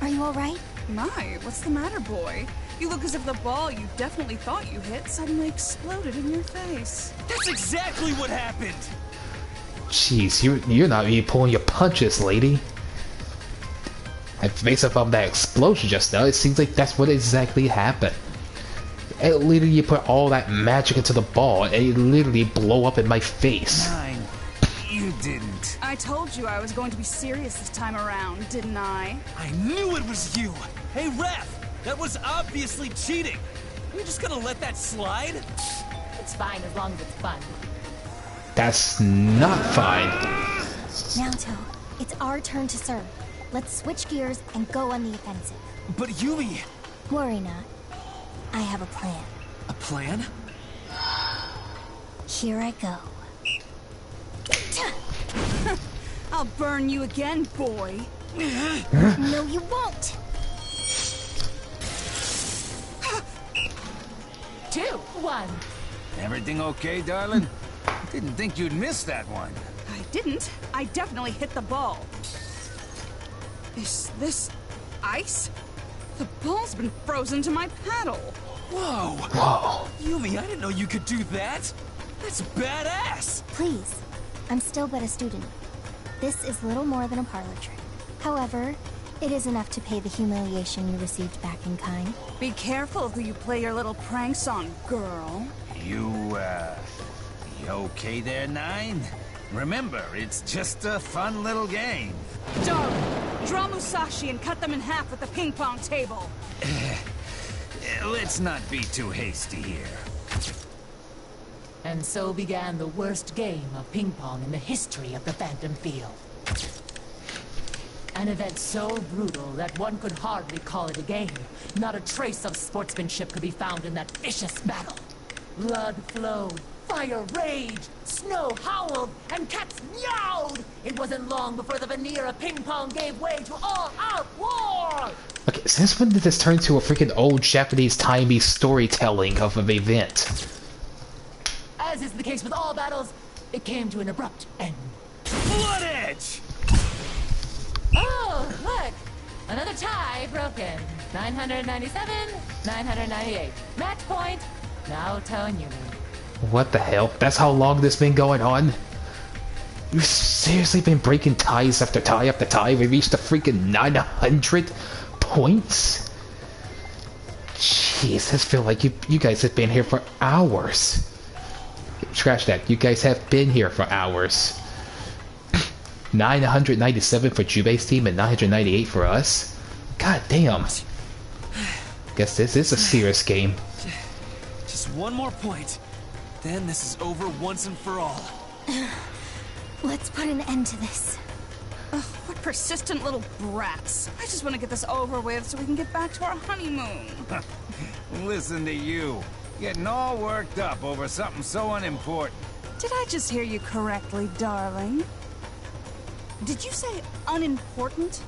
Speaker 5: are you alright?
Speaker 22: My, what's the matter, boy? You look as if the ball you definitely thought you hit suddenly exploded in your face.
Speaker 3: That's exactly what happened!
Speaker 1: Jeez, you're not even pulling your punches, lady. And based upon that explosion just now, it seems like that's what exactly happened. It literally put all that magic into the ball, and it literally blow up in my face.
Speaker 11: Nine, you didn't.
Speaker 22: I told you I was going to be serious this time around, didn't I?
Speaker 3: I knew it was you! Hey, ref! That was obviously cheating! You're just gonna let that slide?
Speaker 2: It's fine as long as it's fun.
Speaker 1: That's not fine.
Speaker 5: Naoto, it's our turn to serve. Let's switch gears and go on the offensive.
Speaker 3: But Yumi...
Speaker 5: Worry not. I have a plan.
Speaker 3: A plan?
Speaker 5: Here I go.
Speaker 22: I'll burn you again, boy.
Speaker 5: No, you won't.
Speaker 2: 2-1.
Speaker 11: Everything okay, darling? Didn't think you'd miss that one.
Speaker 22: I didn't. I definitely hit the ball. Is this ice? The ball's been frozen to my paddle.
Speaker 3: Whoa!
Speaker 1: Whoa.
Speaker 3: Yumi, I didn't know you could do that! That's badass!
Speaker 5: Please, I'm still but a student. This is little more than a parlor trick. However, it is enough to pay the humiliation you received back in kind.
Speaker 22: Be careful who you play your little pranks on, girl.
Speaker 11: You okay there, Nine? Remember, it's just a fun little game.
Speaker 22: Darling, draw Musashi and cut them in half with the ping pong table.
Speaker 11: Let's not be too hasty here.
Speaker 2: And so began the worst game of ping pong in the history of the Phantom Field. An event so brutal that one could hardly call it a game. Not a trace of sportsmanship could be found in that vicious battle. Blood flowed, fire raged, snow howled, and cats meowed! It wasn't long before the veneer of ping pong gave way to all-out war!
Speaker 1: Okay, since when did this turn into a freaking old Japanese timey storytelling of an event?
Speaker 2: As is the case with all battles, it came to an abrupt end.
Speaker 11: Blood Edge!
Speaker 2: Oh, look! Another tie broken. 997, 998. Match point. Naoto and Yumi.
Speaker 1: What the hell? That's how long this been going on? You've seriously been breaking ties after tie after tie? We reached the freaking 900 points? Jeez, I feel like you guys have been here for hours. Scratch that. You guys have been here for hours. 997 for Jubei's team and 998 for us? God damn. Guess this is a serious game.
Speaker 3: Just one more point. Then this is over once and for all.
Speaker 5: Let's put an end to this.
Speaker 22: Ugh, what persistent little brats. I just want to get this over with so we can get back to our honeymoon.
Speaker 11: Listen to you, getting all worked up over something so unimportant.
Speaker 22: Did I just hear you correctly, darling? Did you say unimportant?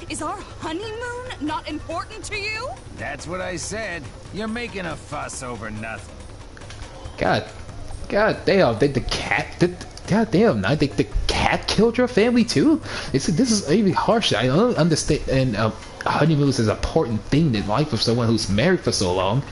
Speaker 22: Is our honeymoon not important to you?
Speaker 11: That's what I said. You're making a fuss over nothing.
Speaker 1: God damn, the cat, god damn, I think the cat killed your family too? This is even harsher. I don't understand, and honeymoon is an important thing in life of someone who's married for so long.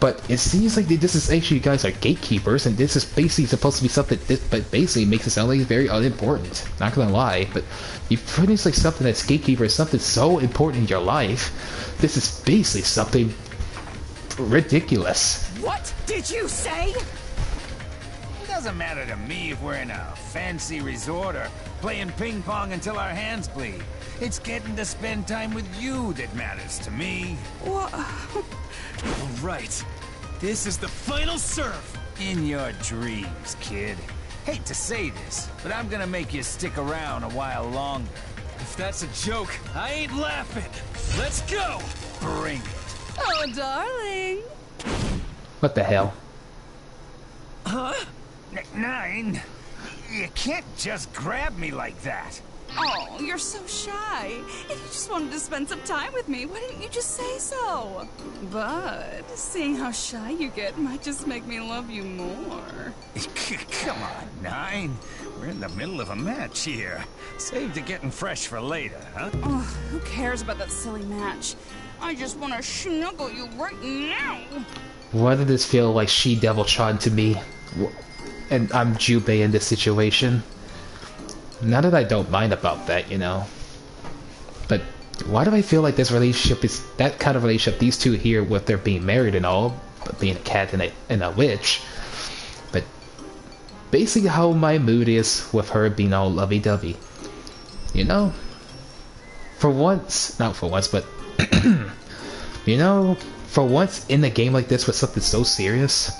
Speaker 1: But it seems like this is actually, you guys are gatekeepers, and this is basically supposed to be something, but basically makes it sound like it's very unimportant. Not gonna lie, but you put in like something that's gatekeeper is something so important in your life. This is basically something ridiculous.
Speaker 22: What did you say?
Speaker 11: It doesn't matter to me if we're in a fancy resort or playing ping pong until our hands bleed. It's getting to spend time with you that matters to me.
Speaker 22: What?
Speaker 11: All right, this is the final serve. In your dreams, kid. Hate to say this, but I'm gonna make you stick around a while longer.
Speaker 3: If that's a joke, I ain't laughing. Let's go!
Speaker 11: Bring it.
Speaker 22: Oh, darling.
Speaker 1: What the hell?
Speaker 11: Huh? Nine, you can't just grab me like that.
Speaker 22: Oh, you're so shy. If you just wanted to spend some time with me, why didn't you just say so? But seeing how shy you get might just make me love you more.
Speaker 11: Come on, Nine. We're in the middle of a match here. Save the getting fresh for later, huh?
Speaker 22: Oh, who cares about that silly match? I just want to snuggle you right now.
Speaker 1: Why did this feel like she-devil trying to me? And I'm Jubei in this situation. Not that I don't mind about that, you know. But why do I feel like this relationship is that kind of relationship, these two here with their being married and all, but being a cat and a witch. But basically how my mood is with her being all lovey-dovey. You know? For once, not for once, but you know, for once in a game like this with something so serious,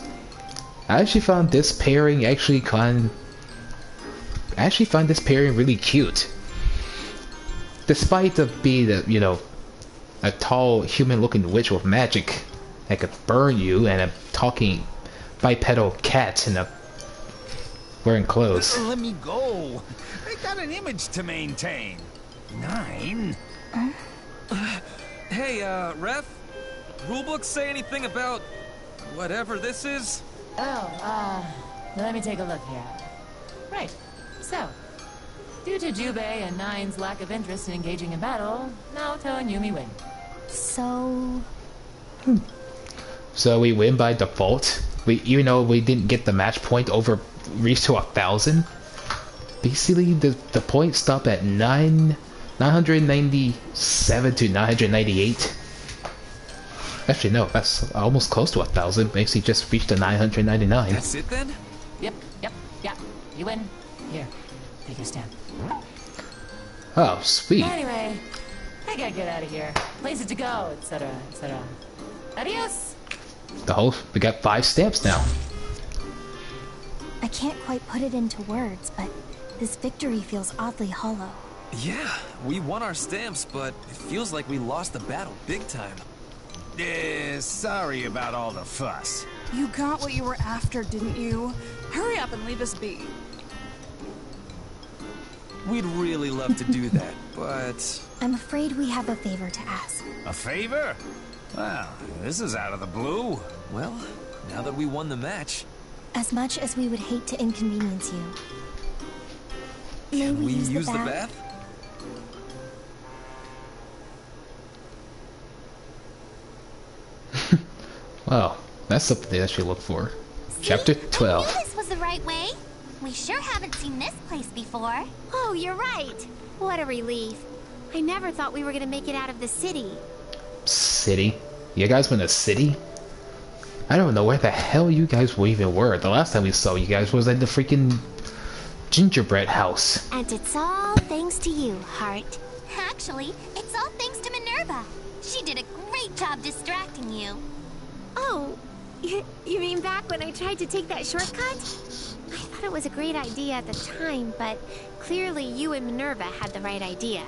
Speaker 1: I actually found this pairing really cute. Despite of being a, you know, a tall human-looking witch with magic that could burn you, and a talking bipedal cat and a wearing clothes.
Speaker 11: Let me go. I got an image to maintain. Nine.
Speaker 3: Hey, Ref? Rulebooks say anything about whatever this is?
Speaker 2: Oh, let me take a look here. Right. So, due to Jubei and Nine's lack of interest in engaging in battle, Naoto and Yumi win.
Speaker 5: So...
Speaker 1: So we win by default? Even though we didn't get the match point over reached to 1,000? Basically, the point stopped at 997 to 998. Actually, no, that's almost close to 1,000. Basically, just reached the 999.
Speaker 3: That's it then?
Speaker 2: Yep. You win. Here, take your stand.
Speaker 1: Oh, sweet.
Speaker 2: Anyway, I gotta get out of here. Places to go, etc., etc. Adios!
Speaker 1: We got 5 stamps now.
Speaker 5: I can't quite put it into words, but this victory feels oddly hollow.
Speaker 3: Yeah, we won our stamps, but it feels like we lost the battle big time.
Speaker 11: Sorry about all the fuss.
Speaker 22: You got what you were after, didn't you? Hurry up and leave us be.
Speaker 3: We'd really love to do that, but...
Speaker 5: I'm afraid we have a favor to ask.
Speaker 11: A favor? Well, this is out of the blue.
Speaker 3: Well, now that we won the match...
Speaker 5: As much as we would hate to inconvenience you,
Speaker 3: Can we use the bath?
Speaker 1: Wow, that's something they actually look for. Chapter 12.
Speaker 7: I knew this was the right way. We sure haven't seen this place before.
Speaker 17: Oh, you're right. What a relief. I never thought we were gonna make it out of the city.
Speaker 1: City? You guys went to city? I don't know where the hell you guys even were. The last time we saw you guys was at the freaking gingerbread house.
Speaker 17: And it's all thanks to you, Heart.
Speaker 7: Actually, it's all thanks to Minerva. She did a great job distracting you.
Speaker 17: Oh, you mean back when I tried to take that shortcut? I
Speaker 4: thought it was a great idea at the time, but clearly you and Minerva had the right idea.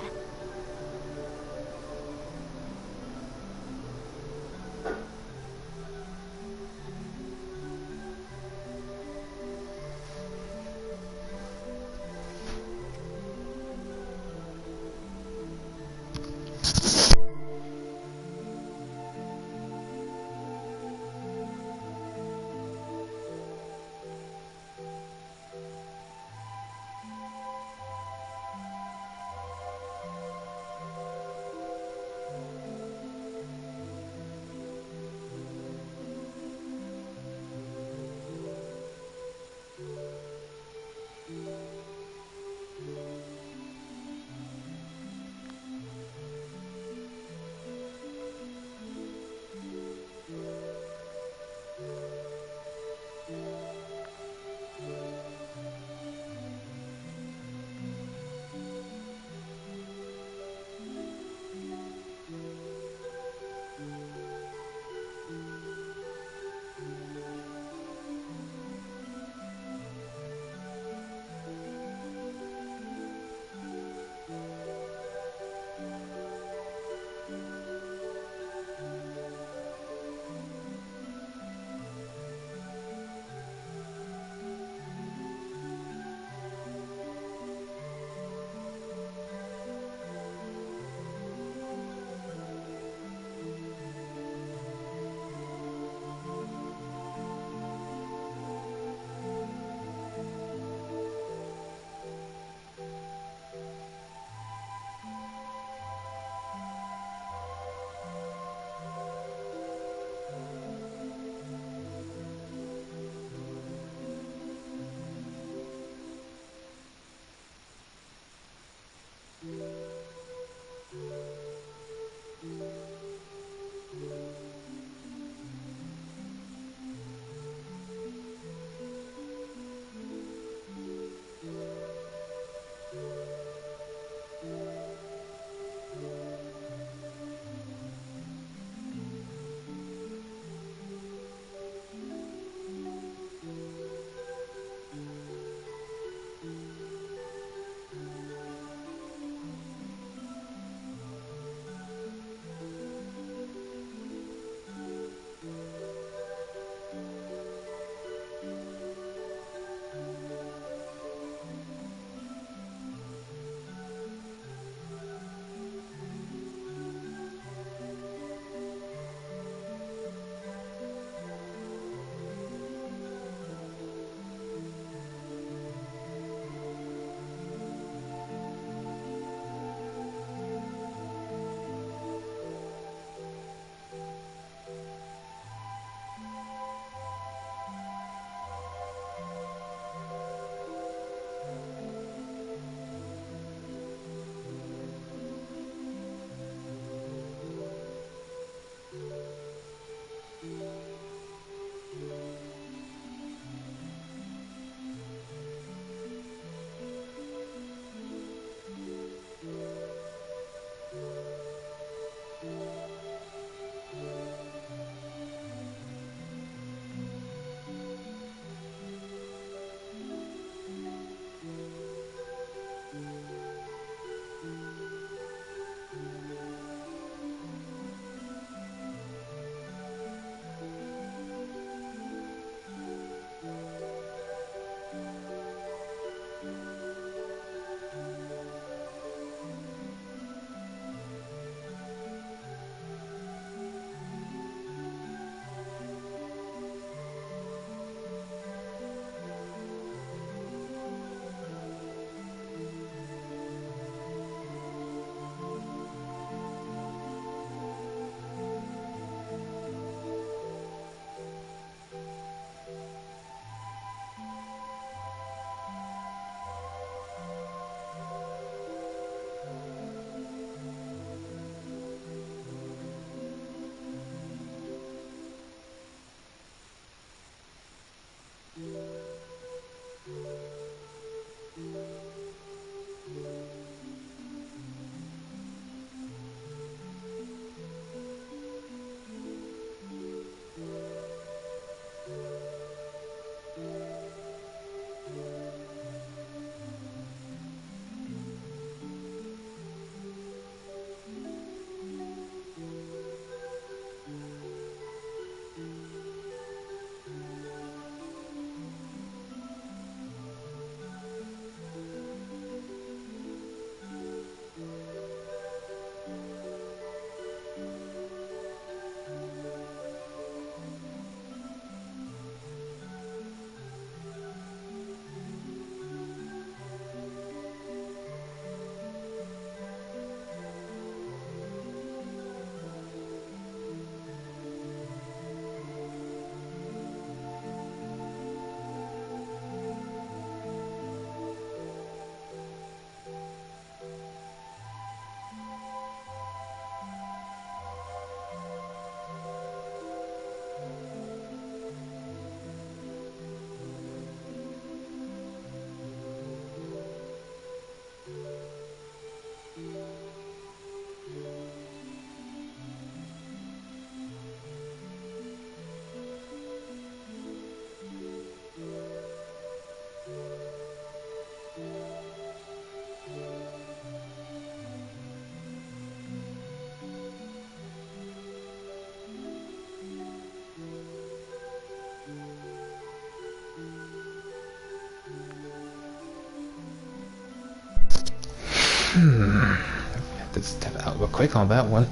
Speaker 1: Just tap out real quick on that one.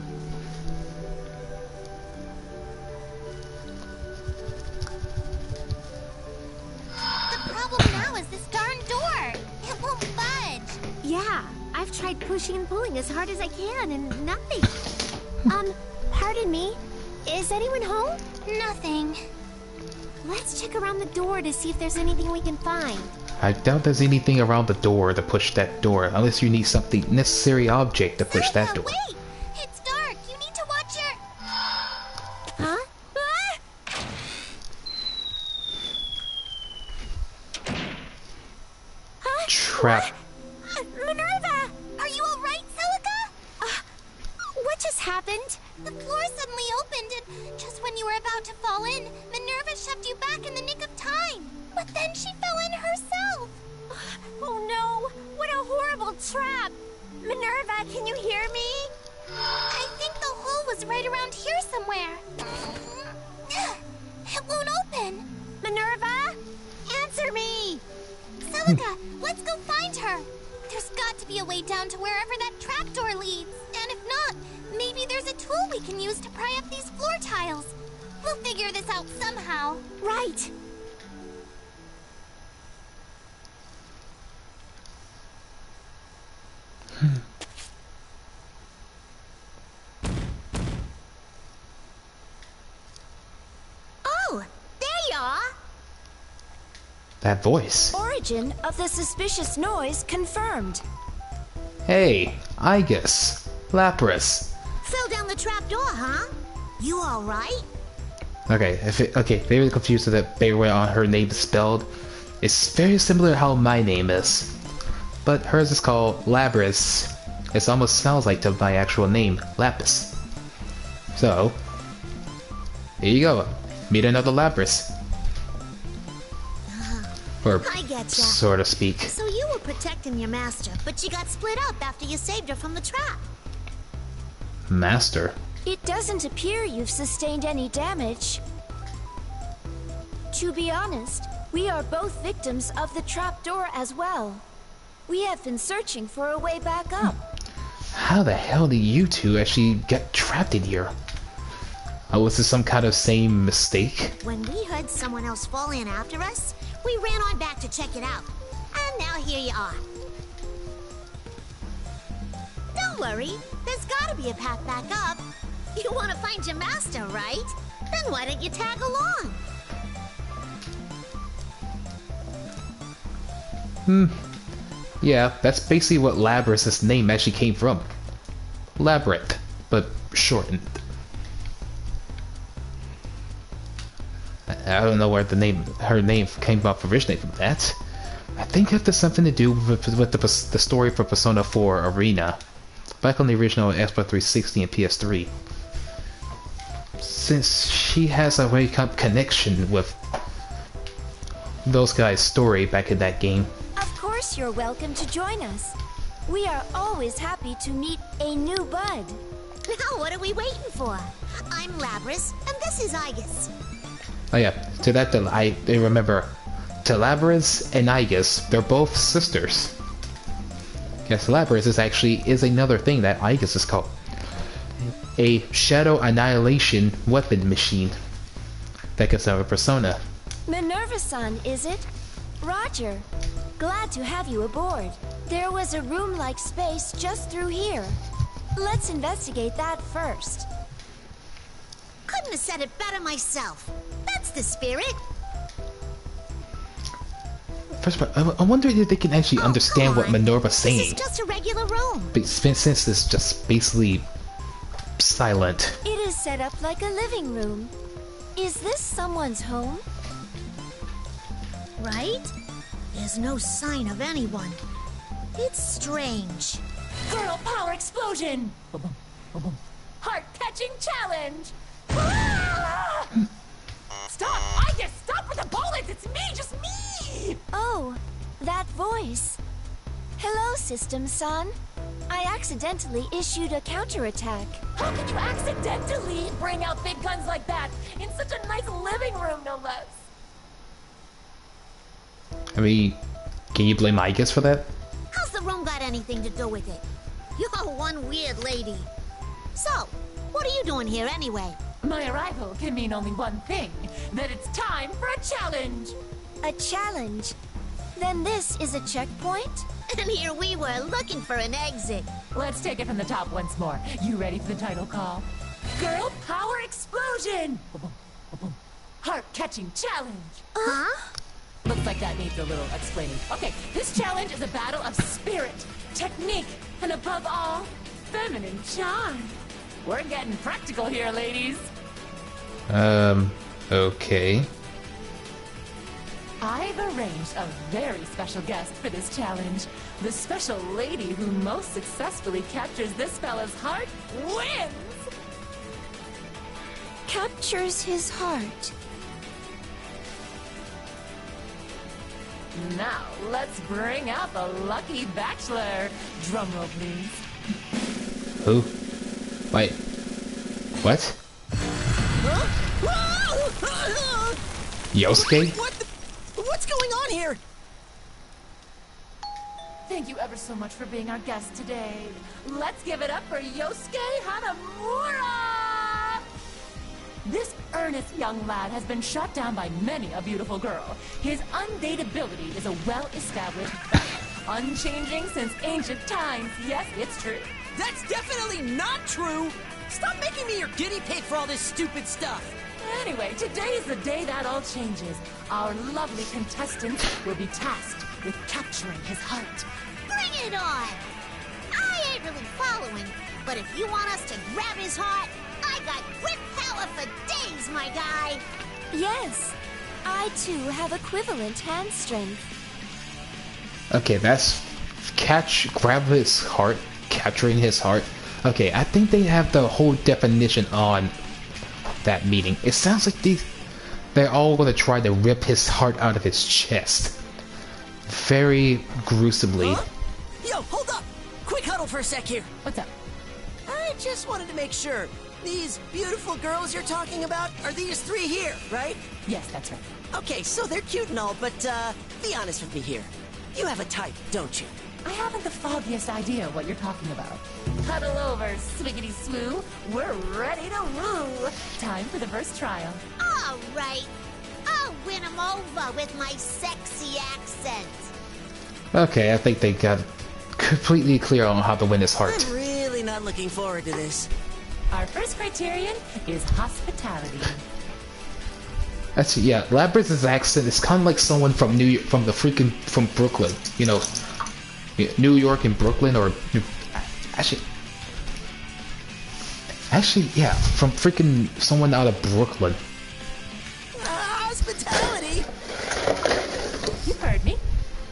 Speaker 9: The problem now is this darn door. It won't budge.
Speaker 4: Yeah, I've tried pushing and pulling as hard as I can and nothing. Pardon me. Is anyone home?
Speaker 9: Nothing.
Speaker 4: Let's check around the door to see if there's anything we can find.
Speaker 1: I doubt there's anything around the door to push that door, unless you need something necessary object to push that door.
Speaker 9: Wait! It's dark. You need to watch your...
Speaker 4: Huh?
Speaker 1: Trap.
Speaker 9: Minerva! Are you alright, Celica?
Speaker 4: What just happened?
Speaker 9: The floor suddenly opened, and just when you were about to fall in, Minerva shoved you back in the nick of time. But then she fell in herself.
Speaker 4: Oh no! What a horrible trap! Minerva, can you hear me?
Speaker 9: I think the hole was right around here somewhere. It won't open.
Speaker 4: Minerva? Answer me!
Speaker 9: Celica, let's go find her. There's got to be a way down to wherever that trapdoor leads. And if not, maybe there's a tool we can use to pry up these floor tiles. We'll figure this out somehow.
Speaker 4: Right.
Speaker 9: Oh, there you are.
Speaker 1: That voice.
Speaker 5: Origin of the suspicious noise confirmed.
Speaker 1: Hey, Igus. Lapras.
Speaker 7: Fell down the trapdoor, huh? You alright?
Speaker 1: Okay, very confused with that very way on her name is spelled. It's very similar to how my name is. But hers is called Lapras. It almost sounds like to my actual name, Lapis. So, here you go. Meet another Lapras. Or
Speaker 7: I getcha.
Speaker 1: so to speak.
Speaker 7: So you were protecting your master, but you got split up after you saved her from the trap.
Speaker 1: Master?
Speaker 5: It doesn't appear you've sustained any damage. To be honest, we are both victims of the trapdoor as well. We have been searching for a way back up.
Speaker 1: How the hell did you two actually get trapped in here? Was this some kind of same mistake?
Speaker 7: When we heard someone else fall in after us, we ran on back to check it out. And now here you are. Don't worry, there's gotta be a path back up. You want to find your master, right? Then why don't you tag along?
Speaker 1: Yeah, that's basically what Labrys' name actually came from. Labyrinth, but shortened. I don't know where her name came up originally from that. I think it has something to do with the story for Persona 4 Arena, back on the original Xbox 360 and PS3. Since she has a very connection with those guys' story back in that game.
Speaker 5: Of course you're welcome to join us. We are always happy to meet a new bud.
Speaker 7: Now what are we waiting for? I'm Labrys, and this is Igus.
Speaker 1: Oh yeah, to that I remember, Labrys and Igus, they're both sisters. Yes, Labrys is another thing that Igus is called. A shadow annihilation weapon machine that gives out a persona.
Speaker 5: Minerva-san, is it? Roger. Glad to have you aboard. There was a room-like space just through here. Let's investigate that first.
Speaker 7: Couldn't have said it better myself. That's the spirit.
Speaker 1: First of all, I'm wondering if they can actually understand what Minerva's saying.
Speaker 7: This is just a regular room.
Speaker 1: But since it's just basically silent.
Speaker 5: It is set up like a living room. Is this someone's home?
Speaker 7: Right? There's no sign of anyone. It's strange.
Speaker 2: Girl power explosion! Heart-catching challenge! Ah! Stop! I just stop with the bullets! It's me! Just me!
Speaker 5: Oh, that voice. Hello, System-san. I accidentally issued a counterattack.
Speaker 2: How can you accidentally bring out big guns like that in such a nice living room, no less?
Speaker 1: I mean, can you blame Igus for that?
Speaker 7: How's the room got anything to do with it. You're one weird lady. So, what are you doing here anyway?
Speaker 2: My arrival can mean only one thing, that it's time for a challenge!
Speaker 9: A challenge? Then this is a checkpoint?
Speaker 7: And here we were looking for an exit.
Speaker 2: Let's take it from the top once more. You ready for the title call? Girl Power Explosion! Heart-catching challenge!
Speaker 7: Huh?
Speaker 2: Looks like that needs a little explaining. Okay, this challenge is a battle of spirit, technique, and above all, feminine charm. We're getting practical here, ladies.
Speaker 1: Okay.
Speaker 2: I've arranged a very special guest for this challenge. The special lady who most successfully captures this fella's heart wins!
Speaker 9: Captures his heart.
Speaker 2: Now, let's bring out the lucky bachelor. Drumroll, please.
Speaker 1: Who? Wait. What? Yosuke?
Speaker 14: What's going on here?
Speaker 2: Thank you ever so much for being our guest today. Let's give it up for Yosuke Hanamura! This earnest young lad has been shot down by many a beautiful girl. His undateability is a well-established fact, unchanging since ancient times. Yes, it's true.
Speaker 14: That's definitely not true! Stop making me your guinea pig for all this stupid stuff!
Speaker 2: Anyway, today's the day that all changes. Our lovely contestants will be tasked with capturing his heart.
Speaker 7: Bring it on! I ain't really following, but if you want us to grab his heart, I got grip power for days, my guy!
Speaker 9: Yes, I too have equivalent hand strength.
Speaker 1: Okay, that's grab his heart, capturing his heart. Okay, I think they have the whole definition on that meeting. It sounds like they're all gonna try to rip his heart out of his chest. Very gruesomely.
Speaker 14: Huh? Yo, hold up! Quick huddle for a sec here.
Speaker 2: What's up?
Speaker 14: I just wanted to make sure. These beautiful girls you're talking about are these three here, right?
Speaker 2: Yes, that's right.
Speaker 14: Okay, so they're cute and all, but be honest with me here. You have a type, don't you?
Speaker 2: I haven't the foggiest idea what you're talking about. Huddle over, swiggity swoo. We're ready to woo. Time for the first trial.
Speaker 7: All right. I'll win him over with my sexy accent.
Speaker 1: Okay, I think they got completely clear on how to win his heart.
Speaker 14: I'm really not looking forward to this.
Speaker 2: Our first criterion is hospitality.
Speaker 1: Actually, yeah, Labyrinth's accent is kind of like someone from from Brooklyn. You know, New York and Brooklyn, or actually, yeah, from freaking someone out of Brooklyn.
Speaker 14: Hospitality?
Speaker 2: You heard me.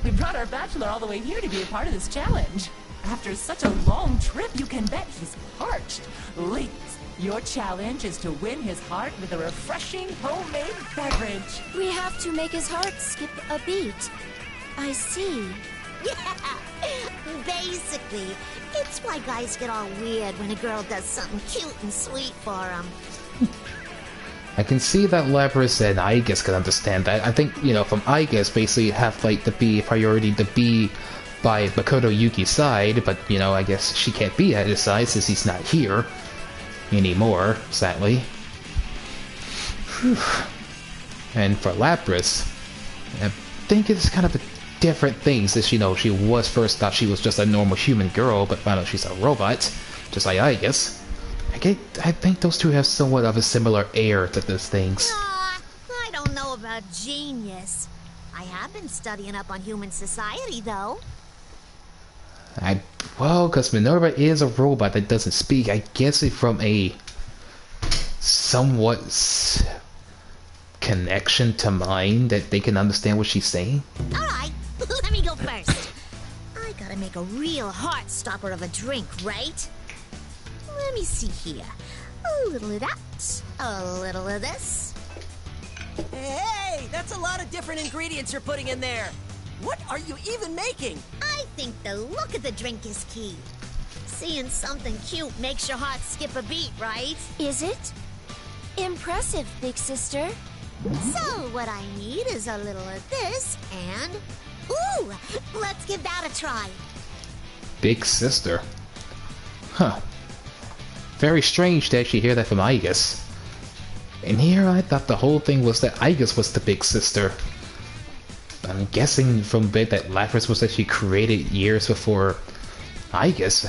Speaker 2: We brought our bachelor all the way here to be a part of this challenge. After such a long trip, you can bet he's parched. Ladies, your challenge is to win his heart with a refreshing homemade beverage.
Speaker 9: We have to make his heart skip a beat. I see.
Speaker 7: Yeah, basically, it's why guys get all weird when a girl does something cute and sweet for them.
Speaker 1: I can see that Labyrinth and Aigis can understand that. I think, you know, from Aigis basically have like to be priority to be by Makoto Yuki's side, but you know, I guess she can't be at his side since he's not here anymore, sadly. Whew. And for Labyrinth, I think it's kind of a different thing since, you know, she was first thought she was just a normal human girl, but found out she's a robot, just like Aigis. I think those two have somewhat of a similar air to these things.
Speaker 7: I don't know about genius. I have been studying up on human society, though.
Speaker 1: Well, because Minerva is a robot that doesn't speak, I guess it from a somewhat connection to mine that they can understand what she's saying.
Speaker 7: Alright, let me go first. I gotta make a real heart stopper of a drink, right? Let me see here. A little of that, a little of this.
Speaker 14: Hey, that's a lot of different ingredients you're putting in there. What are you even making?
Speaker 7: I think the look of the drink is key. Seeing something cute makes your heart skip a beat, right?
Speaker 9: Is it? Impressive, big sister.
Speaker 7: So what I need is a little of this and... Ooh! Let's give that a try.
Speaker 1: big sister. Huh. Very strange to actually hear that from Aigis. And here I thought the whole thing was that Aigis was the big sister. I'm guessing from a bit that Lapras was actually created years before Aigis.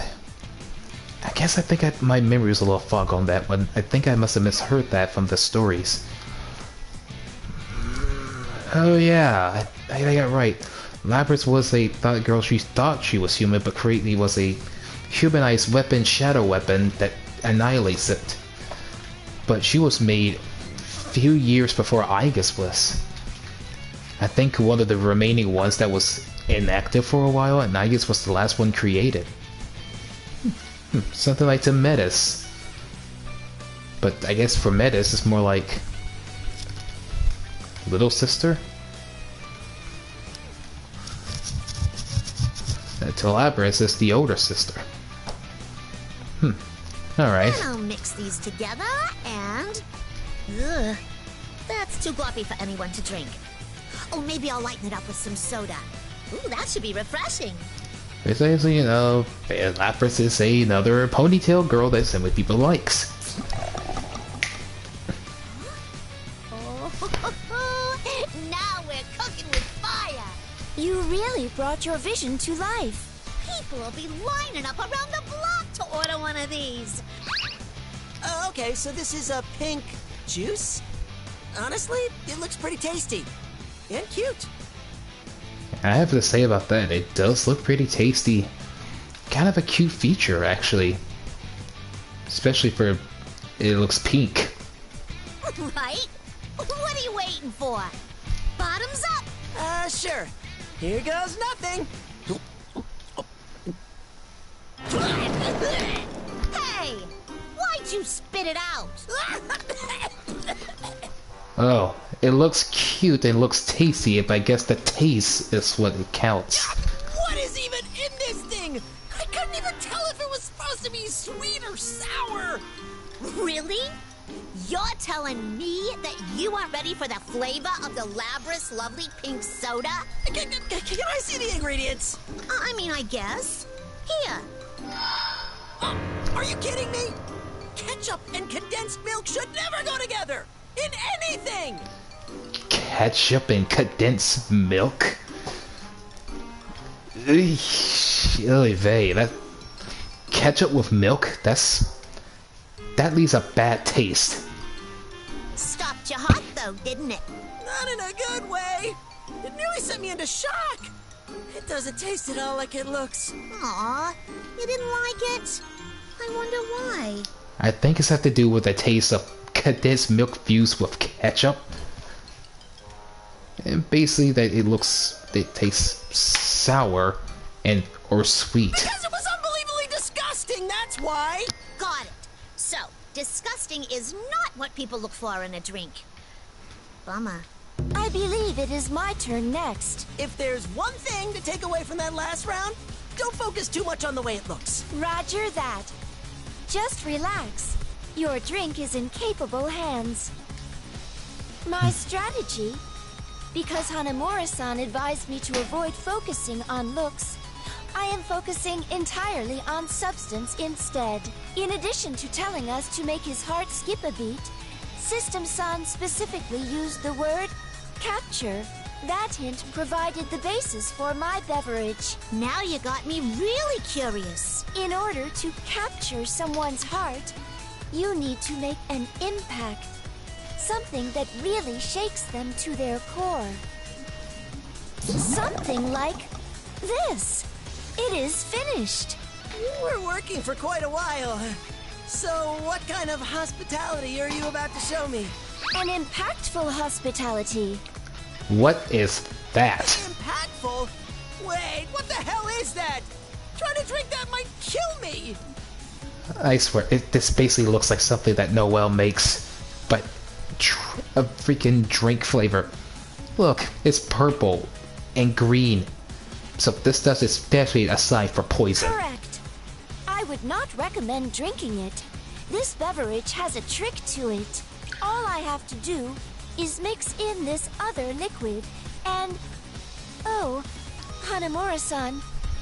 Speaker 1: I guess I think my memory was a little fog on that one. I think I must have misheard that from the stories. Oh yeah, I got right. Lapras was a thought girl. She thought she was human, but created was a humanized weapon, shadow weapon that annihilates it. But she was made a few years before Aigis was. I think one of the remaining ones that was inactive for a while, and Aigis was the last one created. Something like the Metis. But I guess for Metis, it's more like little sister? To Lapras is the older sister. Alright.
Speaker 7: I'll mix these together and... Ugh, that's too gloppy for anyone to drink. Oh, maybe I'll lighten it up with some soda. Ooh, that should be refreshing.
Speaker 1: Basically, you know, Lapras is another ponytail girl that some people likes.
Speaker 7: Now we're cooking with fire.
Speaker 5: You really brought your vision to life.
Speaker 7: People will be lining up around the block to order one of these.
Speaker 14: Okay, so this is a pink juice? Honestly, it looks pretty tasty. And cute.
Speaker 1: I have to say about that, it does look pretty tasty. Kind of a cute feature, actually. Especially for... it looks pink.
Speaker 7: Right? What are you waiting for? Bottoms up!
Speaker 14: Sure. Here goes nothing.
Speaker 7: Hey! Why'd you spit it out?
Speaker 1: Oh, it looks cute and looks tasty, but I guess the taste is what it counts.
Speaker 14: What is even in this thing? I couldn't even tell if it was supposed to be sweet or sour.
Speaker 7: Really? You're telling me that you aren't ready for the flavor of the Lapras lovely pink soda?
Speaker 14: Can I see the ingredients?
Speaker 7: I mean, I guess. Here.
Speaker 14: Are you kidding me? Ketchup and condensed milk should never go together! In anything!
Speaker 1: Ketchup and condensed milk? Oy vey, that... ketchup with milk? That leaves a bad taste.
Speaker 7: Stopped your heart though, didn't it?
Speaker 14: Not in a good way. It nearly sent me into shock. It doesn't taste at all like it looks.
Speaker 7: Aw, you didn't like it? I wonder why.
Speaker 1: I think it's have to do with the taste of condensed milk fused with ketchup. And basically that it tastes sour and or sweet.
Speaker 14: Because it was unbelievably disgusting, that's why.
Speaker 7: Got it. So, disgusting is not what people look for in a drink. Bummer.
Speaker 5: I believe it is my turn next.
Speaker 14: If there's one thing to take away from that last round, don't focus too much on the way it looks.
Speaker 5: Roger that. Just relax. Your drink is in capable hands. My strategy? Because Hanamura-san advised me to avoid focusing on looks, I am focusing entirely on substance instead. In addition to telling us to make his heart skip a beat, System-san specifically used the word capture. That hint provided the basis for my beverage.
Speaker 7: Now you got me really curious.
Speaker 5: In order to capture someone's heart, you need to make an impact. Something that really shakes them to their core. Something like this. It is finished.
Speaker 14: You were working for quite a while. So, what kind of hospitality are you about to show me?
Speaker 5: An impactful hospitality.
Speaker 1: What is that?
Speaker 14: Impactful? Wait, what the hell is that? Trying to drink that might kill me!
Speaker 1: I swear, this basically looks like something that Noelle makes, but a freaking drink flavor. Look, it's purple and green. So this stuff is definitely a sign for poison.
Speaker 5: Correct. I would not recommend drinking it. This beverage has a trick to it. All I have to do is mix in this other liquid and... Oh, Hanamura-san,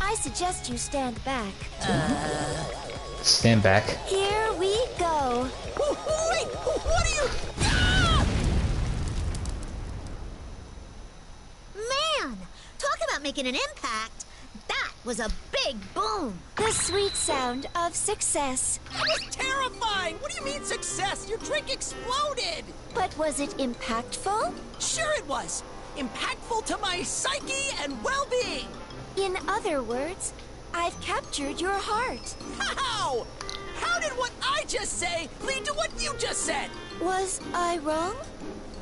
Speaker 4: I suggest you stand back.
Speaker 1: Stand back.
Speaker 4: Here we go.
Speaker 14: Wait, what are you...
Speaker 7: Man, talk about making an impact. That was a big boom.
Speaker 4: The sweet sound of success.
Speaker 14: That was terrifying. What do you mean success? Your drink exploded.
Speaker 4: But was it impactful?
Speaker 14: Sure it was. Impactful to my psyche and well-being.
Speaker 4: In other words, I've captured your heart.
Speaker 14: How? How did what I just say lead to what you just said?
Speaker 4: Was I wrong?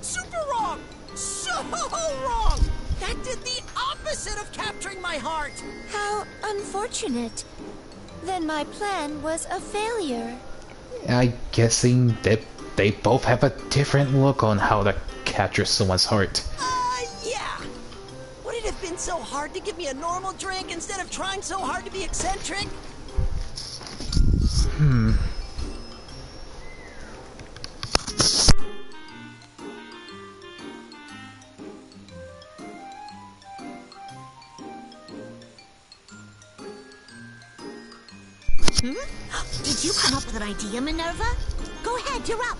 Speaker 14: Super wrong! So wrong! That did the opposite of capturing my heart!
Speaker 4: How unfortunate. Then my plan was a failure.
Speaker 1: I'm guessing that they both have a different look on how to capture someone's heart.
Speaker 14: Yeah! Would it have been so hard to give me a normal drink instead of trying so hard to be eccentric?
Speaker 7: Did you come up with an idea, Minerva? Go ahead, you're up.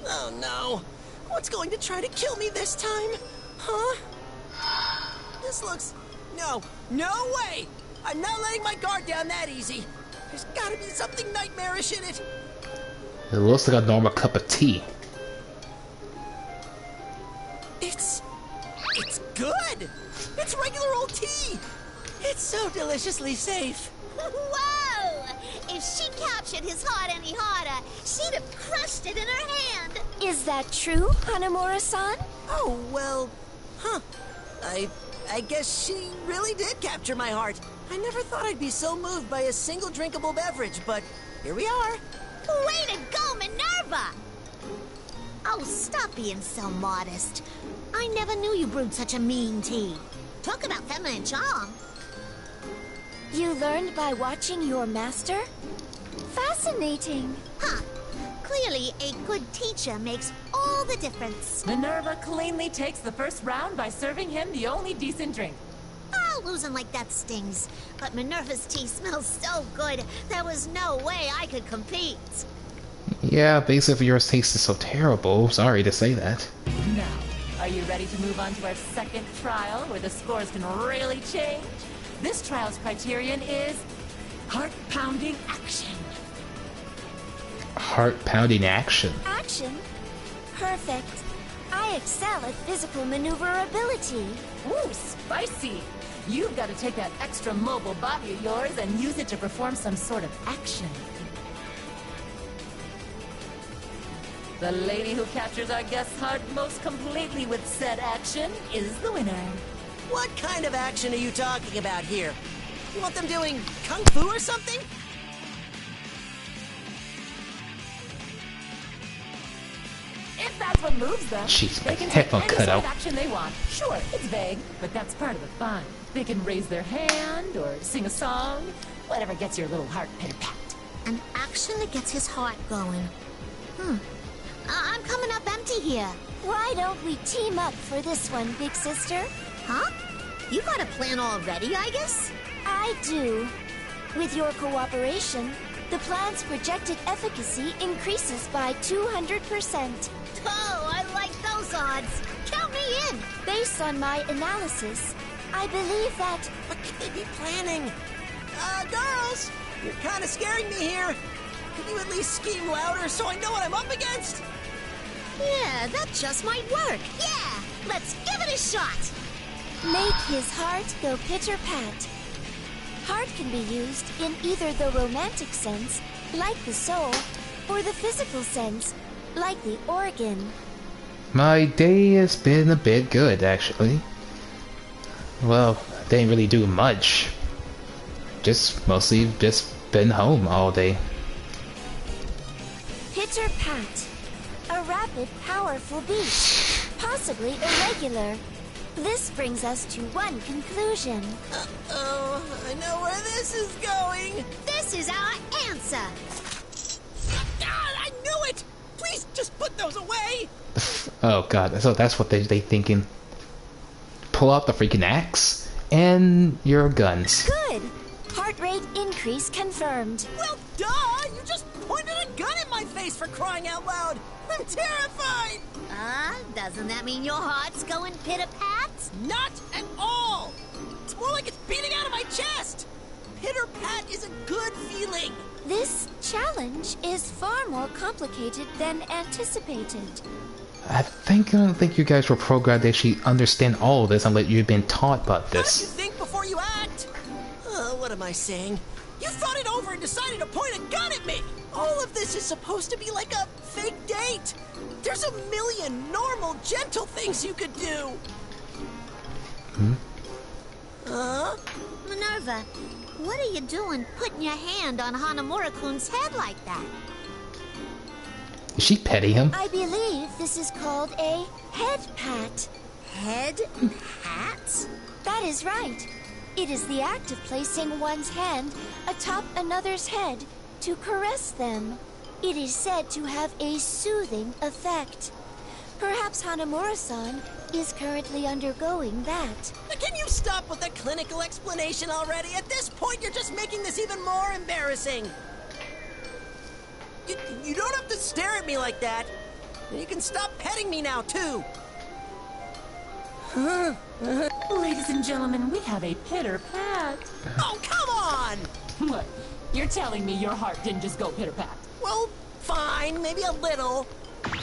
Speaker 14: Oh no. What's going to try to kill me this time? Huh? This looks... No way! I'm not letting my guard down that easy. There's gotta be something nightmarish in it.
Speaker 1: It looks like a normal cup of tea.
Speaker 14: It's good! It's regular old tea! It's so deliciously safe.
Speaker 7: Whoa! If she captured his heart any harder, she'd have crushed it in her hand.
Speaker 4: Is that true, Hanamura-san?
Speaker 14: Oh, well... Huh. I guess she really did capture my heart. I never thought I'd be so moved by a single drinkable beverage, but here we are.
Speaker 7: Way to go, Minerva! Oh, stop being so modest. I never knew you brewed such a mean tea. Talk about feminine charm.
Speaker 4: You learned by watching your master? Fascinating.
Speaker 7: Huh. Clearly, a good teacher makes all the difference.
Speaker 2: Minerva cleanly takes the first round by serving him the only decent drink.
Speaker 7: Oh, losing like that stings. But Minerva's tea smells so good, there was no way I could compete.
Speaker 1: Yeah, basically yours tasted so terrible. Sorry to say that.
Speaker 2: Now, are you ready to move on to our second trial, where the scores can really change? This trial's criterion is heart-pounding action.
Speaker 1: Heart-pounding action?
Speaker 4: Action? Perfect. I excel at physical maneuverability.
Speaker 2: Ooh, spicy! You've got to take that extra mobile body of yours and use it to perform some sort of action. The lady who captures our guest's heart most completely with said action is the winner.
Speaker 14: What kind of action are you talking about here? You want them doing kung fu or something?
Speaker 2: If that's what moves them,
Speaker 1: Jeez,
Speaker 2: they
Speaker 1: my
Speaker 2: can take
Speaker 1: headphone
Speaker 2: any
Speaker 1: cut
Speaker 2: sort of
Speaker 1: out.
Speaker 2: action they want. Sure, it's vague, but that's part of the fun. They can raise their hand or sing a song, whatever gets your little heart pitter-pat.
Speaker 7: An action that gets his heart going. I'm coming up empty here.
Speaker 4: Why don't we team up for this one, big sister?
Speaker 7: Huh? You got a plan already, I guess?
Speaker 4: I do. With your cooperation, the plan's projected efficacy increases by 200%.
Speaker 7: Oh, I like those odds. Count me in.
Speaker 4: Based on my analysis, I believe that...
Speaker 14: What could they be planning? Girls! You're kind of scaring me here. Can you at least scream louder so I know what I'm up against?
Speaker 7: Yeah, that just might work. Yeah, let's give it a shot.
Speaker 4: Make his heart go pitter-pat. Heart can be used in either the romantic sense, like the soul, or the physical sense, like the organ.
Speaker 1: My day has been a bit good, actually. Well, didn't really do much. Mostly been home all day.
Speaker 4: Pitter-pat. A rapid, powerful beat. Possibly irregular. This brings us to one conclusion.
Speaker 14: Uh-oh, I know where this is going.
Speaker 7: This is our answer.
Speaker 14: I knew it! Please just put those away!
Speaker 1: Oh god, so that's what they thinking. Pull out the freaking axe and your guns.
Speaker 4: Good. Heart rate increase confirmed.
Speaker 14: Well, duh! You just pointed a gun at my face for crying out loud! I'm terrified!
Speaker 7: Doesn't that mean your heart's going pitter-pat?
Speaker 14: Not at all! It's more like it's beating out of my chest! Pitter-pat is a good feeling!
Speaker 4: This challenge is far more complicated than anticipated.
Speaker 1: I don't think you guys were programmed to actually understand all of this unless you've been taught about this.
Speaker 14: You think before you act? What am I saying? You thought it over and decided to point a gun at me! All of this is supposed to be like a fake date! There's a million normal, gentle things you could do!
Speaker 7: Minerva, what are you doing putting your hand on Hanamura-kun's head like that?
Speaker 1: Is she petting him?
Speaker 4: I believe this is called a head pat.
Speaker 7: Head pat?
Speaker 4: That is right. It is the act of placing one's hand atop another's head to caress them. It is said to have a soothing effect. Perhaps Hanamura-san is currently undergoing that.
Speaker 14: Can you stop with the clinical explanation already? At this point, you're just making this even more embarrassing. You don't have to stare at me like that. You can stop petting me now, too.
Speaker 2: Ladies and gentlemen, we have a pitter-pat.
Speaker 14: Oh, come on!
Speaker 2: What? You're telling me your heart didn't just go pitter-pat?
Speaker 14: Well, fine, maybe a little.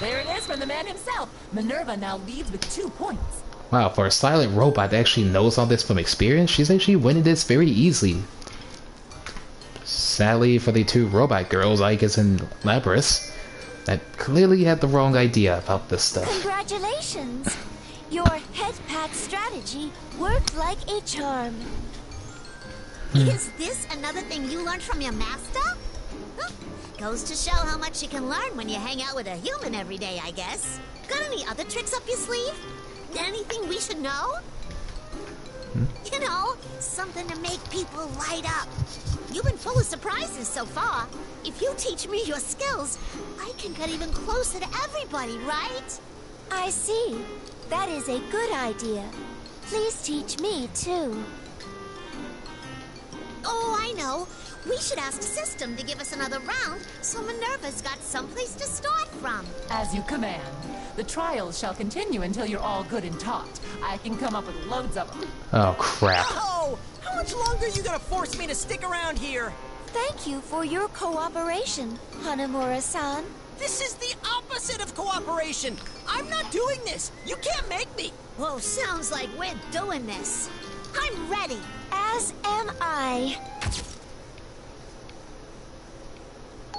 Speaker 2: There it is from the man himself. Minerva now leads with 2 points.
Speaker 1: Wow, for a silent robot that actually knows all this from experience, she's actually winning this very easily. Sadly for the 2 robot girls, Igus and Labrys, that clearly had the wrong idea about this stuff.
Speaker 4: Congratulations! Your head pat strategy worked like a charm.
Speaker 7: Is this another thing you learned from your master? Huh. Goes to show how much you can learn when you hang out with a human every day, I guess. Got any other tricks up your sleeve? Anything we should know? You know, something to make people light up. You've been full of surprises so far. If you teach me your skills, I can get even closer to everybody, right?
Speaker 4: I see. That is a good idea. Please teach me, too.
Speaker 7: Oh, I know. We should ask System to give us another round, so Minerva's got someplace to start from.
Speaker 2: As you command. The trials shall continue until you're all good and taught. I can come up with loads of them.
Speaker 1: Oh, crap.
Speaker 14: Oh, how much longer are you gonna force me to stick around here?
Speaker 4: Thank you for your cooperation, Hanamura-san.
Speaker 14: This is the opposite of cooperation. I'm not doing this. You can't make me.
Speaker 7: Well, sounds like we're doing this. I'm ready.
Speaker 4: As am I.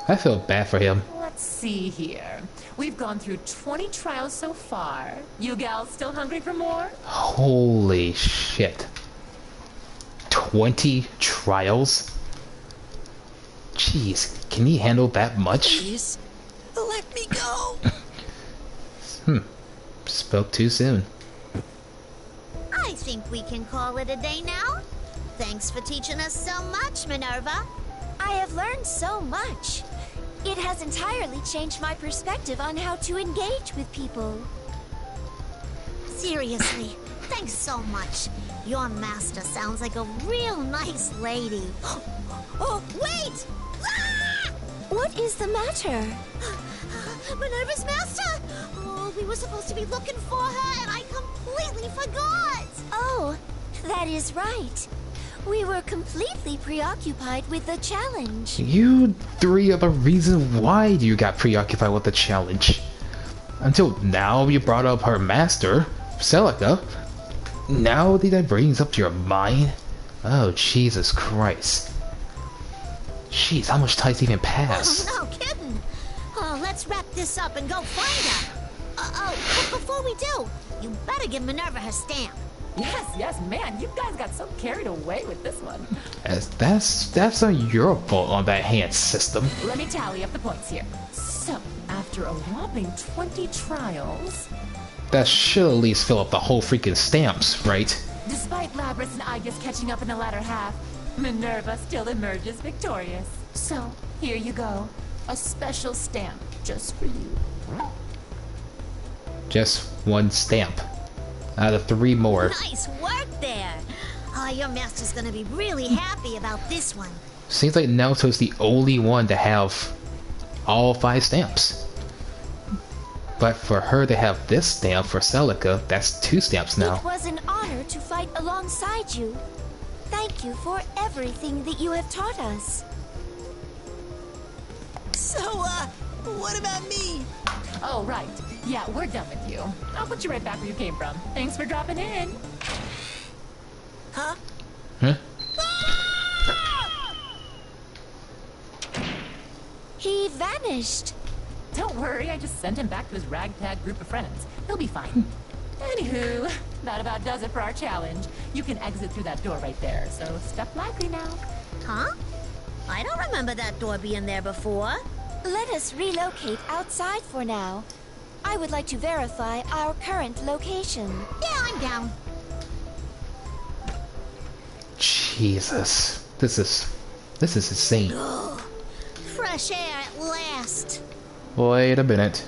Speaker 1: I feel bad for him.
Speaker 2: Let's see here. We've gone through 20 trials so far. You gals still hungry for more?
Speaker 1: Holy shit. 20 trials? Jeez, can he handle that much?
Speaker 14: Please, let me go.
Speaker 1: Spoke too soon.
Speaker 7: I think we can call it a day now. Thanks for teaching us so much, Minerva.
Speaker 4: I have learned so much. It has entirely changed my perspective on how to engage with people.
Speaker 7: Seriously, thanks so much. Your master sounds like a real nice lady. Oh, wait! Ah!
Speaker 4: What is the matter?
Speaker 7: Minerva's master! Oh, we were supposed to be looking for her, and I completely forgot!
Speaker 4: Oh, that is right. We were completely preoccupied with the challenge.
Speaker 1: You 3 are the reason why you got preoccupied with the challenge. Until now you brought up her master, Celica. Now that brings up to your mind? Oh, Jesus Christ. Jeez, how much time's even passed?
Speaker 7: Oh, no kidding. Oh, let's wrap this up and go find her. But before we do, you better give Minerva her stamp.
Speaker 2: Yes, man, you guys got so carried away with this one.
Speaker 1: That's not your fault on that hand system.
Speaker 2: Let me tally up the points here. So, after a whopping 20 trials...
Speaker 1: That should at least fill up the whole freaking stamps, right?
Speaker 2: Despite Labrys and Igus catching up in the latter half, Minerva still emerges victorious. So, here you go. A special stamp just for you.
Speaker 1: Just one stamp out of 3 more.
Speaker 7: Nice work there. Oh, your master's gonna be really happy about this one.
Speaker 1: Seems like Naoto's the only one to have all 5 stamps. But for her to have this stamp for Celica, that's 2 stamps now.
Speaker 4: It was an honor to fight alongside you. Thank you for everything that you have taught us.
Speaker 14: So, what about me?
Speaker 2: Oh, right. Yeah, we're done with you. I'll put you right back where you came from. Thanks for dropping in.
Speaker 14: Huh?
Speaker 1: Huh?
Speaker 4: He vanished.
Speaker 2: Don't worry, I just sent him back to his ragtag group of friends. He'll be fine. Anywho, that about does it for our challenge. You can exit through that door right there, so step lively now.
Speaker 7: Huh? I don't remember that door being there before.
Speaker 4: Let us relocate outside for now. I would like to verify our current location.
Speaker 7: Yeah, I'm down.
Speaker 1: Jesus. This is insane.
Speaker 7: Fresh air at last.
Speaker 1: Wait a minute.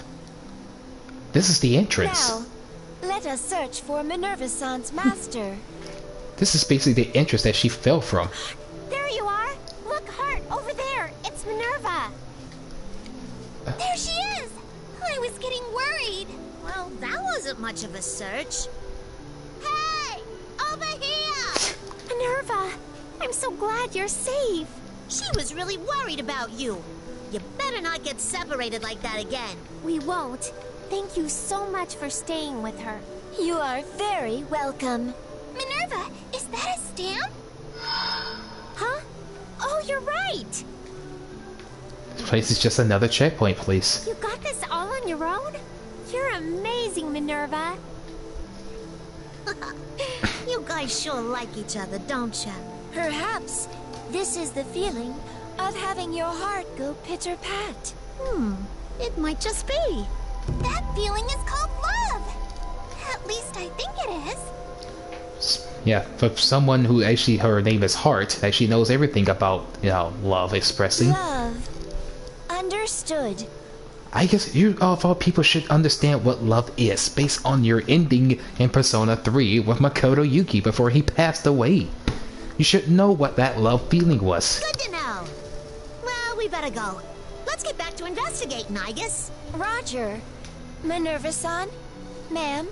Speaker 1: This is the entrance.
Speaker 4: Now, let us search for Minerva-san's master.
Speaker 1: This is basically the entrance that she fell from.
Speaker 17: There you are! Look, Heart, over there! It's Minerva! There she is! I was getting worried.
Speaker 7: Well, that wasn't much of a search.
Speaker 17: Hey! Over here! Minerva, I'm so glad you're safe.
Speaker 7: She was really worried about you. You better not get separated like that again.
Speaker 17: We won't. Thank you so much for staying with her.
Speaker 4: You are very welcome.
Speaker 17: Minerva, is that a stamp? Huh? Oh, you're right!
Speaker 1: This place is just another checkpoint, please.
Speaker 17: You got this all on your own? You're amazing, Minerva.
Speaker 7: You guys sure like each other, don't ya?
Speaker 4: Perhaps this is the feeling of having your heart go pitter-pat.
Speaker 7: It might just be.
Speaker 17: That feeling is called love. At least I think it is.
Speaker 1: Yeah, for someone who actually, her name is Heart, actually knows everything about, you know, love expressing.
Speaker 4: Love. Understood.
Speaker 1: I guess you of all people should understand what love is, based on your ending in Persona 3 with Makoto Yuki before he passed away. You should know what that love feeling was.
Speaker 7: Good to know. Well, we better go. Let's get back to investigating, I guess.
Speaker 4: Roger. Minerva-san, ma'am,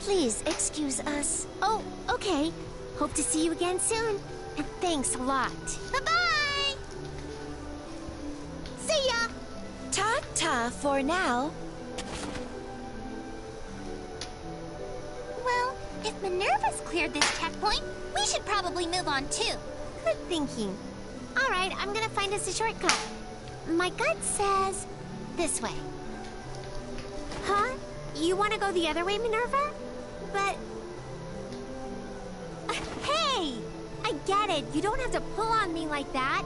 Speaker 4: please excuse us.
Speaker 17: Oh, okay. Hope to see you again soon. And thanks a lot. Bye-bye!
Speaker 7: See ya!
Speaker 4: Ta-ta for now.
Speaker 17: Well, if Minerva's cleared this checkpoint, we should probably move on too. Good thinking. Alright, I'm gonna find us a shortcut. My gut says this way. Huh? You want to go the other way, Minerva? But... hey! I get it. You don't have to pull on me like that.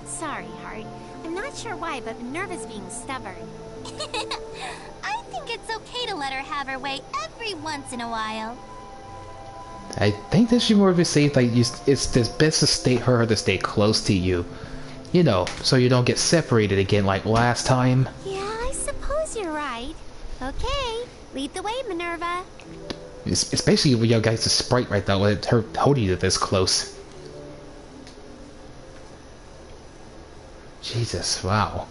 Speaker 17: Sorry, Heart. I'm not sure why, but Minerva's being stubborn. I think it's okay to let her have her way every once in a while.
Speaker 1: I think that she more of a say like it's best to stay close to you. You know, so you don't get separated again like last time.
Speaker 17: Yeah, I suppose you're right. Okay, lead the way, Minerva.
Speaker 1: It's basically with your guys' sprite right now with her holding you this close. Jesus, wow.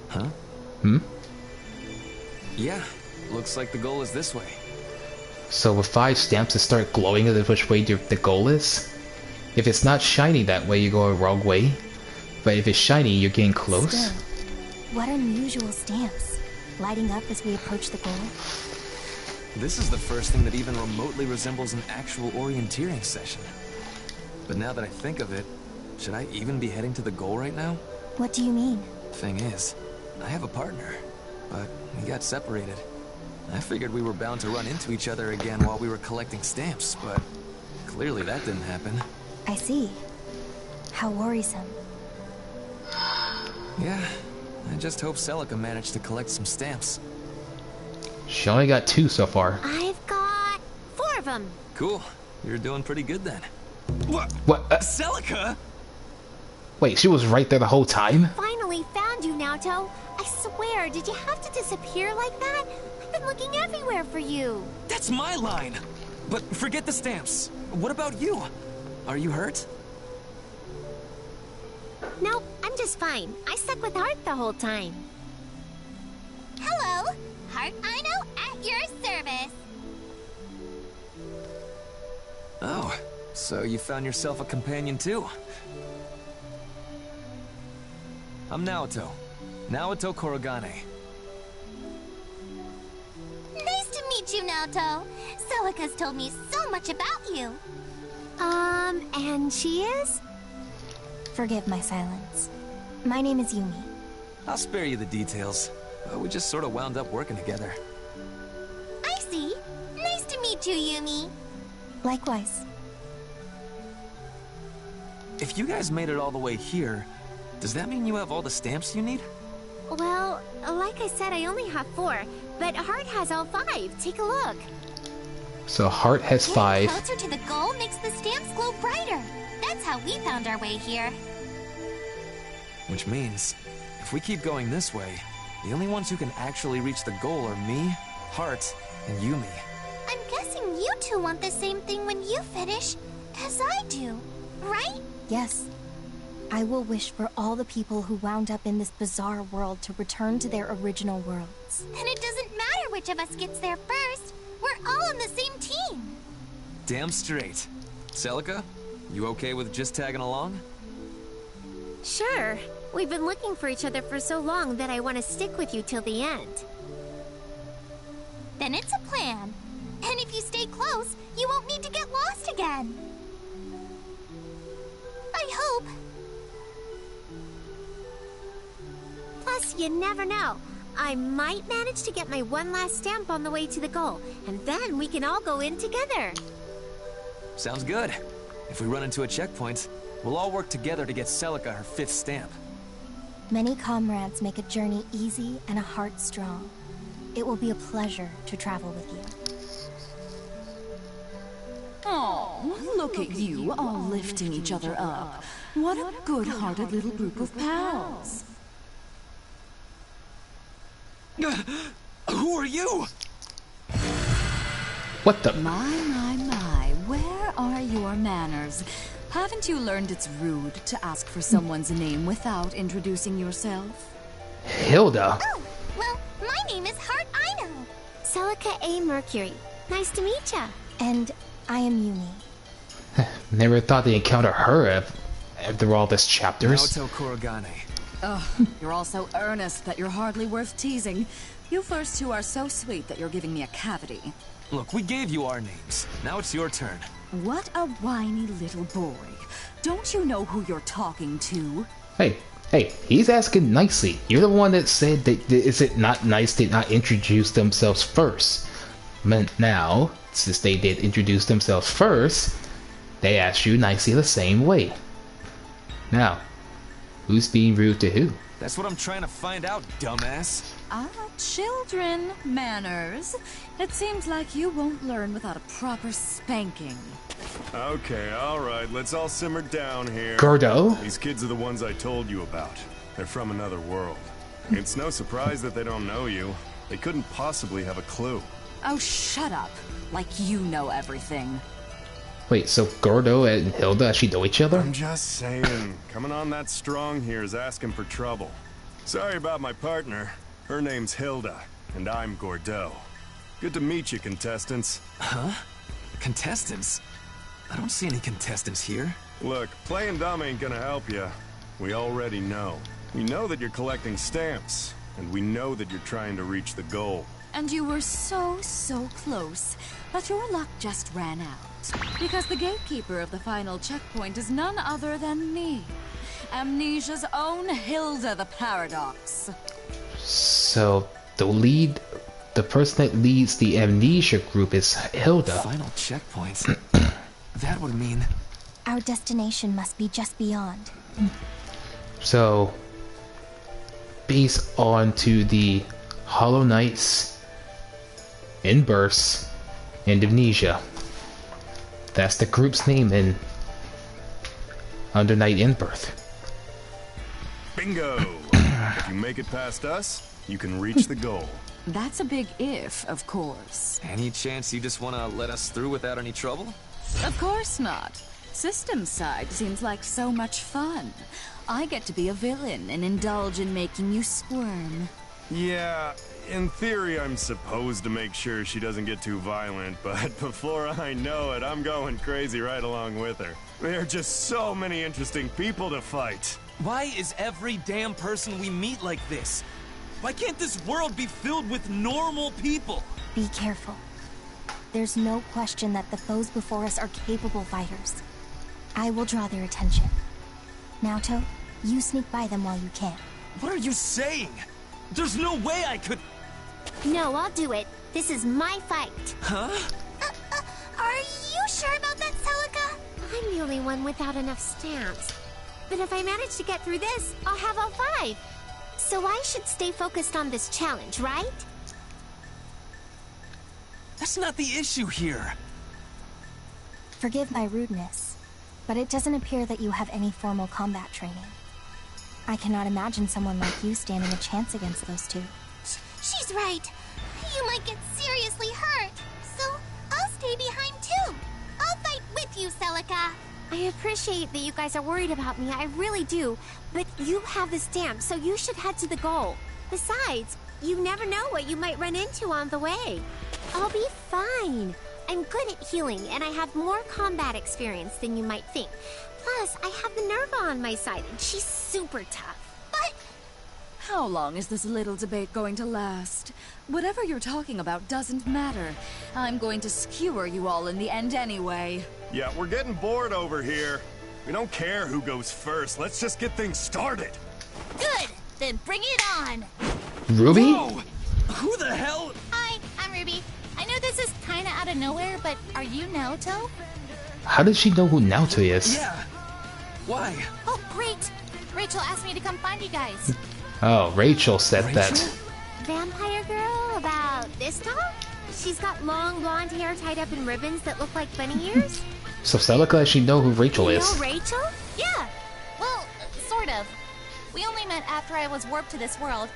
Speaker 3: Huh? Yeah, looks like the goal is this way.
Speaker 1: So with 5 stamps to start glowing at which way the goal is? If it's not shiny that way, you go a wrong way. But if it's shiny, you're getting close.
Speaker 5: Still, what unusual stamps, lighting up as we approach the goal.
Speaker 3: This is the first thing that even remotely resembles an actual orienteering session. But now that I think of it, should I even be heading to the goal right now?
Speaker 5: What do you mean?
Speaker 3: Thing is, I have a partner, but we got separated. I figured we were bound to run into each other again while we were collecting stamps, but clearly that didn't happen.
Speaker 5: I see. How worrisome.
Speaker 3: Yeah, I just hope Celica managed to collect some stamps.
Speaker 1: She only got 2 so far.
Speaker 7: I've got 4 of them.
Speaker 3: Cool. You're doing pretty good then.
Speaker 1: What?
Speaker 3: Celica?
Speaker 1: Wait, she was right there the whole time?
Speaker 4: Finally found you, Naoto. I swear, did you have to disappear like that? I've been looking everywhere for you.
Speaker 3: That's my line. But forget the stamps. What about you? Are you hurt?
Speaker 4: Nope, I'm just fine. I stuck with Heart the whole time.
Speaker 17: Hello, Heart Ino at your service.
Speaker 3: Oh, so you found yourself a companion too? I'm Naoto. Naoto Korogane.
Speaker 17: Nice to meet you, Naoto. Celica's told me so much about you.
Speaker 4: And she is?
Speaker 5: Forgive my silence. My name is Yumi.
Speaker 3: I'll spare you the details. We just sort of wound up working together.
Speaker 17: I see. Nice to meet you, Yumi.
Speaker 5: Likewise.
Speaker 3: If you guys made it all the way here, does that mean you have all the stamps you need?
Speaker 4: Well, like I said, I only have 4, but Heart has all 5. Take a look.
Speaker 1: So Heart has 5.
Speaker 17: Getting closer to the goal makes the stamps glow brighter. That's how we found our way here.
Speaker 3: Which means, if we keep going this way, the only ones who can actually reach the goal are me, Heart, and Yumi.
Speaker 17: I'm guessing you two want the same thing when you finish, as I do, right?
Speaker 5: Yes. I will wish for all the people who wound up in this bizarre world to return to their original worlds.
Speaker 17: And it doesn't matter which of us gets there first. We're all on the same team.
Speaker 3: Damn straight. Celica, you okay with just tagging along?
Speaker 4: Sure. We've been looking for each other for so long that I want to stick with you till the end.
Speaker 17: Then it's a plan. And if you stay close, you won't need to get lost again. I hope.
Speaker 4: Plus, you never know. I might manage to get my one last stamp on the way to the goal, and then we can all go in together.
Speaker 3: Sounds good. If we run into a checkpoint, we'll all work together to get Celica her 5th stamp.
Speaker 5: Many comrades make a journey easy and a heart strong. It will be a pleasure to travel with you.
Speaker 19: Oh, look at you, all lifting each other up. What a good-hearted little group of pals.
Speaker 3: Who are you?
Speaker 1: What the?
Speaker 19: My, where are your manners? Haven't you learned it's rude to ask for someone's name without introducing yourself?
Speaker 1: Hilda.
Speaker 17: Oh, well, my name is Heart Ino.
Speaker 4: Celica A. Mercury. Nice to meet ya.
Speaker 5: And I am Yumi.
Speaker 1: Never thought they'd encounter her after all this chapters.
Speaker 3: Naoto Korogane.
Speaker 19: Ugh, you're all so earnest that you're hardly worth teasing. You first two are so sweet that you're giving me a cavity.
Speaker 3: Look, we gave you our names. Now it's your turn.
Speaker 19: What a whiny little boy. Don't you know who you're talking to?
Speaker 1: Hey, he's asking nicely. You're the one that said that is it not nice to not introduce themselves first? Now, since they did introduce themselves first, they asked you nicely the same way. Now, who's being rude to who?
Speaker 3: That's what I'm trying to find out, dumbass.
Speaker 19: Children, manners. It seems like you won't learn without a proper spanking.
Speaker 20: Okay, alright, let's all simmer down here.
Speaker 1: Gordo?
Speaker 20: These kids are the ones I told you about. They're from another world. It's no surprise that they don't know you. They couldn't possibly have a clue.
Speaker 19: Oh, shut up. Like you know everything.
Speaker 1: Wait, so Gordo and Hilda actually know each other?
Speaker 20: I'm just saying, coming on that strong here is asking for trouble. Sorry about my partner. Her name's Hilda, and I'm Gordo. Good to meet you, contestants.
Speaker 3: Huh? Contestants? I don't see any contestants here.
Speaker 20: Look, playing dumb ain't gonna help you. We already know. We know that you're collecting stamps, and we know that you're trying to reach the goal.
Speaker 19: And you were so close, but your luck just ran out. Because the gatekeeper of the final checkpoint is none other than me. Amnesia's own Hilda the Paradox.
Speaker 1: So, the person that leads the Amnesia group is Hilda.
Speaker 3: Final checkpoint? That would mean...
Speaker 5: Our destination must be just beyond.
Speaker 1: So, based on to the Hollow Knights in Burst and Amnesia. That's the group's name in Under Night In-Birth.
Speaker 20: Bingo! If you make it past us, you can reach the goal.
Speaker 19: That's a big if, of course.
Speaker 3: Any chance you just want to let us through without any trouble?
Speaker 19: Of course not. System side seems like so much fun. I get to be a villain and indulge in making you squirm.
Speaker 20: Yeah, in theory I'm supposed to make sure she doesn't get too violent, but before I know it, I'm going crazy right along with her. There are just so many interesting people to fight.
Speaker 8: Why is every damn person we meet like this? Why can't this world be filled with normal people?
Speaker 4: Be careful. There's no question that the foes before us are capable fighters. I will draw their attention. Naoto, you sneak by them while you can.
Speaker 8: What are you saying? There's no way I could...
Speaker 9: No, I'll do it. This is my fight.
Speaker 8: Huh?
Speaker 9: Are you sure about that, Celica? I'm the only one without enough stamps. But if I manage to get through this, I'll have all 5. So I should stay focused on this challenge, right?
Speaker 8: That's not the issue here.
Speaker 4: Forgive my rudeness, but it doesn't appear that you have any formal combat training. I cannot imagine someone like you standing a chance against those two.
Speaker 9: She's right. You might get seriously hurt. So I'll stay behind too. I'll fight with you, Celica. I appreciate that you guys are worried about me, I really do. But you have the stamp, so you should head to the goal. Besides, you never know what you might run into on the way. I'll be fine. I'm good at healing, and I have more combat experience than you might think. Plus, I have the Nerva on my side, and she's super tough. But...
Speaker 19: How long is this little debate going to last? Whatever you're talking about doesn't matter. I'm going to skewer you all in the end anyway.
Speaker 20: Yeah, we're getting bored over here. We don't care who goes first. Let's just get things started.
Speaker 17: Good! Then bring it on!
Speaker 1: Ruby?
Speaker 8: Whoa! Who the hell?
Speaker 17: Hi, I'm Ruby. I know this is kinda out of nowhere, but are you Naoto?
Speaker 1: How did she know who Naoto is?
Speaker 8: Yeah. Why?
Speaker 17: Oh, great! Rachel asked me to come find you guys.
Speaker 1: Oh, Rachel said that.
Speaker 9: Vampire girl about this tall? She's got long blonde hair tied up in ribbons that look like bunny ears?
Speaker 1: So Celica actually know who Rachel is.
Speaker 9: You know Rachel?
Speaker 17: Yeah! Well, sort of. We only met after I was warped to this world.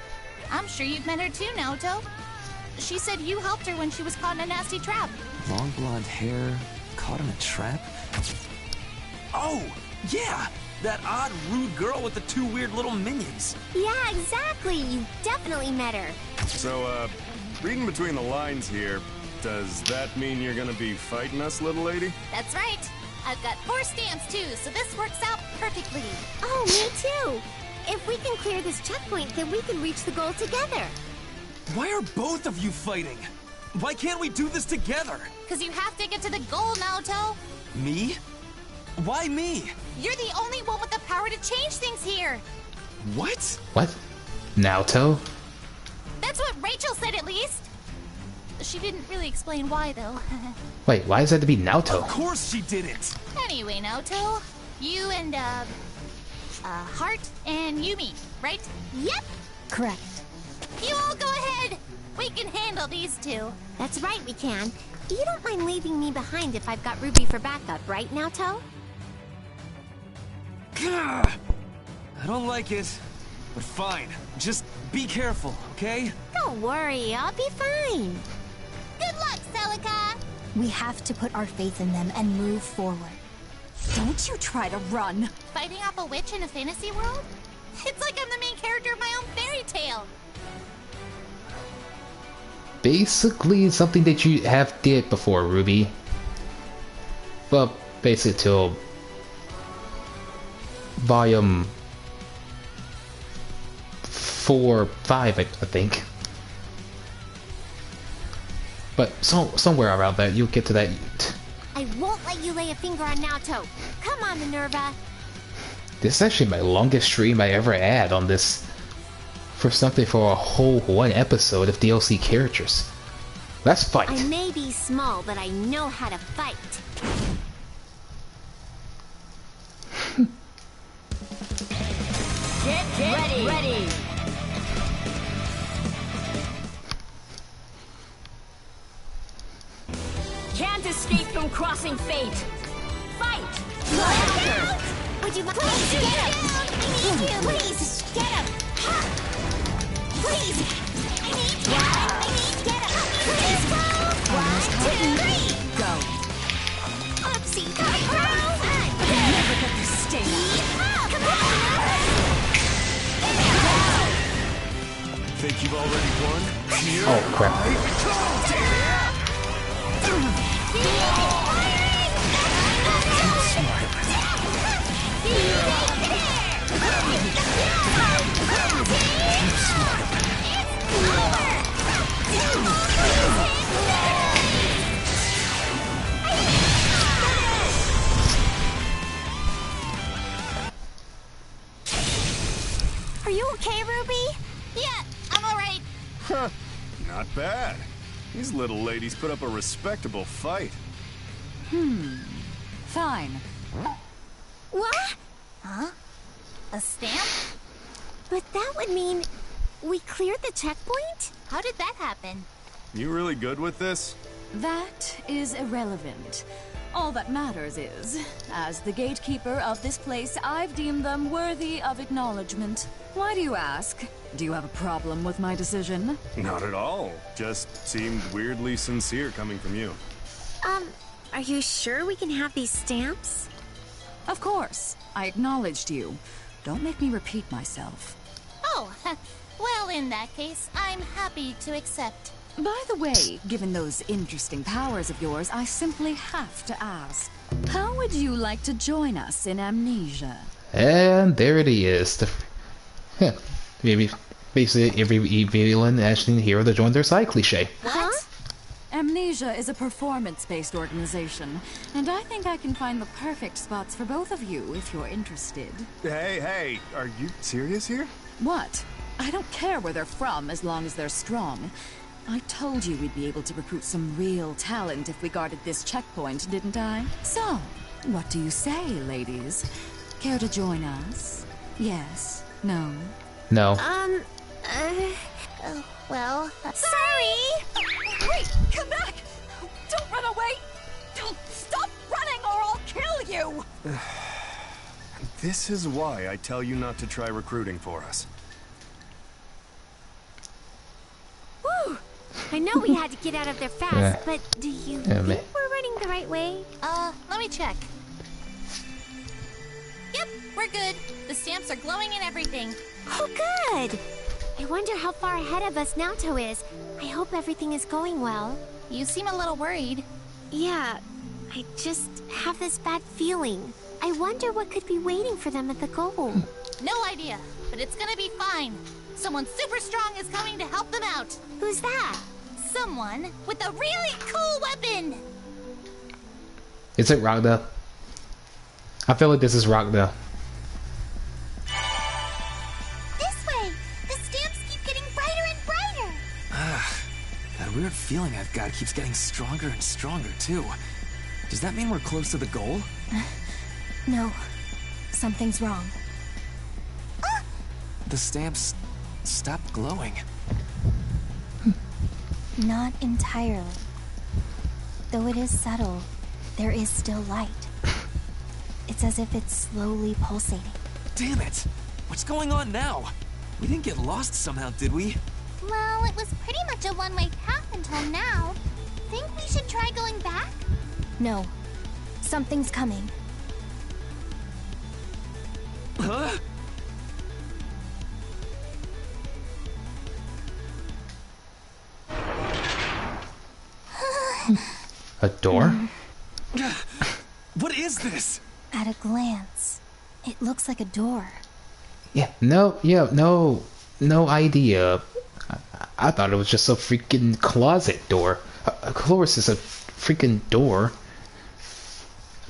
Speaker 17: I'm sure you've met her too, Naoto. She said you helped her when she was caught in a nasty trap.
Speaker 3: Long blonde hair, caught in a trap?
Speaker 8: Oh, yeah! That odd, rude girl with the 2 weird little minions.
Speaker 9: Yeah, exactly. You definitely met her.
Speaker 20: So, reading between the lines here, does that mean you're gonna be fighting us, little lady?
Speaker 17: That's right. I've got 4 stamps too, so this works out perfectly.
Speaker 9: Oh, me too. If we can clear this checkpoint, then we can reach the goal together.
Speaker 8: Why are both of you fighting? Why can't we do this together?
Speaker 17: Because you have to get to the goal, Naoto.
Speaker 8: Me? Why me?
Speaker 17: You're the only one with the power to change things here.
Speaker 8: What?
Speaker 1: What? Naoto?
Speaker 17: That's what Rachel said, at least. She didn't really explain why, though.
Speaker 1: Wait, why does that have to be Naoto?
Speaker 8: Of course she didn't.
Speaker 17: Anyway, Naoto, you and, Heart and Yumi, right?
Speaker 9: Yep.
Speaker 4: Correct.
Speaker 17: You all go ahead. We can handle these 2.
Speaker 9: That's right, we can. You don't mind leaving me behind if I've got Ruby for backup, right, Naoto?
Speaker 8: Gah! I don't like it, but fine. Just be careful, okay?
Speaker 9: Don't worry, I'll be fine.
Speaker 17: Good luck, Celica.
Speaker 4: We have to put our faith in them and move forward.
Speaker 19: Don't you try to run.
Speaker 17: Fighting off a witch in a fantasy world? It's like I'm the main character of my own fairy tale.
Speaker 1: Basically, something that you have did before, Ruby. Well, basically till volume 4, 5, I think. But somewhere around that, you'll get to that.
Speaker 9: I won't let you lay a finger on Naoto. Come on, Minerva.
Speaker 1: This is actually my longest stream I ever had on this. For something for a whole 1 episode of DLC characters. Let's fight.
Speaker 9: I may be small, but I know how to fight.
Speaker 2: Get ready. Can't escape from crossing fate. Fight!
Speaker 9: Would
Speaker 7: Would you please get him? We need you. Please get him. Please. I need to get him. Please go. 1, 2, 3. Go. Oopsie.
Speaker 19: Never get this stain out.
Speaker 7: Come on.
Speaker 20: Think you've already won? Here
Speaker 1: Oh crap.
Speaker 20: I
Speaker 7: Are you okay, Ruby?
Speaker 17: Yeah, I'm alright.
Speaker 20: Huh. Not bad. These little ladies put up a respectable fight.
Speaker 19: Fine.
Speaker 7: What?
Speaker 17: Huh? A stamp?
Speaker 7: But that would mean we cleared the checkpoint?
Speaker 17: How did that happen?
Speaker 20: You really good with this?
Speaker 19: That is irrelevant. All that matters is, as the gatekeeper of this place, I've deemed them worthy of acknowledgement. Why do you ask? Do you have a problem with my decision?
Speaker 20: Not at all. Just seemed weirdly sincere coming from you.
Speaker 7: Are you sure we can have these stamps?
Speaker 19: Of course. I acknowledged you. Don't make me repeat myself.
Speaker 17: Oh, well, in that case, I'm happy to accept.
Speaker 19: By the way, given those interesting powers of yours, I simply have to ask. How would you like to join us in Amnesia?
Speaker 1: And there it is. Maybe basically every villain asking the hero to join their side cliche.
Speaker 17: What?
Speaker 19: Amnesia is a performance-based organization, and I think I can find the perfect spots for both of you if you're interested.
Speaker 20: Hey, are you serious here?
Speaker 19: What? I don't care where they're from as long as they're strong. I told you we'd be able to recruit some real talent if we guarded this checkpoint, didn't I? So, what do you say, ladies? Care to join us? Yes? No?
Speaker 1: No.
Speaker 7: Well, sorry!
Speaker 19: Wait, come back! Don't run away! Stop running or I'll kill you!
Speaker 20: This is why I tell you not to try recruiting for us.
Speaker 7: Woo! I know we had to get out of there fast, but do you think we're running the right way?
Speaker 17: Let me check. Yep, we're good. The stamps are glowing and everything.
Speaker 7: Oh, good! I wonder how far ahead of us Naoto is. I hope everything is going well.
Speaker 17: You seem a little worried.
Speaker 7: Yeah, I just have this bad feeling. I wonder what could be waiting for them at the goal.
Speaker 17: No idea, but it's gonna be fine. Someone super strong is coming to help them out.
Speaker 7: Who's that?
Speaker 17: Someone with a really cool weapon.
Speaker 1: Is it Ragda? I feel like this is Ragda.
Speaker 7: This way! The stamps keep getting brighter and brighter!
Speaker 3: That weird feeling I've got keeps getting stronger and stronger, too. Does that mean we're close to the goal?
Speaker 5: No. Something's wrong.
Speaker 3: The stamps stopped glowing.
Speaker 5: Not entirely. Though it is subtle, there is still light. It's as if it's slowly pulsating.
Speaker 3: Damn it! What's going on now? We didn't get lost somehow, did we?
Speaker 17: Well, it was pretty much a one-way path until now. Think we should try going back?
Speaker 5: No. Something's coming.
Speaker 3: Huh?
Speaker 1: A door?
Speaker 3: What is this?
Speaker 5: At a glance, it looks like a door.
Speaker 1: No idea. I thought it was just a freaking closet door. Of course it's a freaking door.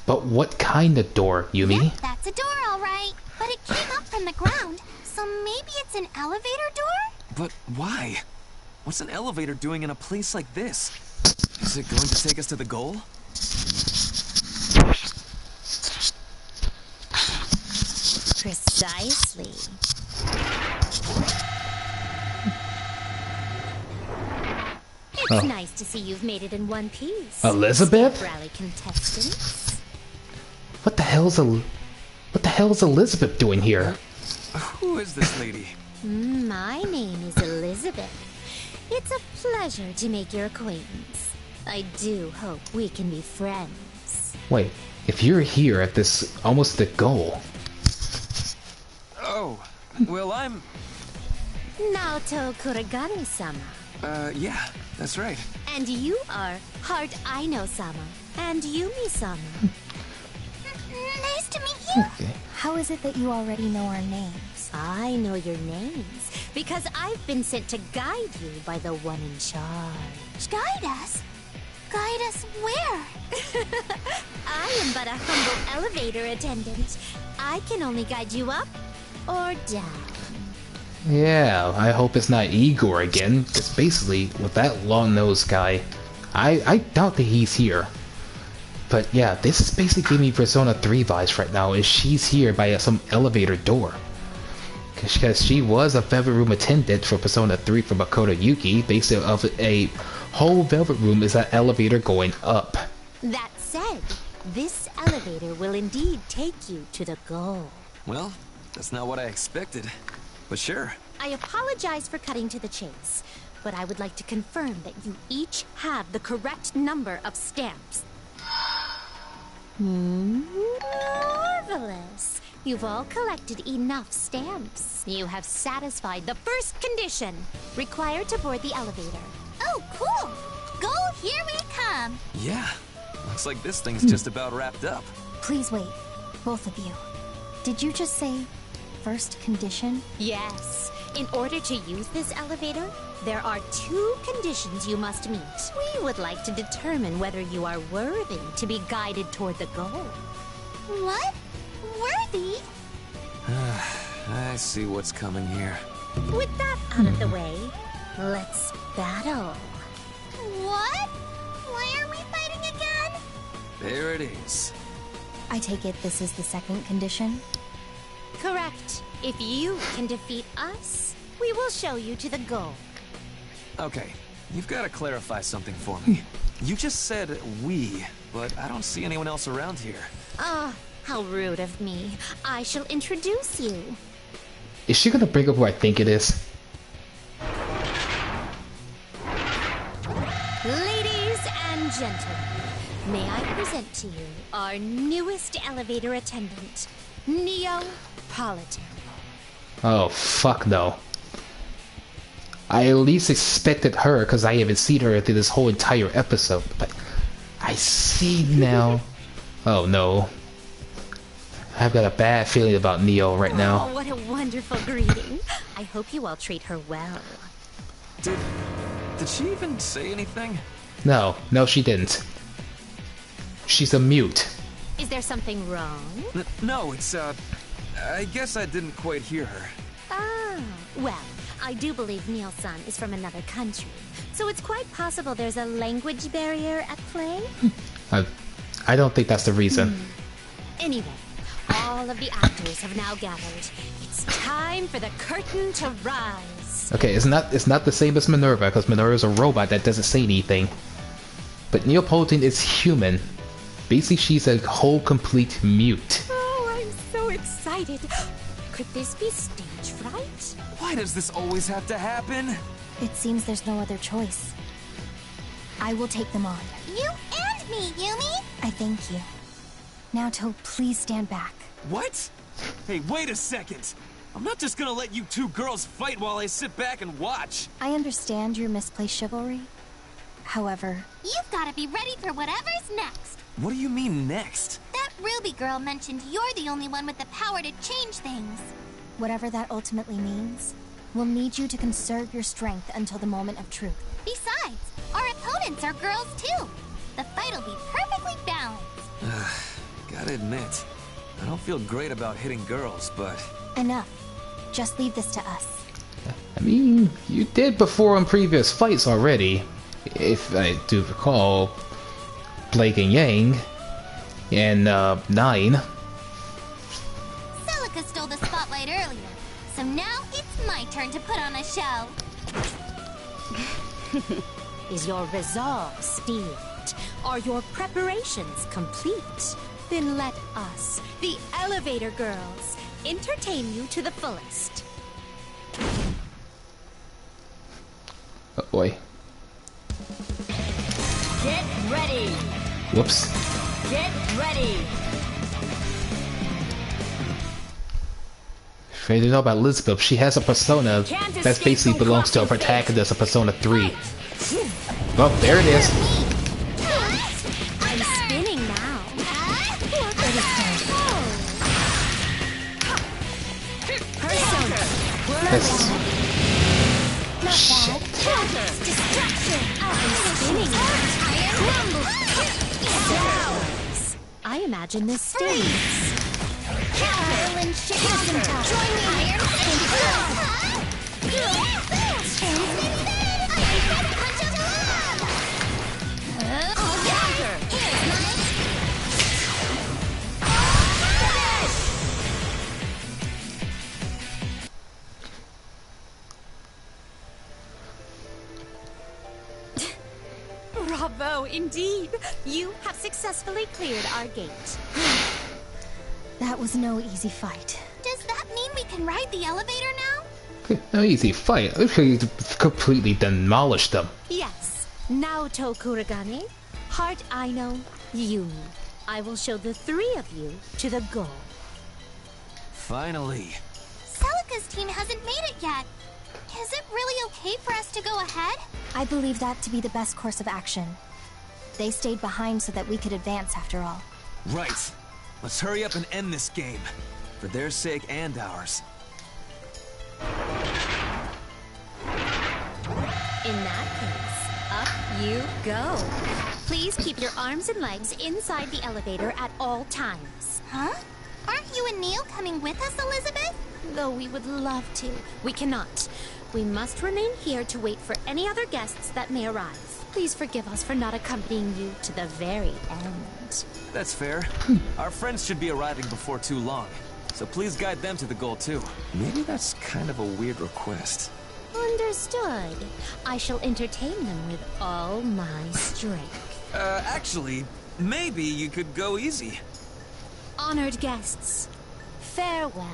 Speaker 1: But what kind of door, Yumi?
Speaker 17: Yep, that's a door, all right. But it came up from the ground, so maybe it's an elevator door?
Speaker 3: But why? What's an elevator doing in a place like this? Is it going to take us to the goal?
Speaker 7: Precisely. It's nice to see you've made it in one piece.
Speaker 1: Elizabeth?
Speaker 7: Rally contestants.
Speaker 1: What the hell's a... What the hell is Elizabeth doing here?
Speaker 3: Who is this lady?
Speaker 4: My name is Elizabeth. It's a pleasure to make your acquaintance. I do hope we can be friends.
Speaker 1: Wait, if you're here at this almost the goal.
Speaker 3: Oh, well, I'm...
Speaker 4: Naoto Kuragane-sama.
Speaker 3: Yeah, that's right.
Speaker 4: And you are Heart Aino-sama. And Yumi-sama.
Speaker 7: Nice to meet you.
Speaker 1: Okay.
Speaker 4: How is it that you already know our names? I know your names because I've been sent to guide you by the one in charge.
Speaker 7: Guide us? Guide us where?
Speaker 4: I am but a humble elevator attendant. I can only guide you up or down.
Speaker 1: Yeah, I hope it's not Igor again. Because basically, with that long-nosed guy, I doubt that he's here. But yeah, this is basically giving me Persona 3 vibes right now, is she's here by some elevator door. Because she was a Velvet Room attendant for Persona 3 for Makoto Yuki, based of a whole Velvet Room is an elevator going up.
Speaker 4: That said, this elevator will indeed take you to the goal.
Speaker 3: Well, that's not what I expected. But sure.
Speaker 4: I apologize for cutting to the chase, but I would like to confirm that you each have the correct number of stamps. Marvelous! You've all collected enough stamps. You have satisfied the first condition required to board the elevator.
Speaker 7: Oh, cool! Go, here we come!
Speaker 3: Yeah, looks like this thing's just about wrapped up.
Speaker 5: Please wait, both of you. Did you just say first condition?
Speaker 4: Yes. In order to use this elevator, there are 2 conditions you must meet. We would like to determine whether you are worthy to be guided toward the goal.
Speaker 7: What? Worthy?
Speaker 3: I see what's coming here.
Speaker 4: With that out of the way, let's battle.
Speaker 7: What? Why are we fighting again?
Speaker 3: There it is.
Speaker 5: I take it this is the second condition?
Speaker 4: Correct. If you can defeat us, we will show you to the goal.
Speaker 3: Okay, you've got to clarify something for me. You just said we, but I don't see anyone else around here.
Speaker 4: Ah, how rude of me. I shall introduce you.
Speaker 1: Is she gonna bring up who I think it is?
Speaker 4: Ladies and gentlemen, may I present to you our newest elevator attendant, Neapolitan.
Speaker 1: Oh, fuck no. I at least expected her because I haven't seen her through this whole entire episode, but I see now. Oh no. I've got a bad feeling about Neo right now.
Speaker 4: Oh, what a wonderful greeting. I hope you all treat her well.
Speaker 3: Did she even say anything?
Speaker 1: No, she didn't. She's a mute.
Speaker 4: Is there something wrong?
Speaker 3: No, it's, I guess I didn't quite hear her.
Speaker 4: Ah, well, I do believe Neil-san is from another country, so it's quite possible there's a language barrier at play.
Speaker 1: I don't think that's the reason.
Speaker 4: Anyway, all of the actors have now gathered. It's time for the curtain to rise.
Speaker 1: Okay, it's not the same as Minerva, because Minerva is a robot that doesn't say anything. But Neapolitan is human. Basically, she's a whole complete mute.
Speaker 4: Oh, I'm so excited. Could this be stage fright?
Speaker 3: Why does this always have to happen?
Speaker 5: It seems there's no other choice. I will take them on.
Speaker 7: You and me, Yumi!
Speaker 5: I thank you. Naoto, please stand back.
Speaker 8: What? Hey, wait a second! I'm not just gonna let you 2 girls fight while I sit back and watch!
Speaker 5: I understand your misplaced chivalry. However...
Speaker 7: You've gotta be ready for whatever's next!
Speaker 3: What do you mean, next?
Speaker 7: That Ruby girl mentioned you're the only one with the power to change things.
Speaker 5: Whatever that ultimately means, we'll need you to conserve your strength until the moment of truth.
Speaker 7: Besides, our opponents are girls too. The fight'll be perfectly balanced.
Speaker 3: Gotta admit, I don't feel great about hitting girls, but...
Speaker 5: Enough. Just leave this to us.
Speaker 1: I mean, you did before in previous fights already. If I do recall, Blake and Yang, and 9.
Speaker 7: Celica stole the spotlight earlier, so now it's my turn to put on a show.
Speaker 4: Is your resolve steeled? Are your preparations complete?
Speaker 5: Then let us, the Elevator Girls, entertain you to the fullest.
Speaker 1: Oh boy.
Speaker 2: Get ready.
Speaker 1: Whoops.
Speaker 2: Get ready.
Speaker 1: If you know about Elizabeth, she has a persona that basically belongs to a protagonist of Persona 3. Oh, there it is.
Speaker 5: I'm spinning now.
Speaker 1: This.
Speaker 5: Shit. I imagine this stings.
Speaker 7: Iron
Speaker 5: Bravo, indeed. You have successfully cleared our gate. That was no easy fight.
Speaker 17: Does that mean we can ride the elevator now?
Speaker 1: No easy fight. I could completely demolish them.
Speaker 5: Yes. Now, Tokuragane, Heart Aino, Yumi. I will show the three of you to the goal.
Speaker 3: Finally.
Speaker 17: Celica's team hasn't made it yet. Is it really okay for us to go ahead?
Speaker 5: I believe that to be the best course of action. They stayed behind so that we could advance after all.
Speaker 3: Right. Let's hurry up and end this game. For their sake and ours.
Speaker 5: In that case, up you go. Please keep your arms and legs inside the elevator at all times.
Speaker 17: Huh? Aren't you and Neil coming with us, Elizabeth?
Speaker 5: Though we would love to, we cannot. We must remain here to wait for any other guests that may arrive. Please forgive us for not accompanying you to the very end.
Speaker 3: That's fair. Our friends should be arriving before too long. So please guide them to the goal too. Maybe that's kind of a weird request.
Speaker 5: Understood. I shall entertain them with all my strength.
Speaker 3: Actually, maybe you could go easy.
Speaker 5: Honored guests, farewell.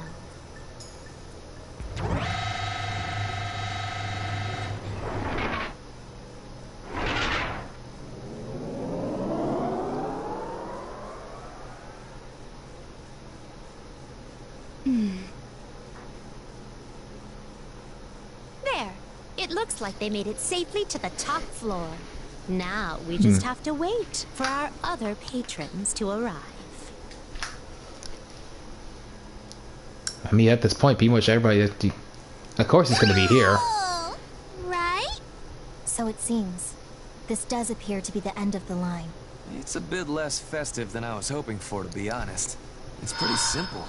Speaker 5: There. It looks like they made it safely to the top floor. Now we just have to wait for our other patrons to arrive.
Speaker 1: I mean, at this point, pretty much everybody, of course, is going to be here.
Speaker 17: Right?
Speaker 5: So it seems. This does appear to be the end of the line.
Speaker 3: It's a bit less festive than I was hoping for, to be honest. It's pretty simple.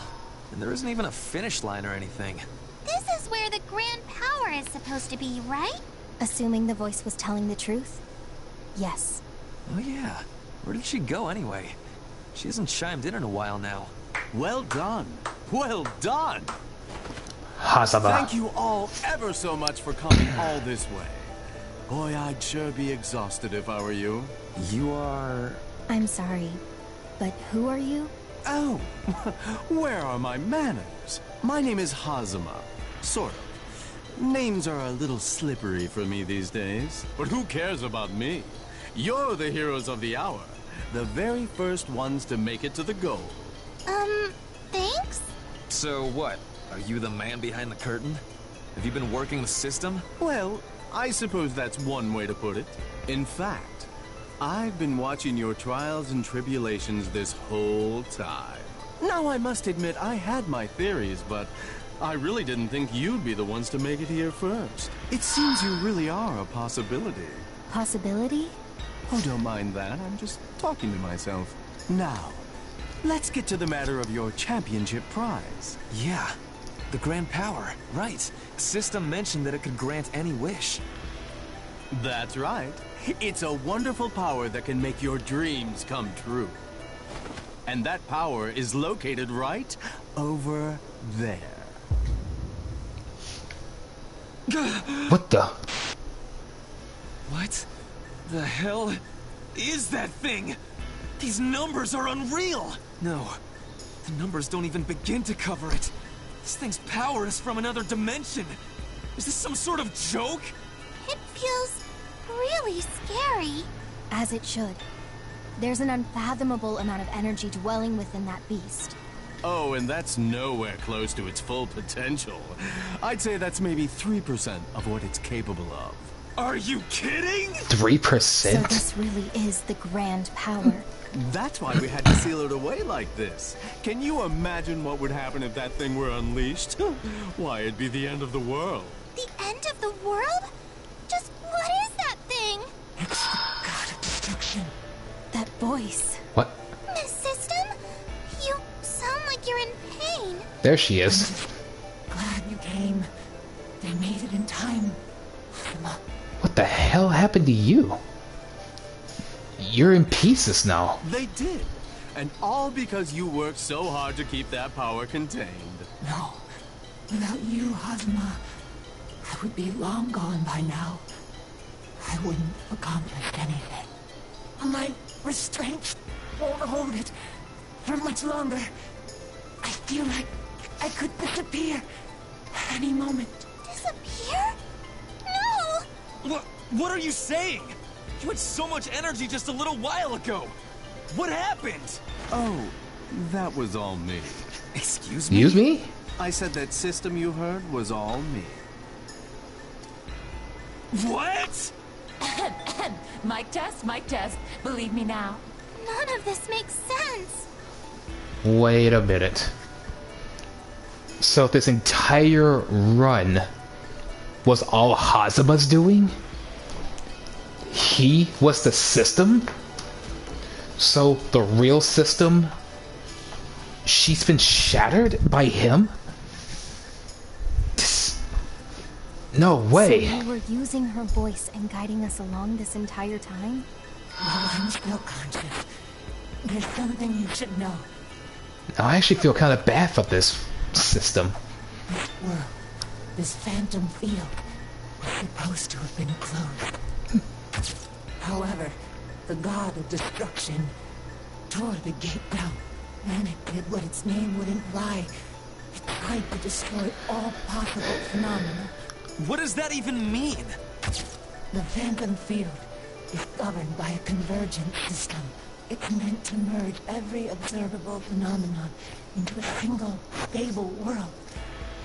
Speaker 3: And there isn't even a finish line or anything.
Speaker 17: This is where the grand power is supposed to be, right?
Speaker 5: Assuming the voice was telling the truth? Yes.
Speaker 3: Oh yeah. Where did she go anyway? She hasn't chimed in a while now.
Speaker 13: Well done. Well done.
Speaker 1: Hazama.
Speaker 13: Thank you all ever so much for coming all this way. Boy, I'd sure be exhausted if I were you.
Speaker 3: You are...
Speaker 5: I'm sorry, but who are you?
Speaker 13: Oh, where are my manners? My name is Hazama. Sort of. Names are a little slippery for me these days. But who cares about me? You're the heroes of the hour. The very first ones to make it to the goal.
Speaker 17: Thanks?
Speaker 3: So what? Are you the man behind the curtain? Have you been working the system?
Speaker 13: Well, I suppose that's one way to put it. In fact, I've been watching your trials and tribulations this whole time. Now, I must admit, I had my theories, but I really didn't think you'd be the ones to make it here first. It seems you really are a possibility.
Speaker 5: Possibility?
Speaker 13: Oh, don't mind that. I'm just talking to myself. Now, let's get to the matter of your championship prize.
Speaker 3: Yeah. The Grand Power. Right. System mentioned that it could grant any wish.
Speaker 13: That's right. It's a wonderful power that can make your dreams come true. And that power is located right over there.
Speaker 1: What the?
Speaker 3: What the hell is that thing?
Speaker 8: These numbers are unreal! No, the numbers don't even begin to cover it. This thing's power is from another dimension. Is this some sort of joke?
Speaker 4: It feels really scary.
Speaker 5: As it should. There's an unfathomable amount of energy dwelling within that beast.
Speaker 13: Oh, and that's nowhere close to its full potential. I'd say that's maybe 3% of what it's capable of.
Speaker 8: Are you kidding?
Speaker 1: 3%?
Speaker 5: So this really is the grand power.
Speaker 13: That's why we had to seal it away like this. Can you imagine what would happen if that thing were unleashed? Why, it'd be the end of the world.
Speaker 4: The end of the world? Just what is that thing?
Speaker 15: It's the god of destruction.
Speaker 5: That voice.
Speaker 1: What?
Speaker 4: Miss System? You sound like you're in pain.
Speaker 1: There she is.
Speaker 15: Glad you came. They made it in time.
Speaker 1: What the hell happened to you? You're in pieces now.
Speaker 13: They did. And all because you worked so hard to keep that power contained.
Speaker 15: No. Without you, Hazuma, I would be long gone by now. I wouldn't have accomplished anything. My restraint won't hold it for much longer. I feel like I could disappear any moment.
Speaker 4: Disappear? No!
Speaker 8: What are you saying? You had so much energy just a little while ago. What happened?
Speaker 13: Oh, that was all me.
Speaker 8: Excuse me?
Speaker 1: Excuse me?
Speaker 13: I said that system you heard was all me.
Speaker 8: What?
Speaker 19: Mic test. Believe me now.
Speaker 4: None of this makes sense.
Speaker 1: Wait a minute. So this entire run was all Hazuma's doing? He was the system? So the real system, she's been shattered by him? No way.
Speaker 5: So you were using her voice and guiding us along this entire time?
Speaker 15: While I'm still conscious, there's something you should know.
Speaker 1: Now I actually feel kind of bad for this system.
Speaker 15: This world, this phantom field, was supposed to have been closed. However, the god of destruction tore the gate down, and it did what its name would imply. It tried to destroy all possible phenomena.
Speaker 8: What does that even mean?
Speaker 15: The phantom field is governed by a convergent system. It's meant to merge every observable phenomenon into a single, stable world.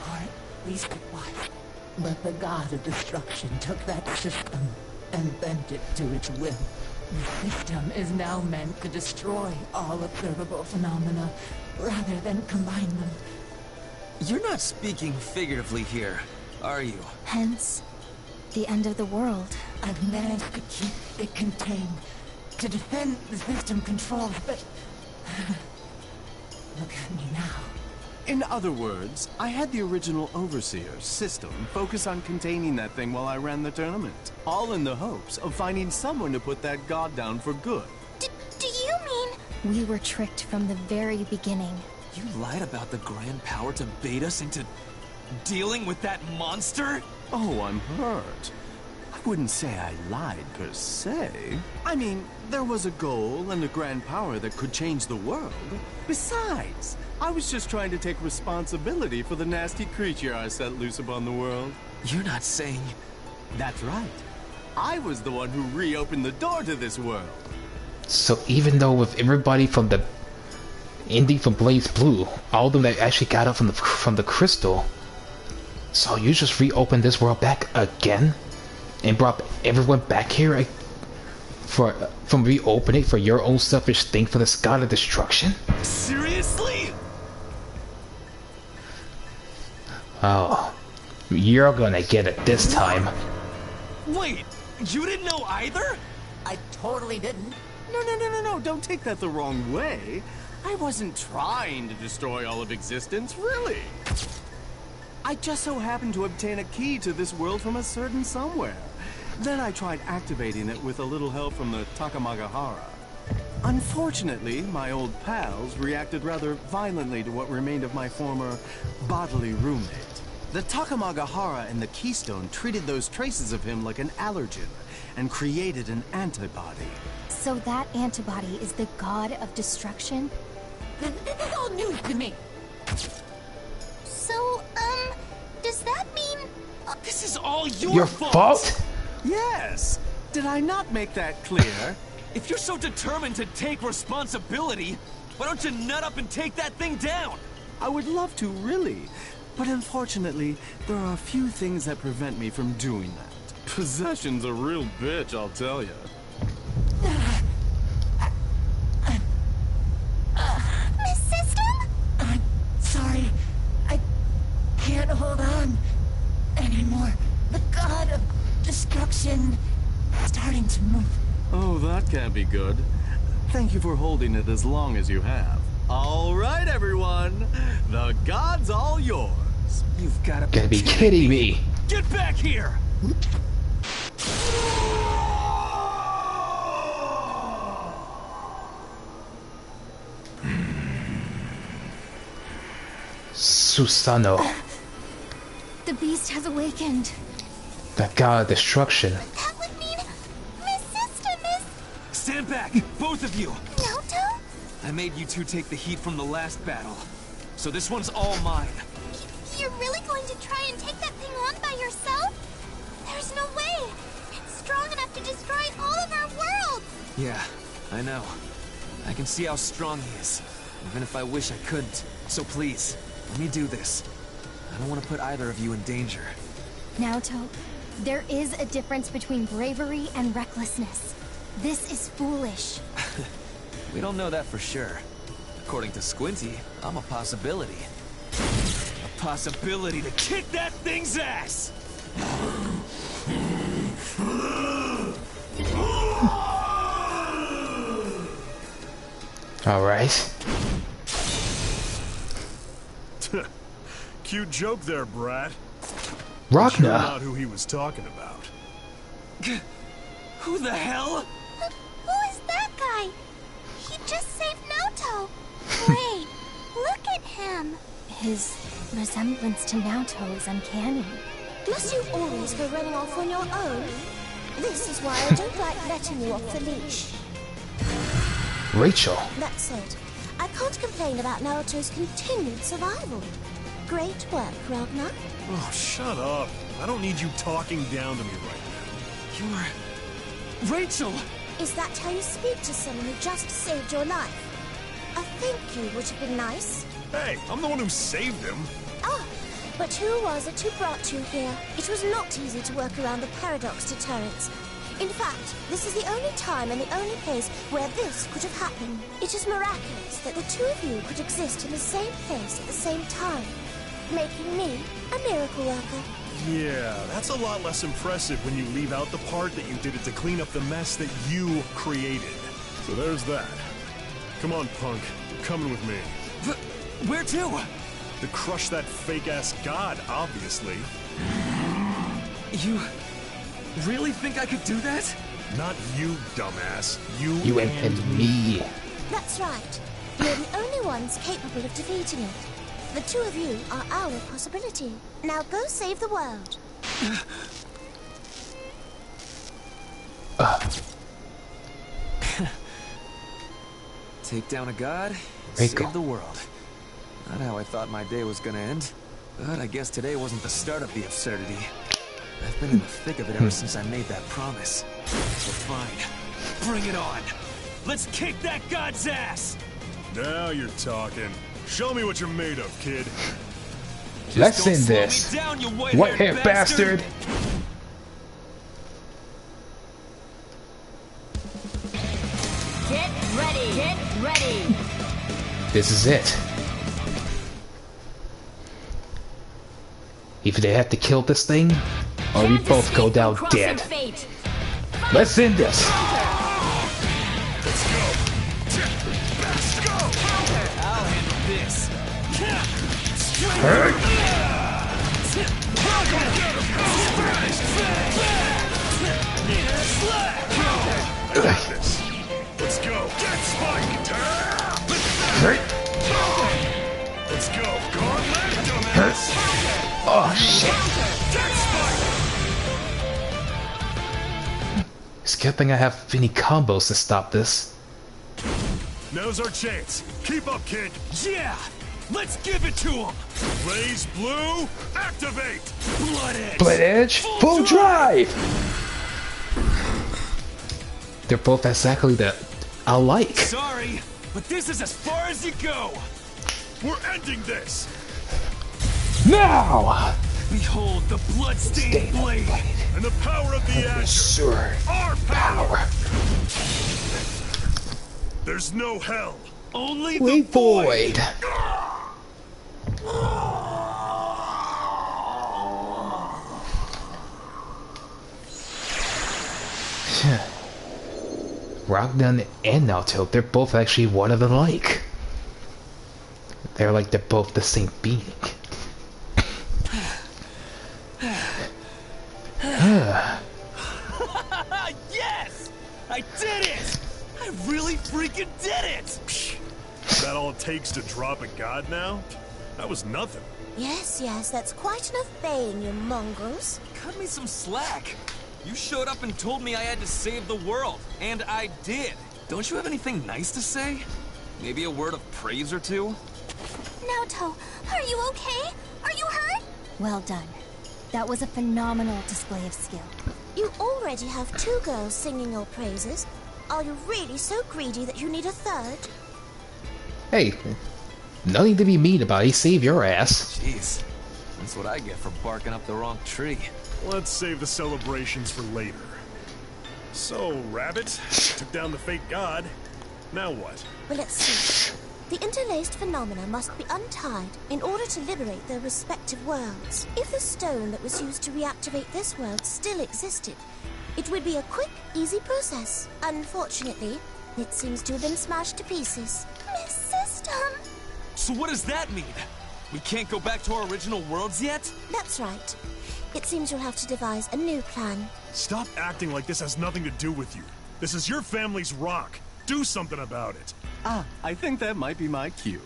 Speaker 15: Or at least it was. But the god of destruction took that system and bent it to its will. The system is now meant to destroy all observable phenomena, rather than combine them.
Speaker 8: You're not speaking figuratively here, are you?
Speaker 5: Hence, the end of the world.
Speaker 15: I've managed to keep it contained, to defend the system controls, but... Look at me now.
Speaker 13: In other words, I had the original Overseer system focus on containing that thing while I ran the tournament. All in the hopes of finding someone to put that god down for good.
Speaker 4: Do you mean...
Speaker 5: We were tricked from the very beginning.
Speaker 8: You lied about the grand power to bait us into dealing with that monster?
Speaker 13: Oh, I'm hurt. I wouldn't say I lied per se. I mean, there was a goal and a grand power that could change the world. Besides, I was just trying to take responsibility for the nasty creature I set loose upon the world.
Speaker 8: You're not saying...
Speaker 13: That's right. I was the one who reopened the door to this world.
Speaker 1: So even though with everybody from the ending from Blazeblue, all of them that actually got up from the crystal, so you just reopened this world back again and brought everyone back here from reopening for your own selfish thing for this god of destruction?
Speaker 8: Seriously?
Speaker 1: Oh, you're gonna get it this time.
Speaker 8: Wait, you didn't know either?
Speaker 15: I totally didn't.
Speaker 13: No, don't take that the wrong way. I wasn't trying to destroy all of existence, really. I just so happened to obtain a key to this world from a certain somewhere. Then I tried activating it with a little help from the Takamagahara. Unfortunately, my old pals reacted rather violently to what remained of my former bodily roommate. The Takamagahara and the Keystone treated those traces of him like an allergen and created an antibody.
Speaker 5: So that antibody is the god of destruction?
Speaker 15: This is all news to me.
Speaker 17: So, does that mean...
Speaker 8: This is all
Speaker 1: Your fault?
Speaker 13: Yes. Did I not make that clear?
Speaker 8: If you're so determined to take responsibility, why don't you nut up and take that thing down?
Speaker 13: I would love to, really. But unfortunately, there are a few things that prevent me from doing that. Possession's a real bitch, I'll tell you.
Speaker 17: Miss System?
Speaker 15: I'm sorry. I can't hold on anymore. The god of destruction is starting to move.
Speaker 13: Oh, that can't be good. Thank you for holding it as long as you have. All right, everyone. The god's all yours.
Speaker 8: You've got to
Speaker 1: Gotta be kidding me.
Speaker 8: Get back here!
Speaker 1: Susano,
Speaker 5: The beast has awakened.
Speaker 1: the god of destruction.
Speaker 17: That would mean Miss System is...
Speaker 8: Stand back, both of you!
Speaker 17: Naoto?
Speaker 8: I made you two take the heat from the last battle. So this one's all mine.
Speaker 17: You're really going to try and take that thing on by yourself? There's no way! It's strong enough to destroy all of our worlds!
Speaker 8: Yeah, I know. I can see how strong he is, even if I wish I couldn't. So please, let me do this. I don't want to put either of you in danger.
Speaker 5: Naoto, there is a difference between bravery and recklessness. This is foolish.
Speaker 8: We don't know that for sure. According to Squinty, I'm a possibility. A possibility to kick that thing's ass!
Speaker 1: Alright.
Speaker 20: Cute joke there, brat.
Speaker 1: Rachna.
Speaker 20: Sure not who he was talking about.
Speaker 8: Who the hell?
Speaker 17: Who is that guy? He just saved Naoto. Wait, look at him.
Speaker 5: His resemblance to Naoto is uncanny.
Speaker 9: Must you always go running off on your own? This is why I don't like letting you off the leash.
Speaker 1: Rachel.
Speaker 9: That said, I can't complain about Naruto's continued survival. Great work, Ragnar.
Speaker 20: Oh, shut up. I don't need you talking down to me right now.
Speaker 8: You're... Rachel!
Speaker 9: Is that how you speak to someone who just saved your life? A thank you would have been nice.
Speaker 20: Hey, I'm the one who saved him.
Speaker 9: Ah, but who was it who brought you here? It was not easy to work around the paradox deterrents. In fact, this is the only time and the only place where this could have happened. It is miraculous that the two of you could exist in the same place at the same time, making me a miracle worker.
Speaker 20: Yeah, that's a lot less impressive when you leave out the part that you did it to clean up the mess that you created. So there's that. Come on, punk. You're coming with me.
Speaker 8: Where to?
Speaker 20: To crush that fake-ass god, obviously.
Speaker 8: You... really think I could do that?
Speaker 20: Not you, dumbass.
Speaker 1: You and me.
Speaker 9: That's right. You're the only ones capable of defeating it. The two of you are our possibility. Now go save the world.
Speaker 8: Take down a god,
Speaker 1: Rico.
Speaker 8: save the world. Not how I thought my day was gonna end. But I guess today wasn't the start of the absurdity. I've been in the thick of it ever since I made that promise. So fine. Bring it on. Let's kick that god's ass!
Speaker 20: Now you're talking. Show me what you're made of, kid.
Speaker 1: Let's end this. White-haired bastard.
Speaker 2: Get ready! Get ready!
Speaker 1: This is it. Either they have to kill this thing, or we both go down dead. Let's end this.
Speaker 8: Let's go! I'll handle this.
Speaker 20: Let's go. Get spiked. Let's go. Gauntlet, dumbass.
Speaker 1: Oh shit.
Speaker 20: Get spiked.
Speaker 1: It's a good thing I have any combos to stop this.
Speaker 20: Now's our chance. Keep up, kid.
Speaker 8: Yeah! Let's give it to him!
Speaker 20: Blazeblue, activate!
Speaker 8: Blood Edge!
Speaker 1: Blood Edge, full drive! They're both exactly alike.
Speaker 8: Sorry, but this is as far as you go!
Speaker 20: We're ending this!
Speaker 1: Now!
Speaker 8: Behold the blood-stained blade!
Speaker 20: And the power of the Azure!
Speaker 1: Sword.
Speaker 20: Our power! There's no hell! Only the
Speaker 1: void! Ragnan and Naoto, they're both actually one of the like. They're like they're both the same being.
Speaker 8: Yes! I did it! I really freaking did it!
Speaker 20: Is that all it takes to drop a god now? That was nothing.
Speaker 9: Yes, yes, that's quite enough baying, you mongrels.
Speaker 8: Cut me some slack. You showed up and told me I had to save the world, and I did. Don't you have anything nice to say? Maybe a word of praise or two?
Speaker 17: Naoto, are you okay? Are you hurt?
Speaker 5: Well done. That was a phenomenal display of skill.
Speaker 9: You already have 2 girls singing your praises. Are you really so greedy that you need a third?
Speaker 1: Hey, nothing to be mean about. He saved your ass.
Speaker 8: Jeez, that's what I get for barking up the wrong tree.
Speaker 20: Let's save the celebrations for later. So, Rabbit, took down the fake god. Now what?
Speaker 9: Well, let's see. The interlaced phenomena must be untied in order to liberate their respective worlds. If the stone that was used to reactivate this world still existed, it would be a quick, easy process. Unfortunately, it seems to have been smashed to pieces.
Speaker 17: Miss System!
Speaker 8: So what does that mean? We can't go back to our original worlds yet?
Speaker 9: That's right. It seems you'll have to devise a new plan.
Speaker 20: Stop acting like this has nothing to do with you. This is your family's rock. Do something about it.
Speaker 13: Ah, I think that might be my cue.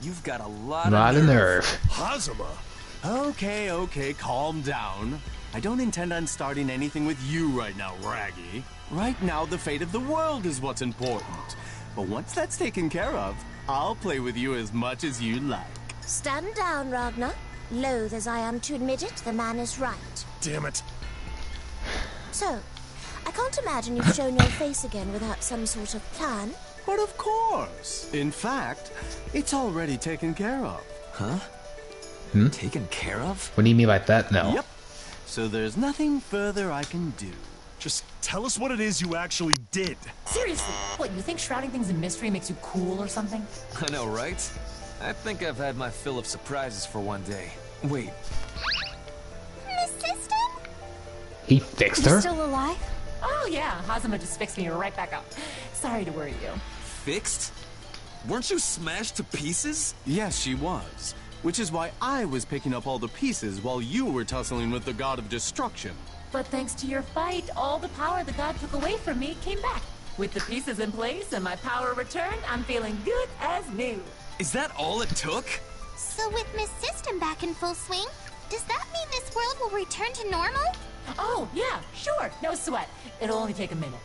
Speaker 8: You've got a lot
Speaker 1: of nerve.
Speaker 20: Hazama.
Speaker 13: Okay, calm down. I don't intend on starting anything with you right now, Raggy. Right now, the fate of the world is what's important. But once that's taken care of, I'll play with you as much as you like.
Speaker 9: Stand down, Ragnar. Loath as I am to admit it, the man is right.
Speaker 20: Damn it.
Speaker 9: So, I can't imagine you've shown your face again without some sort of plan.
Speaker 13: But of course. In fact, it's already taken care of.
Speaker 8: Huh? Taken care of?
Speaker 1: What do you mean by that now?
Speaker 13: Yep. So there's nothing further I can do.
Speaker 20: Just tell us what it is you actually did.
Speaker 15: Seriously, what, you think shrouding things in mystery makes you cool or something?
Speaker 8: I know, right? I think I've had my fill of surprises for one day. Wait.
Speaker 17: Miss System?
Speaker 1: He fixed her?
Speaker 15: Still alive? Oh yeah, Hazama just fixed me right back up. Sorry to worry you.
Speaker 8: Fixed? Weren't you smashed to pieces?
Speaker 13: Yes, she was. Which is why I was picking up all the pieces while you were tussling with the god of destruction.
Speaker 15: But thanks to your fight, all the power the god took away from me came back. With the pieces in place and my power returned, I'm feeling good as new.
Speaker 8: Is that all it took?
Speaker 17: So with Miss System back in full swing, does that mean this world will return to normal?
Speaker 15: Oh, yeah, sure, no sweat. It'll only take a minute.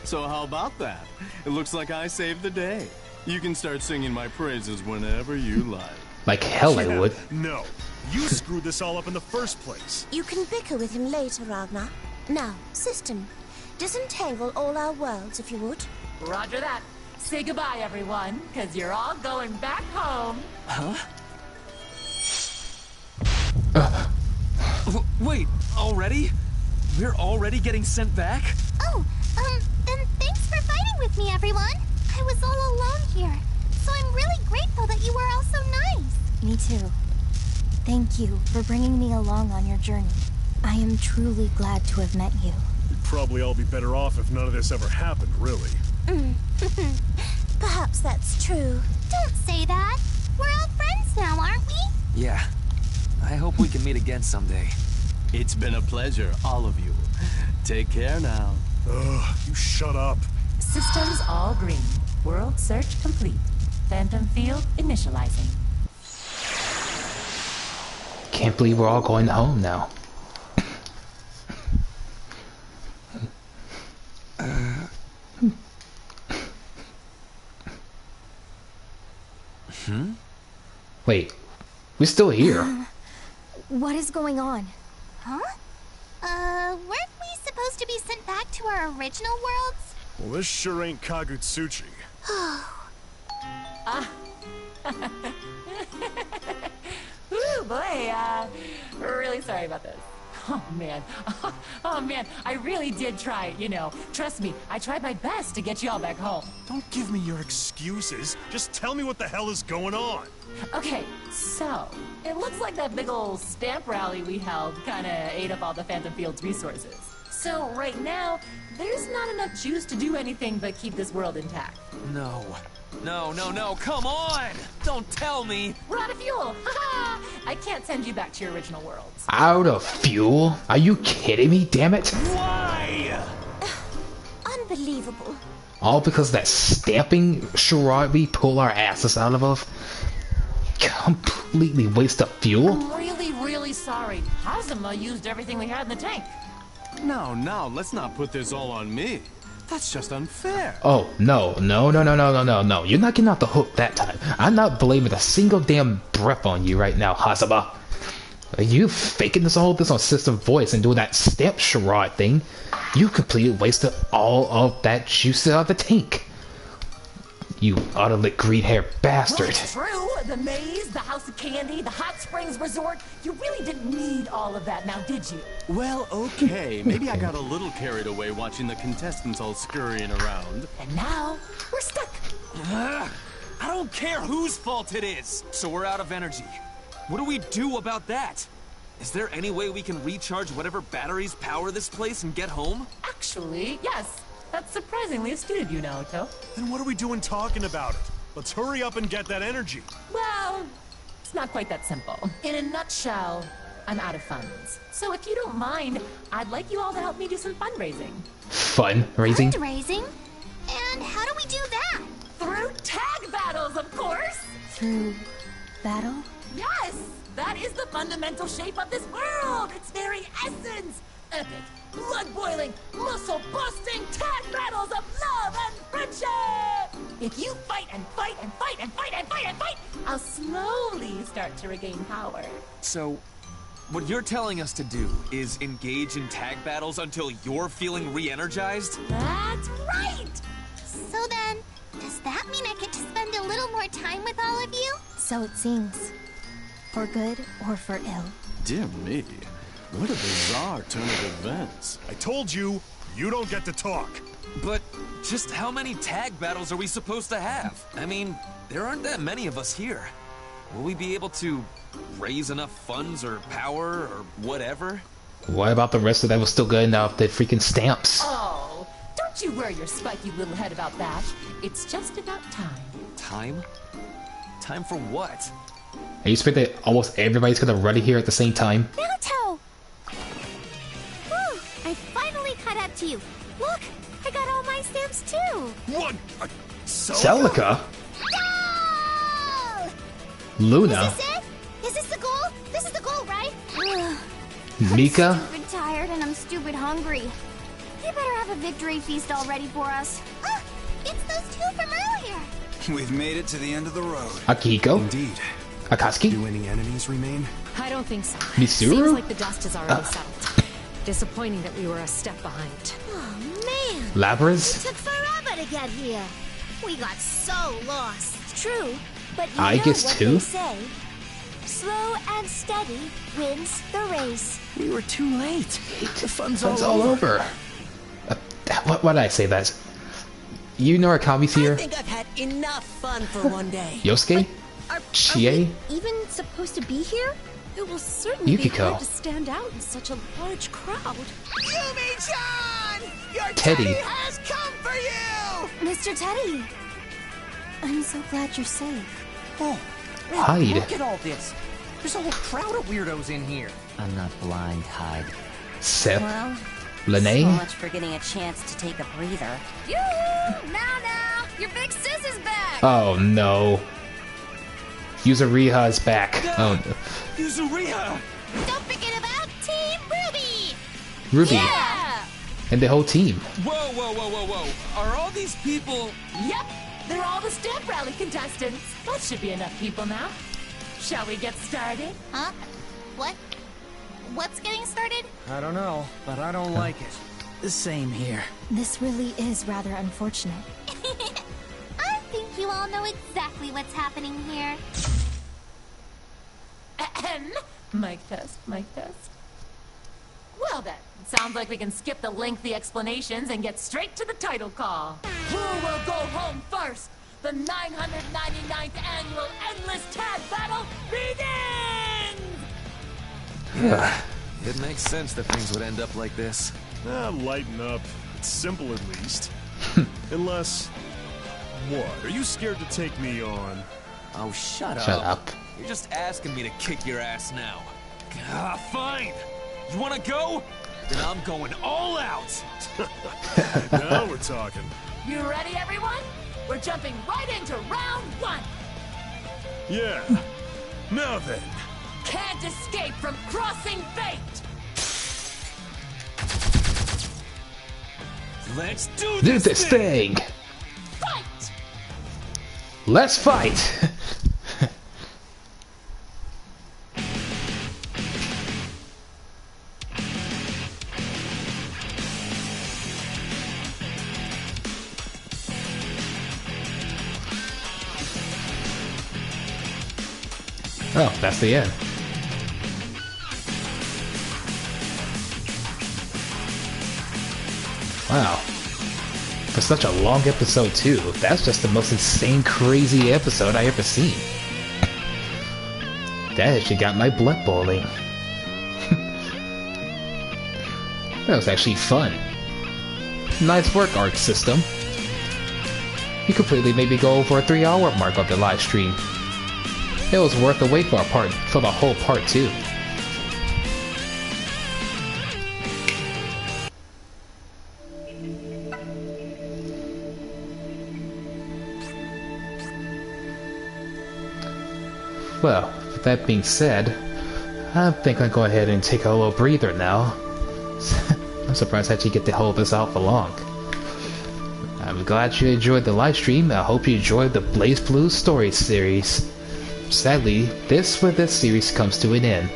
Speaker 13: So how about that? It looks like I saved the day. You can start singing my praises whenever you like.
Speaker 1: Like hell I would.
Speaker 20: No. You screwed this all up in the first place.
Speaker 9: You can bicker with him later, Ragnar. Now, System, disentangle all our worlds, if you would.
Speaker 15: Roger that. Say goodbye, everyone, because you're all going back home.
Speaker 8: Huh? Wait, already? We're already getting sent back?
Speaker 17: Oh, then thanks for fighting with me, everyone. I was all alone here, so I'm really grateful that you were all so nice.
Speaker 5: Me too. Thank you for bringing me along on your journey. I am truly glad to have met you.
Speaker 20: We'd probably all be better off if none of this ever happened, really.
Speaker 9: Perhaps that's true.
Speaker 17: Don't say that. We're all friends now, aren't we?
Speaker 8: Yeah. I hope we can meet again someday.
Speaker 13: It's been a pleasure, all of you. Take care now.
Speaker 20: Ugh, you shut up.
Speaker 15: Systems all green. World search complete. Phantom field initializing.
Speaker 1: Can't believe we're all going home now. Wait, we're still here.
Speaker 5: What is going on?
Speaker 7: Huh? Weren't we supposed to be sent back to our original worlds?
Speaker 16: Well, this sure ain't Kagutsuchi.
Speaker 2: Ooh, boy, really sorry about this. Oh man, oh man, I really did try, you know. Trust me, I tried my best to get you all back home.
Speaker 16: Don't give me your excuses. Just tell me what the hell is going on.
Speaker 2: Okay, so, it looks like that big ol' stamp rally we held kinda ate up all the Phantom Field's resources. So right now, there's not enough juice to do anything but keep this world intact.
Speaker 3: No. No, come on! Don't tell me!
Speaker 2: We're out of fuel! Haha! I can't send you back to your original worlds.
Speaker 1: Out of fuel? Are you kidding me? Damn it!
Speaker 16: Why?
Speaker 9: Unbelievable.
Speaker 1: All because that stamping charade we pull our asses out of completely waste of fuel?
Speaker 2: I'm really sorry. Hazama used everything we had in the tank.
Speaker 13: Now, let's not put this all on me. That's just unfair.
Speaker 1: Oh, no. You're not getting off the hook that time. I'm not blaming a single damn breath on you right now, Hazama. Are you faking all this on System Voice and doing that stamp charade thing? You completely wasted all of that juice out of the tank. You autolit green-haired bastard.
Speaker 2: Well, it's true. The maze, the House of Candy, the Hot Springs Resort. You really didn't need all of that now, did you?
Speaker 13: Well, okay. Maybe I got a little carried away watching the contestants all scurrying around.
Speaker 2: And now, we're stuck.
Speaker 3: I don't care whose fault it is. So we're out of energy. What do we do about that? Is there any way we can recharge whatever batteries power this place and get home?
Speaker 2: Actually, yes. That's surprisingly astute of you, Naoto.
Speaker 16: Then what are we doing talking about it? Let's hurry up and get that energy.
Speaker 2: Well, it's not quite that simple. In a nutshell, I'm out of funds. So if you don't mind, I'd like you all to help me do some fundraising.
Speaker 1: Fundraising?
Speaker 7: Fundraising? And how do we do that?
Speaker 2: Through tag battles, of course!
Speaker 5: Through battle?
Speaker 2: Yes! That is the fundamental shape of this world! Its very essence! Epic, blood-boiling, muscle-busting tag battles of love and friendship! If you fight and fight and fight and fight and fight and fight, I'll slowly start to regain power.
Speaker 3: So, what you're telling us to do is engage in tag battles until you're feeling re-energized?
Speaker 2: That's right!
Speaker 7: So then, does that mean I get to spend a little more time with all of you?
Speaker 5: So it seems. For good or for ill.
Speaker 13: Dear me. What a bizarre turn of events.
Speaker 16: I told you, you don't get to talk.
Speaker 3: But just how many tag battles are we supposed to have? I mean, there aren't that many of us here. Will we be able to raise enough funds or power or whatever?
Speaker 1: What about the rest of that was still good enough? The freaking stamps.
Speaker 2: Oh, don't you worry your spiky little head about that. It's just about time.
Speaker 3: Time? Time for what?
Speaker 1: You expect that almost everybody's gonna run in here at the same time?
Speaker 7: Naoto! Whew, I finally caught up to you. Look, I got all my stamps too.
Speaker 16: What?
Speaker 1: Celica?
Speaker 7: No!
Speaker 1: Luna?
Speaker 7: Is this it? Is this the goal? This is the goal, right?
Speaker 1: Mika?
Speaker 7: I'm stupid tired and I'm stupid hungry. You better have a victory feast all ready for us. Ah, it's those two from earlier.
Speaker 11: We've made it to the end of the road.
Speaker 1: Akihiko?
Speaker 12: Indeed.
Speaker 1: Akatsuki?
Speaker 12: Do any enemies remain?
Speaker 6: I don't think so.
Speaker 1: Mitsuru?
Speaker 6: Seems like the dust is already settled. Disappointing that we were a step behind.
Speaker 7: Oh man!
Speaker 1: Labras?
Speaker 7: It took forever to get here. We got so lost.
Speaker 9: It's true, but you
Speaker 1: I
Speaker 9: know
Speaker 1: guess
Speaker 9: what
Speaker 1: too.
Speaker 9: they say. Slow and steady wins the race.
Speaker 14: We were too late. The fun's
Speaker 1: Fun's all over. Why did I say that? You know Akami's here?
Speaker 14: I think I've had enough fun for one day.
Speaker 1: Yosuke? Chie?
Speaker 5: Even supposed to be here? It will certainly be
Speaker 1: Yukiko.
Speaker 5: hard to stand out in such a large crowd.
Speaker 14: Yumi-chan! Your
Speaker 1: Teddy.
Speaker 14: Teddy has come for you!
Speaker 5: Mr. Teddy! I'm so glad you're safe.
Speaker 14: Oh,
Speaker 1: Hide.
Speaker 14: look at all this. There's a whole crowd of weirdos in here.
Speaker 18: I'm not blind, Hide.
Speaker 1: Seth?
Speaker 23: Well,
Speaker 1: Lene?
Speaker 23: so much for getting a chance to take a breather.
Speaker 17: Yoo-hoo! Now, your big sis is back!
Speaker 1: Oh no. Yuzuriha is back. Oh no.
Speaker 3: Yuzuriha!
Speaker 7: Don't forget about Team Ruby!
Speaker 1: Ruby.
Speaker 2: Yeah!
Speaker 1: And the whole team.
Speaker 3: Whoa. Are all these people...
Speaker 2: Yep, they're all the stamp rally contestants. That should be enough people now. Shall we get started?
Speaker 17: Huh? What? What's getting started?
Speaker 14: I don't know, but I don't like it. The same here.
Speaker 5: This really is rather unfortunate.
Speaker 17: I think you all know exactly what's happening here.
Speaker 2: Ahem. Mic test, mic test. Well then, sounds like we can skip the lengthy explanations and get straight to the title call. Who will go home first? The 999th annual Endless Tag Battle begins!
Speaker 3: It makes sense that things would end up like this.
Speaker 16: Lighten up. It's simple at least. Unless... What? Are you scared to take me on?
Speaker 3: Oh, shut up.
Speaker 1: Shut up.
Speaker 3: You're just asking me to kick your ass now. Ah, fine. You wanna go? Then I'm going all out.
Speaker 16: Now we're talking.
Speaker 2: You ready, everyone? We're jumping right into round one.
Speaker 16: Yeah. Now then.
Speaker 2: Can't escape from crossing fate.
Speaker 3: Let's do
Speaker 1: this thing.
Speaker 2: Fight!
Speaker 1: Let's fight. Oh, that's the end. Wow. For such a long episode too, that's just the most insane, crazy episode I ever seen. That actually got my blood boiling. That was actually fun. Nice work, Arc System. You completely made me go over a 3-hour mark of the live stream. It was worth the wait for the whole part too. Well, with that being said, I think I'll go ahead and take a little breather now. I'm surprised I actually get to hold this out for long. I'm glad you enjoyed the live stream. I hope you enjoyed the Blazeblue story series. Sadly, this series comes to an end.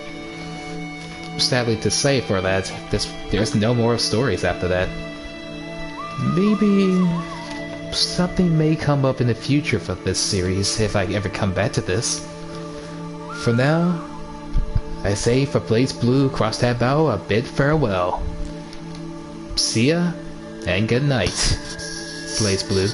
Speaker 1: Sadly to say for that, there's no more stories after that. Maybe something may come up in the future for this series if I ever come back to this. For now, I say for Blazeblue crosstag Battle a bid farewell. See ya, and good night, Blazeblue.